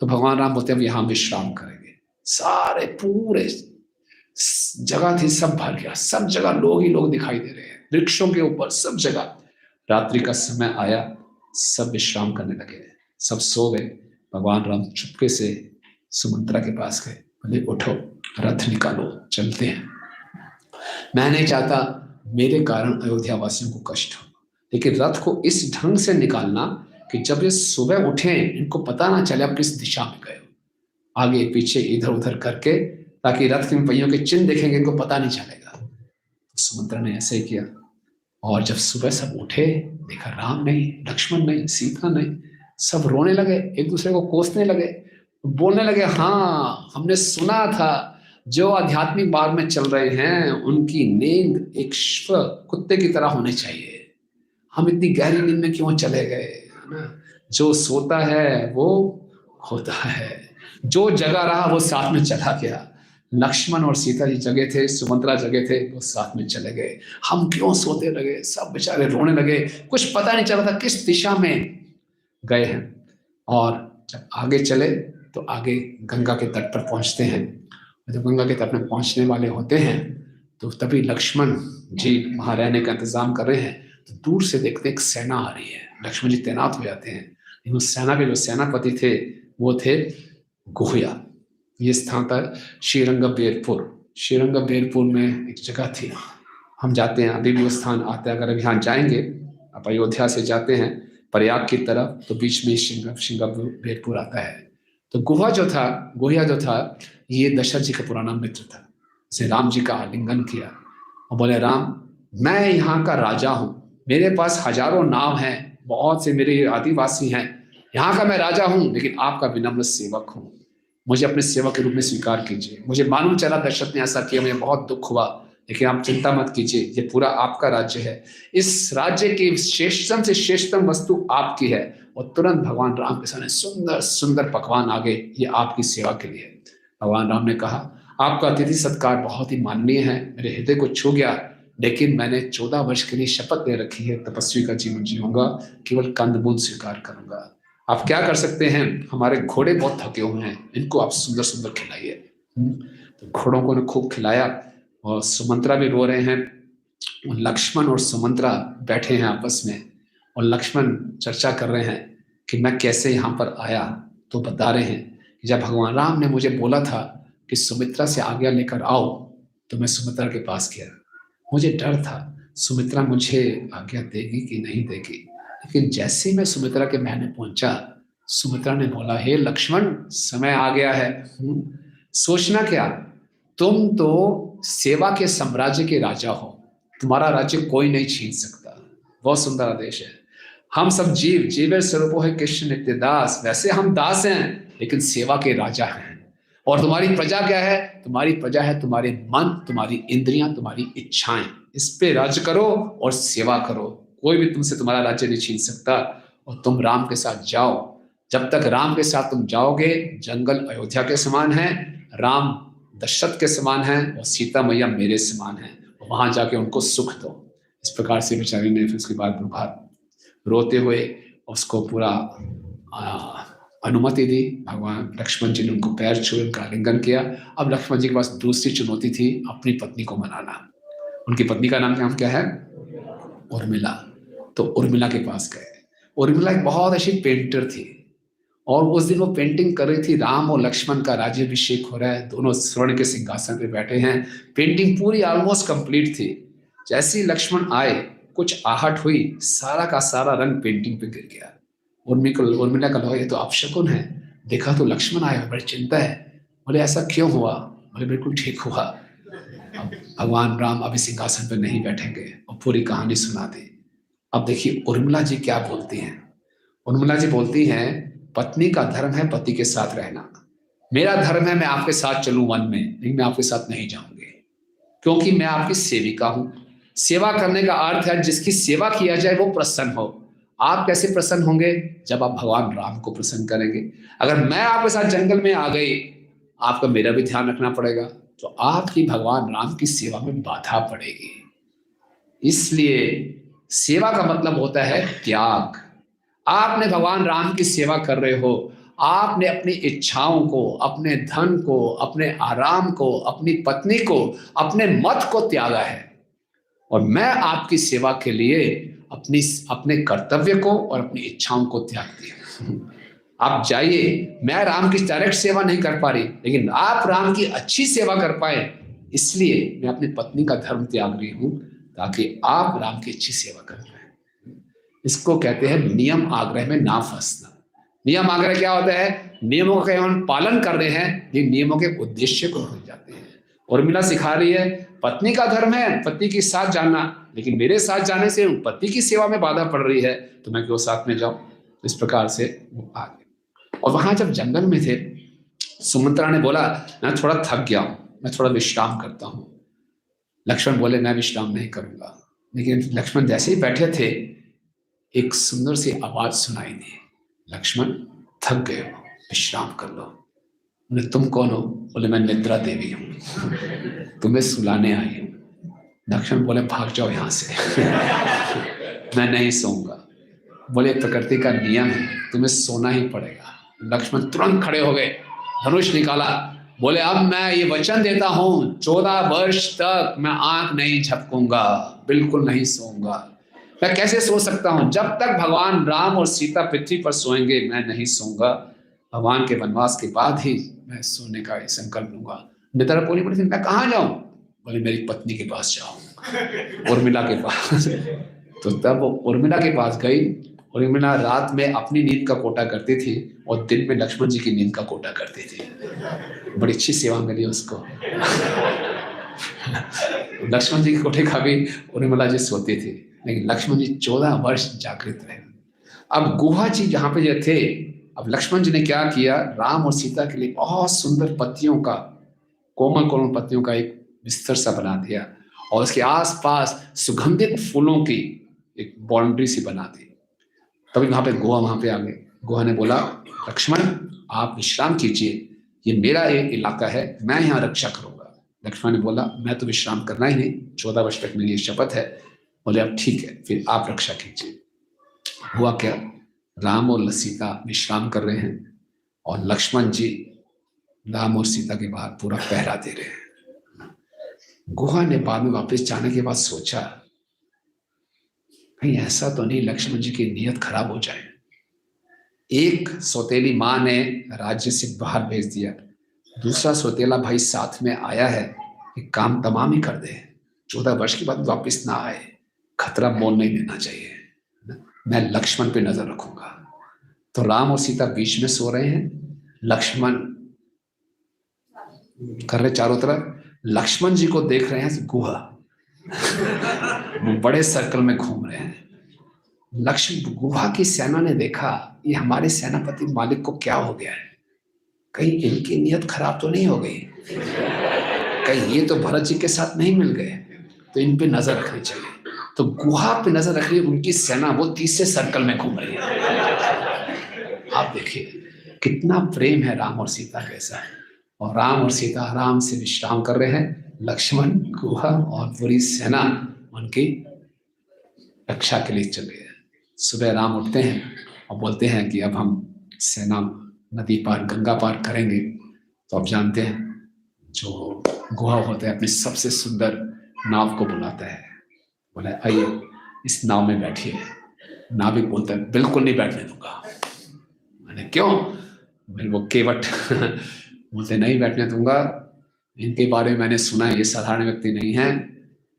तो भगवान राम बोलते हैं, अब यहाँ विश्राम करेंगे। सारे पूरे जगह थी, सब भर गया, सब जगह लोग ही लोग दिखाई दे रहे हैं, वृक्षों के ऊपर सब जगह। रात्रि का समय आया, सब विश्राम करने लगे, सब सो गए। भगवान राम चुपके से सुमंत्रा के पास गए, बोले, उठो, रथ निकालो, चलते हैं। मैं नहीं चाहता मेरे कारण अयोध्या वासियों को कष्ट हो, लेकिन रथ को इस ढंग से निकालना कि जब ये सुबह उठे इनको पता ना चले आप किस दिशा में गए, आगे पीछे इधर उधर करके, ताकि रथ के पहियों के चिन्ह देखेंगे इनको पता नहीं चलेगा। तो सुमंत्रा ने ऐसे ही किया। और जब सुबह सब उठे, देखा राम नहीं, लक्ष्मण नहीं, सीता नहीं, सब रोने लगे, एक दूसरे को कोसने लगे, बोलने लगे, हाँ हमने सुना था जो आध्यात्मिक मार्ग में चल रहे हैं उनकी नींद एक कुत्ते की तरह होनी चाहिए, हम इतनी गहरी नींद में क्यों चले गए, है ना? जो सोता है वो होता है, जो जगा रहा वो साथ में चला गया। लक्ष्मण और सीता जी जगे थे, सुमंत्रा जगे थे, वो साथ में चले गए। हम क्यों सोते लगे, सब बेचारे रोने लगे, कुछ पता नहीं चला था किस दिशा में गए हैं। और जब आगे चले तो आगे गंगा के तट पर पहुंचते हैं। जब गंगा के तट में पहुंचने वाले होते हैं तो तभी लक्ष्मण जी वहां रहने का इंतजाम कर रहे हैं। तो दूर से देखते एक सेना आ रही है, लक्ष्मण जी तैनात हो जाते हैं। लेकिन उस सेना के जो सेनापति थे वो थे गुहया। ये स्थान था श्रीरंगबेरपुर। श्रीरंगबेरपुर में एक जगह थी, हम जाते हैं, अभी भी वो स्थान आता है। अगर अभी यहाँ जाएंगे, आप अयोध्या से जाते हैं प्रयाग की तरफ, तो बीच में श्रृंगबेरपुर आता है। तो गुहा जो था, गुहिया जो था, ये दशरथ जी का पुराना मित्र था। उसे राम जी का आलिंगन किया और बोले, राम मैं यहाँ का राजा हूँ, मेरे पास हजारों नाव हैं, बहुत से मेरे आदिवासी हैं, यहाँ का मैं राजा हूँ, लेकिन आपका विनम्र सेवक हूँ, मुझे अपने सेवक के रूप में स्वीकार कीजिए। मुझे मालूम चला दशरथ ने ऐसा किया, मुझे बहुत दुख हुआ, लेकिन आप चिंता मत कीजिए, ये पूरा आपका राज्य है, इस राज्य की श्रेष्ठतम से श्रेष्ठतम वस्तु आपकी है और तुरंत भगवान राम के सामने सुंदर सुंदर पकवान आ गए, ये आपकी सेवा के लिए। भगवान राम ने कहा, आपका अतिथि सत्कार बहुत ही माननीय है, मेरे हृदय को छू गया, लेकिन मैंने 14 वर्ष के लिए शपथ ले रखी है, तपस्वी का जीवन जीऊंगा, केवल कंदमूल स्वीकार करूंगा। आप क्या कर सकते हैं, हमारे घोड़े बहुत थके हुए हैं, इनको आप सुंदर सुंदर खिलाइए। तो घोड़ों को खूब खिलाया, और सुमंत्रा भी रो रहे हैं। लक्ष्मण और सुमंत्रा बैठे हैं आपस में, और लक्ष्मण चर्चा कर रहे हैं कि मैं कैसे यहाँ पर आया। तो बता रहे हैं कि जब भगवान राम ने मुझे बोला था कि सुमित्रा से आज्ञा लेकर आओ, तो मैं सुमित्रा के पास गया। मुझे डर था सुमित्रा मुझे आज्ञा देगी कि नहीं देगी, लेकिन जैसे ही मैं सुमित्रा के महल में पहुंचा, सुमित्रा ने बोला, हे लक्ष्मण, समय आ गया है। सोचना क्या, तुम तो सेवा के साम्राज्य के राजा हो, तुम्हारा राज्य कोई नहीं छीन सकता। बहुत सुंदर आदेश है। हम सब जीव, जीवे स्वरूपो है कृष्ण नित्य दास, वैसे हम दास हैं लेकिन सेवा के राजा हैं। और तुम्हारी प्रजा क्या है, तुम्हारी प्रजा है तुम्हारे मन, तुम्हारी इंद्रियां, तुम्हारी इच्छाएं। इस पे राज्य करो और सेवा करो, कोई भी तुमसे तुम्हारा राज्य नहीं छीन सकता। और तुम राम के साथ जाओ, जब तक राम के साथ तुम जाओगे, जंगल अयोध्या के समान है, राम दशरथ के समान है, और सीता मैया मेरे समान है, वहां जाके उनको सुख दो। इस प्रकार से बेचारी ने फिर उसके बाद रोते हुए उसको पूरा अनुमति दी। भगवान लक्ष्मण जी ने उनको पैर छुए, उनका आलिंगन किया। अब लक्ष्मण जी के पास दूसरी चुनौती थी, अपनी पत्नी को मनाना। उनकी पत्नी का नाम क्या है, उर्मिला। तो उर्मिला के पास गए। उर्मिला एक बहुत अच्छी पेंटर थी, और उस दिन वो पेंटिंग कर रही थी, राम और लक्ष्मण का राज्याभिषेक हो रहा है, दोनों स्वर्ण के सिंहासन पे बैठे हैं, पेंटिंग पूरी ऑलमोस्ट कंप्लीट थी। जैसे ही लक्ष्मण आए, कुछ आहट हुई, सारा का सारा रंग पेंटिंग पे गिर गया। उर्मिला का लगा, ये तो अपशकुन है। देखा तो लक्ष्मण आया, बड़ी चिंता है। बोले ऐसा क्यों हुआ? बोले बिल्कुल ठीक हुआ, अब भगवान राम अभी सिंहासन पर नहीं बैठेंगे। और पूरी कहानी सुना दी। अब देखिए उर्मिला जी क्या बोलती हैं। उर्मिला जी बोलती हैं, पत्नी का धर्म है पति के साथ रहना, मेरा धर्म है मैं आपके साथ चलूं वन में, लेकिन मैं आपके साथ नहीं जाऊंगी, क्योंकि मैं आपकी सेविका हूं। सेवा करने का अर्थ है जिसकी सेवा किया जाए वो प्रसन्न हो। आप कैसे प्रसन्न होंगे? जब आप भगवान राम को प्रसन्न करेंगे। अगर मैं आपके साथ जंगल में आ गई, आपको मेरा भी ध्यान रखना पड़ेगा, तो आपकी भगवान राम की सेवा में बाधा पड़ेगी। इसलिए सेवा का मतलब होता है त्याग। आपने भगवान राम की सेवा कर रहे हो, आपने अपनी इच्छाओं को, अपने धन को, अपने आराम को, अपनी पत्नी को, अपने मत को त्यागा है, और मैं आपकी सेवा के लिए अपने कर्तव्य को और अपनी इच्छाओं को त्याग दिया। आप जाइए, मैं राम की डायरेक्ट सेवा नहीं कर पा रही, लेकिन आप राम की अच्छी सेवा कर पाए, इसलिए मैं अपनी पत्नी का धर्म त्याग रही हूं, ताकि आप राम की अच्छी सेवा कर पाए। इसको कहते हैं नियम आग्रह में ना फंसना। नियम आग्रह क्या होता है? नियमों का हम पालन कर रहे हैं, लेकिन नियमों के उद्देश्य को भूल जाते हैं। उर्मिला सिखा रही है, पत्नी का धर्म है पति के साथ जाना, लेकिन मेरे साथ जाने से पति की सेवा में बाधा पड़ रही है, तो मैं क्यों साथ में जाऊं? इस प्रकार से वो आ गए। और वहां जब जंगल में थे, सुमित्रा ने बोला, मैं थोड़ा थक गया हूं, मैं थोड़ा विश्राम करता हूं। लक्ष्मण बोले, मैं विश्राम नहीं करूंगा। लेकिन लक्ष्मण जैसे ही बैठे थे, एक सुंदर सी आवाज सुनाई दी, लक्ष्मण थक गए हो, विश्राम कर लो। बोले तुम कौन हो? बोले मैं निद्रा देवी हूं, तुम्हें सुलाने आई हूं। लक्ष्मण बोले भाग जाओ यहां से मैं नहीं सोऊंगा। बोले प्रकृति का नियम है, तुम्हें सोना ही पड़ेगा। लक्ष्मण तुरंत खड़े हो गए, धनुष निकाला, बोले अब मैं ये वचन देता हूं, 14 वर्ष तक मैं आंख नहीं झपकूंगा, बिल्कुल नहीं सोऊंगा। मैं कैसे सो सकता हूं? जब तक भगवान राम और सीता पृथ्वी पर सोएंगे मैं नहीं सोऊंगा। भगवान के वनवास के बाद ही मैं सोने का संकल्प लूंगा। निद्रा बोली, बोली मैं कहाँ जाऊं? बोले मेरी पत्नी के पास जाओ, उर्मिला के पास। तो तब वो उर्मिला के पास गई। उर्मिला रात में अपनी नींद का कोटा करती थी, और दिन में लक्ष्मण जी की नींद का कोटा करती थी। बड़ी अच्छी सेवा मिली उसको लक्ष्मण जी के कोठे का भी उर्मिला जी सोती थी, लेकिन लक्ष्मण जी 14 वर्ष जागृत रहे। अब गुहा जी जहां पे जो थे, अब लक्ष्मण जी ने क्या किया, राम और सीता के लिए बहुत सुंदर पत्तियों का, कोमल कोमल पत्तियों का एक बिस्तर सा बना दिया, और उसके आसपास सुगंधित फूलों की एक बाउंड्री सी बना दी। तभी वहां पे गुहा वहां पे आ गए। गुहा ने बोला, लक्ष्मण आप विश्राम कीजिए, ये मेरा इलाका है, मैं यहाँ रक्षा करूंगा। लक्ष्मण ने बोला, मैं तो विश्राम करना ही नहीं, 14 वर्ष तक मेरी शपथ है। बोले अब ठीक है, फिर आप रक्षा कीजिए। हुआ क्या, राम और सीता विश्राम कर रहे हैं और लक्ष्मण जी राम और सीता के बाहर पूरा पहरा दे रहे हैं। गुहा ने बाद में वापस जाने के बाद सोचा, कहीं ऐसा तो नहीं लक्ष्मण जी की नीयत खराब हो जाए। एक सौतेली माँ ने राज्य से बाहर भेज दिया, दूसरा सौतेला भाई साथ में आया है कि काम तमाम ही कर दे, 14 वर्ष के बाद वापस ना आए, खतरा मोल नहीं लेना चाहिए, मैं लक्ष्मण पे नजर रखूंगा। तो राम और सीता बीच में सो रहे हैं, लक्ष्मण कर रहे चारों तरफ, लक्ष्मण जी को देख रहे हैं गुहा बड़े सर्कल में घूम रहे हैं। लक्ष्मण गुहा की सेना ने देखा, ये हमारे सेनापति मालिक को क्या हो गया है, कहीं इनकी नीयत खराब तो नहीं हो गई, कहीं ये तो भरत जी के साथ नहीं मिल गए, तो इन पे नजर रखनी चाहिए। तो गुहा पे नजर रख रही उनकी सेना, वो तीसरे सर्कल में घूम रही है। आप देखिए कितना प्रेम है राम और सीता कैसा है। और राम और सीता आराम से विश्राम कर रहे हैं, लक्ष्मण गुहा और पूरी सेना उनकी रक्षा के लिए चले गए। सुबह राम उठते हैं और बोलते हैं कि अब हम सेना नदी पार गंगा पार करेंगे। तो आप जानते हैं जो गुहा होता है अपनी सबसे सुंदर नाव को बुलाता है, बोला आइए इस नाव में बैठिए। नाविक बोलता है बिल्कुल नहीं बैठने दूंगा। मैंने क्यों, वो केवट बोलते नहीं बैठने दूंगा, इनके बारे में मैंने सुना है ये साधारण व्यक्ति नहीं है,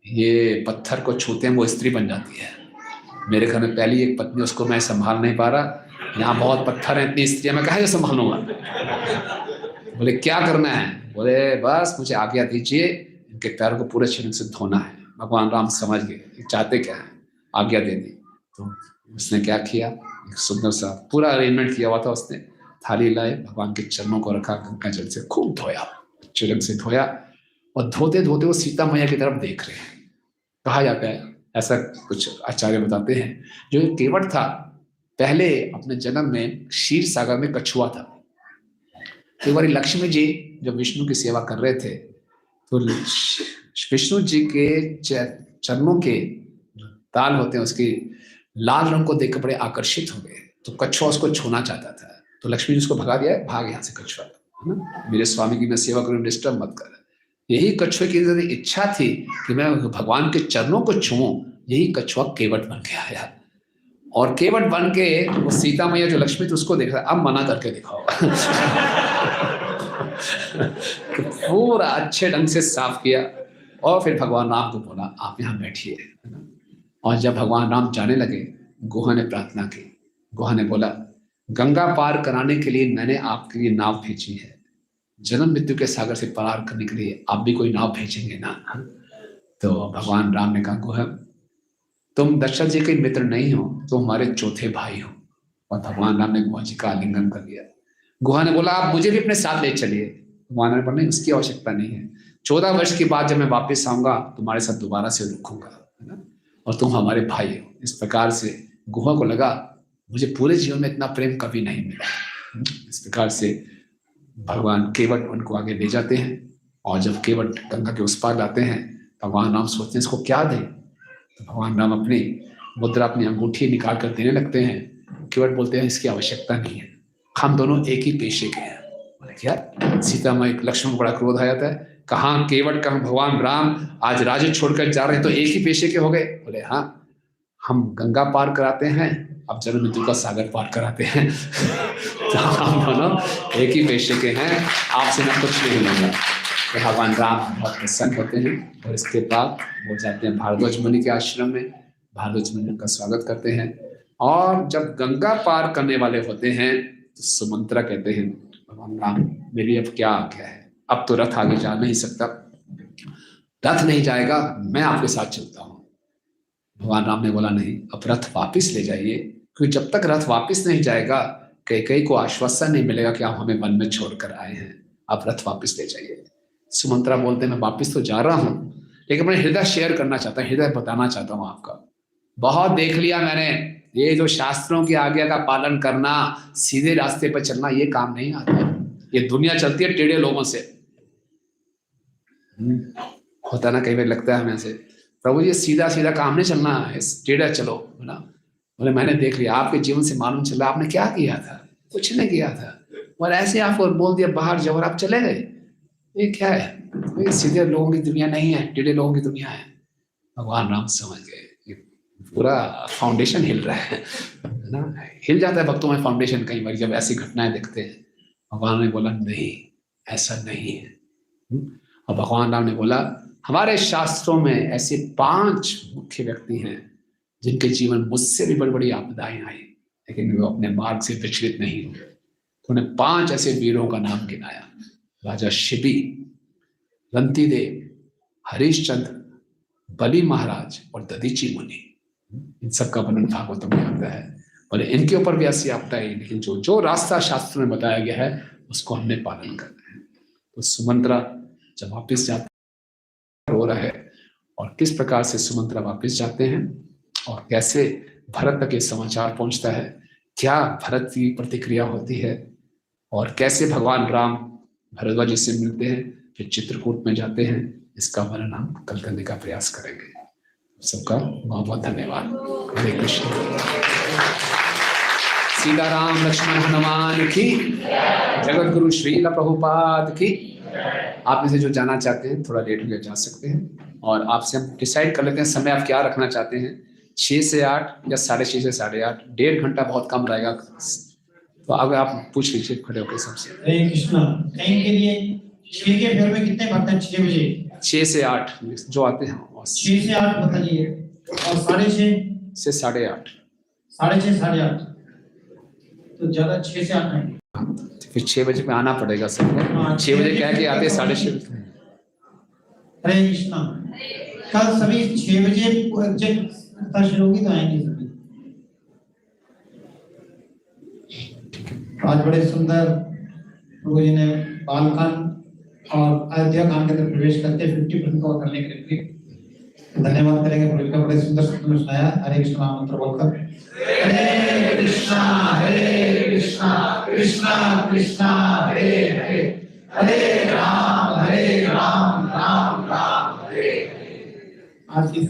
ये पत्थर को छूते हैं वो स्त्री बन जाती है। मेरे घर में पहली एक पत्नी, उसको मैं संभाल नहीं पा रहा, यहाँ बहुत पत्थर है, इतनी स्त्रियां, मैं कहाँ से संभालूंगा। बोले क्या करना है, बोले बस मुझे आज्ञा दीजिए, इनके पैरों को पूरे शरीर से धोना है। भगवान राम समझ गए चाहते क्या है, आज्ञा दे दी। तो उसने क्या किया, एक सुंदर सा पूरा अरेंजमेंट किया हुआ था, उसने थाली लाए, भगवान के चरणों को रखा, गंगा जल से खूब धोया, अच्छे ढंग से धोया, और धोते धोते वो सीता मैया की तरफ देख रहे हैं। कहा जाता है, ऐसा कुछ आचार्य बताते हैं, जो केवट था पहले अपने जन्म में क्षीर सागर में कछुआ था। एक बार लक्ष्मी जी जब विष्णु की सेवा कर रहे थे तो विष्णु जी के चरणों के ताल होते हैं उसकी लाल रंग को देखकर बड़े आकर्षित हो गए। तो कछुआ उसको छूना चाहता था, तो लक्ष्मी जी उसको भगा दिया, भाग यहाँ से कछुआ, है ना, मेरे स्वामी की मैं सेवा करूँ, डिस्टर्ब मत कर। यही कछुए की इच्छा थी कि मैं भगवान के चरणों को छूऊं, यही कछुआ केवट बन के आया। और केवट बन के वो सीता मैया जो लक्ष्मी थी उसको देख रहा, अब मना करके दिखाओ। पूरा अच्छे ढंग से साफ किया और फिर भगवान राम को बोला आप यहाँ बैठिए। और जब भगवान राम जाने लगे, गुहा ने प्रार्थना की। गुहा ने बोला गंगा पार कराने के लिए मैंने आपके लिए नाव भेजी है, जन्म मृत्यु के सागर से पार करने के लिए आप भी कोई नाव भेजेंगे ना। तो भगवान राम ने कहा गुहा तुम दशरथ जी के मित्र नहीं हो, तुम हमारे चौथे भाई हो। और भगवान राम ने गुहा जी का आलिंगन कर लिया। गुहा ने बोला आप मुझे भी अपने साथ ले चलिए। भगवान ने बोला उसकी आवश्यकता नहीं है, 14 वर्ष के बाद जब मैं वापस आऊंगा तुम्हारे साथ दोबारा से रुकूंगा, है ना, और तुम हमारे भाई हो। इस प्रकार से गुहा को लगा मुझे पूरे जीवन में इतना प्रेम कभी नहीं मिला। इस प्रकार से भगवान केवट उनको आगे ले जाते हैं। और जब केवट गंगा के उस पार लाते हैं, भगवान राम सोचते हैं इसको क्या दें। तो भगवान राम अपनी मुद्रा, अपनी अंगूठी निकाल कर देने लगते हैं। केवट बोलते हैं इसकी आवश्यकता नहीं है, हम दोनों एक ही पेशे के हैं। बोले क्या, सीता माँ लक्ष्मण को बड़ा क्रोध आ जाता है, कहाँ केवट कहाँ भगवान राम आज राज्य छोड़कर जा रहे हैं तो एक ही पेशे के हो गए। बोले हाँ, हम गंगा पार कराते हैं, अब जन्म मृत्यु का सागर पार कराते हैं। तो हम दोनों एक ही पेशे के हैं, आपसे ना कुछ नहीं मिलेगा। भगवान राम बहुत प्रसन्न होते हैं और इसके बाद वो जाते हैं भारद्वाज मुनि के आश्रम में। भारद्वाज मुनि उनका स्वागत करते हैं। और जब गंगा पार करने वाले होते हैं तो सुमंत्रा कहते हैं भगवान राम मेरी अब क्या आज्ञा है, अब तो रथ आगे जा नहीं सकता, रथ नहीं जाएगा, मैं आपके साथ चलता हूँ। भगवान राम ने बोला नहीं, अब रथ वापिस ले जाइए, क्योंकि जब तक रथ वापिस नहीं जाएगा कैकेयी को आश्वासन नहीं मिलेगा कि आप हमें वन में छोड़कर आए हैं, आप रथ वापिस ले जाइए। सुमंत्रा बोलते हैं मैं वापिस तो जा रहा हूँ, लेकिन मैं हृदय शेयर करना चाहता हूँ, हृदय बताना चाहता हूँ आपका। बहुत देख लिया मैंने, ये जो शास्त्रों की आज्ञा का पालन करना, सीधे रास्ते पर चलना, ये काम नहीं आता। ये दुनिया चलती है टेढ़े लोगों से। होता ना, कई बार लगता है हमें से, प्रभु ये सीधा सीधा काम नहीं चलना है, टेढ़ा चलो, है ना। बोले मैंने देख लिया, आपके जीवन से मालूम चला आपने क्या किया था, कुछ नहीं किया था, और ऐसे आपको बोल दिया बाहर जाओ और आप चले गए। ये क्या है? ये सीधे लोगों की दुनिया नहीं है, टेढ़े लोगों की दुनिया है। भगवान राम समझ गए, पूरा फाउंडेशन हिल रहा है ना। हिल जाता है भक्तों में फाउंडेशन कई बार जब ऐसी घटनाएं देखते हैं। भगवान ने बोला नहीं, ऐसा नहीं है। और भगवान राम ने बोला हमारे शास्त्रों में ऐसे 5 मुख्य व्यक्ति हैं जिनके जीवन मुझसे भी बड़ी बड़ी आपदाएं आई, लेकिन वो अपने मार्ग से विचलित नहीं हुए। तो उन्हें 5 ऐसे वीरों का नाम गिनाया, राजा शिबी, रंतिदेव, हरिश्चंद्र, बलि महाराज और दधीची मुनि। इन सब का वर्णन भागवतम में आता है। बोले इनके ऊपर भी ऐसी आपदा है, लेकिन जो रास्ता शास्त्र में बताया गया है उसको हमने पालन करना है। तो सुमंत्रा जब वापिस जाते हो रहा है, और किस प्रकार से सुमंत्रा वापिस जाते हैं और कैसे भरत तक ये समाचार पहुंचता है, क्या भरत की प्रतिक्रिया होती है, और कैसे भगवान राम भरद्वाज जी से मिलते हैं, फिर चित्रकूट में जाते हैं, इसका वर्णन हम कल करने का प्रयास करेंगे। सबका बहुत बहुत धन्यवाद। हरे कृष्ण। सीताराम लक्ष्मण हनुमान की, जगत गुरु श्रील प्रभुपाद की। आप में से जो जाना चाहते हैं थोड़ा लेट हो जा सकते हैं, और आपसे हम डिसाइड कर लेते हैं समय आप क्या रखना चाहते हैं, 6 से 8 या 6:30 से 8:30। 1.5 घंटा बहुत कम रहेगा, तो अब आप पूछ लीजिए खड़े होकर सबसे। हरे कृष्णा। टाइम के लिए 6 के फेर में कितने भक्त हैं? 6 बजे 6 से 8 जो आते हैं, 6 से 8 बताइए, और 6:30 से 8:30, 6:30 8:30, तो ज्यादा 6 से 8 नहीं। फिर 6 बजे में आना पड़ेगा सबको। 6 बजे कह के आते 6:30। हरे कृष्णा। कल सभी 6 बजे शुरू होगी तो आएंगे सभी। आज बड़े सुंदर प्रभु जी ने बालकांड और अयोध्या कांड के अंदर प्रवेश करके 50% कवर करने के लिए धन्यवाद करेंगे। प्रभु जी का बड़े सुंदर शब्द में सुनाया। हरे कृष्ण नाम मंत्र बोलकर हरे कृष्णा कृष्णा कृष्णा हरे हरे, हरे राम राम राम हरे। आज की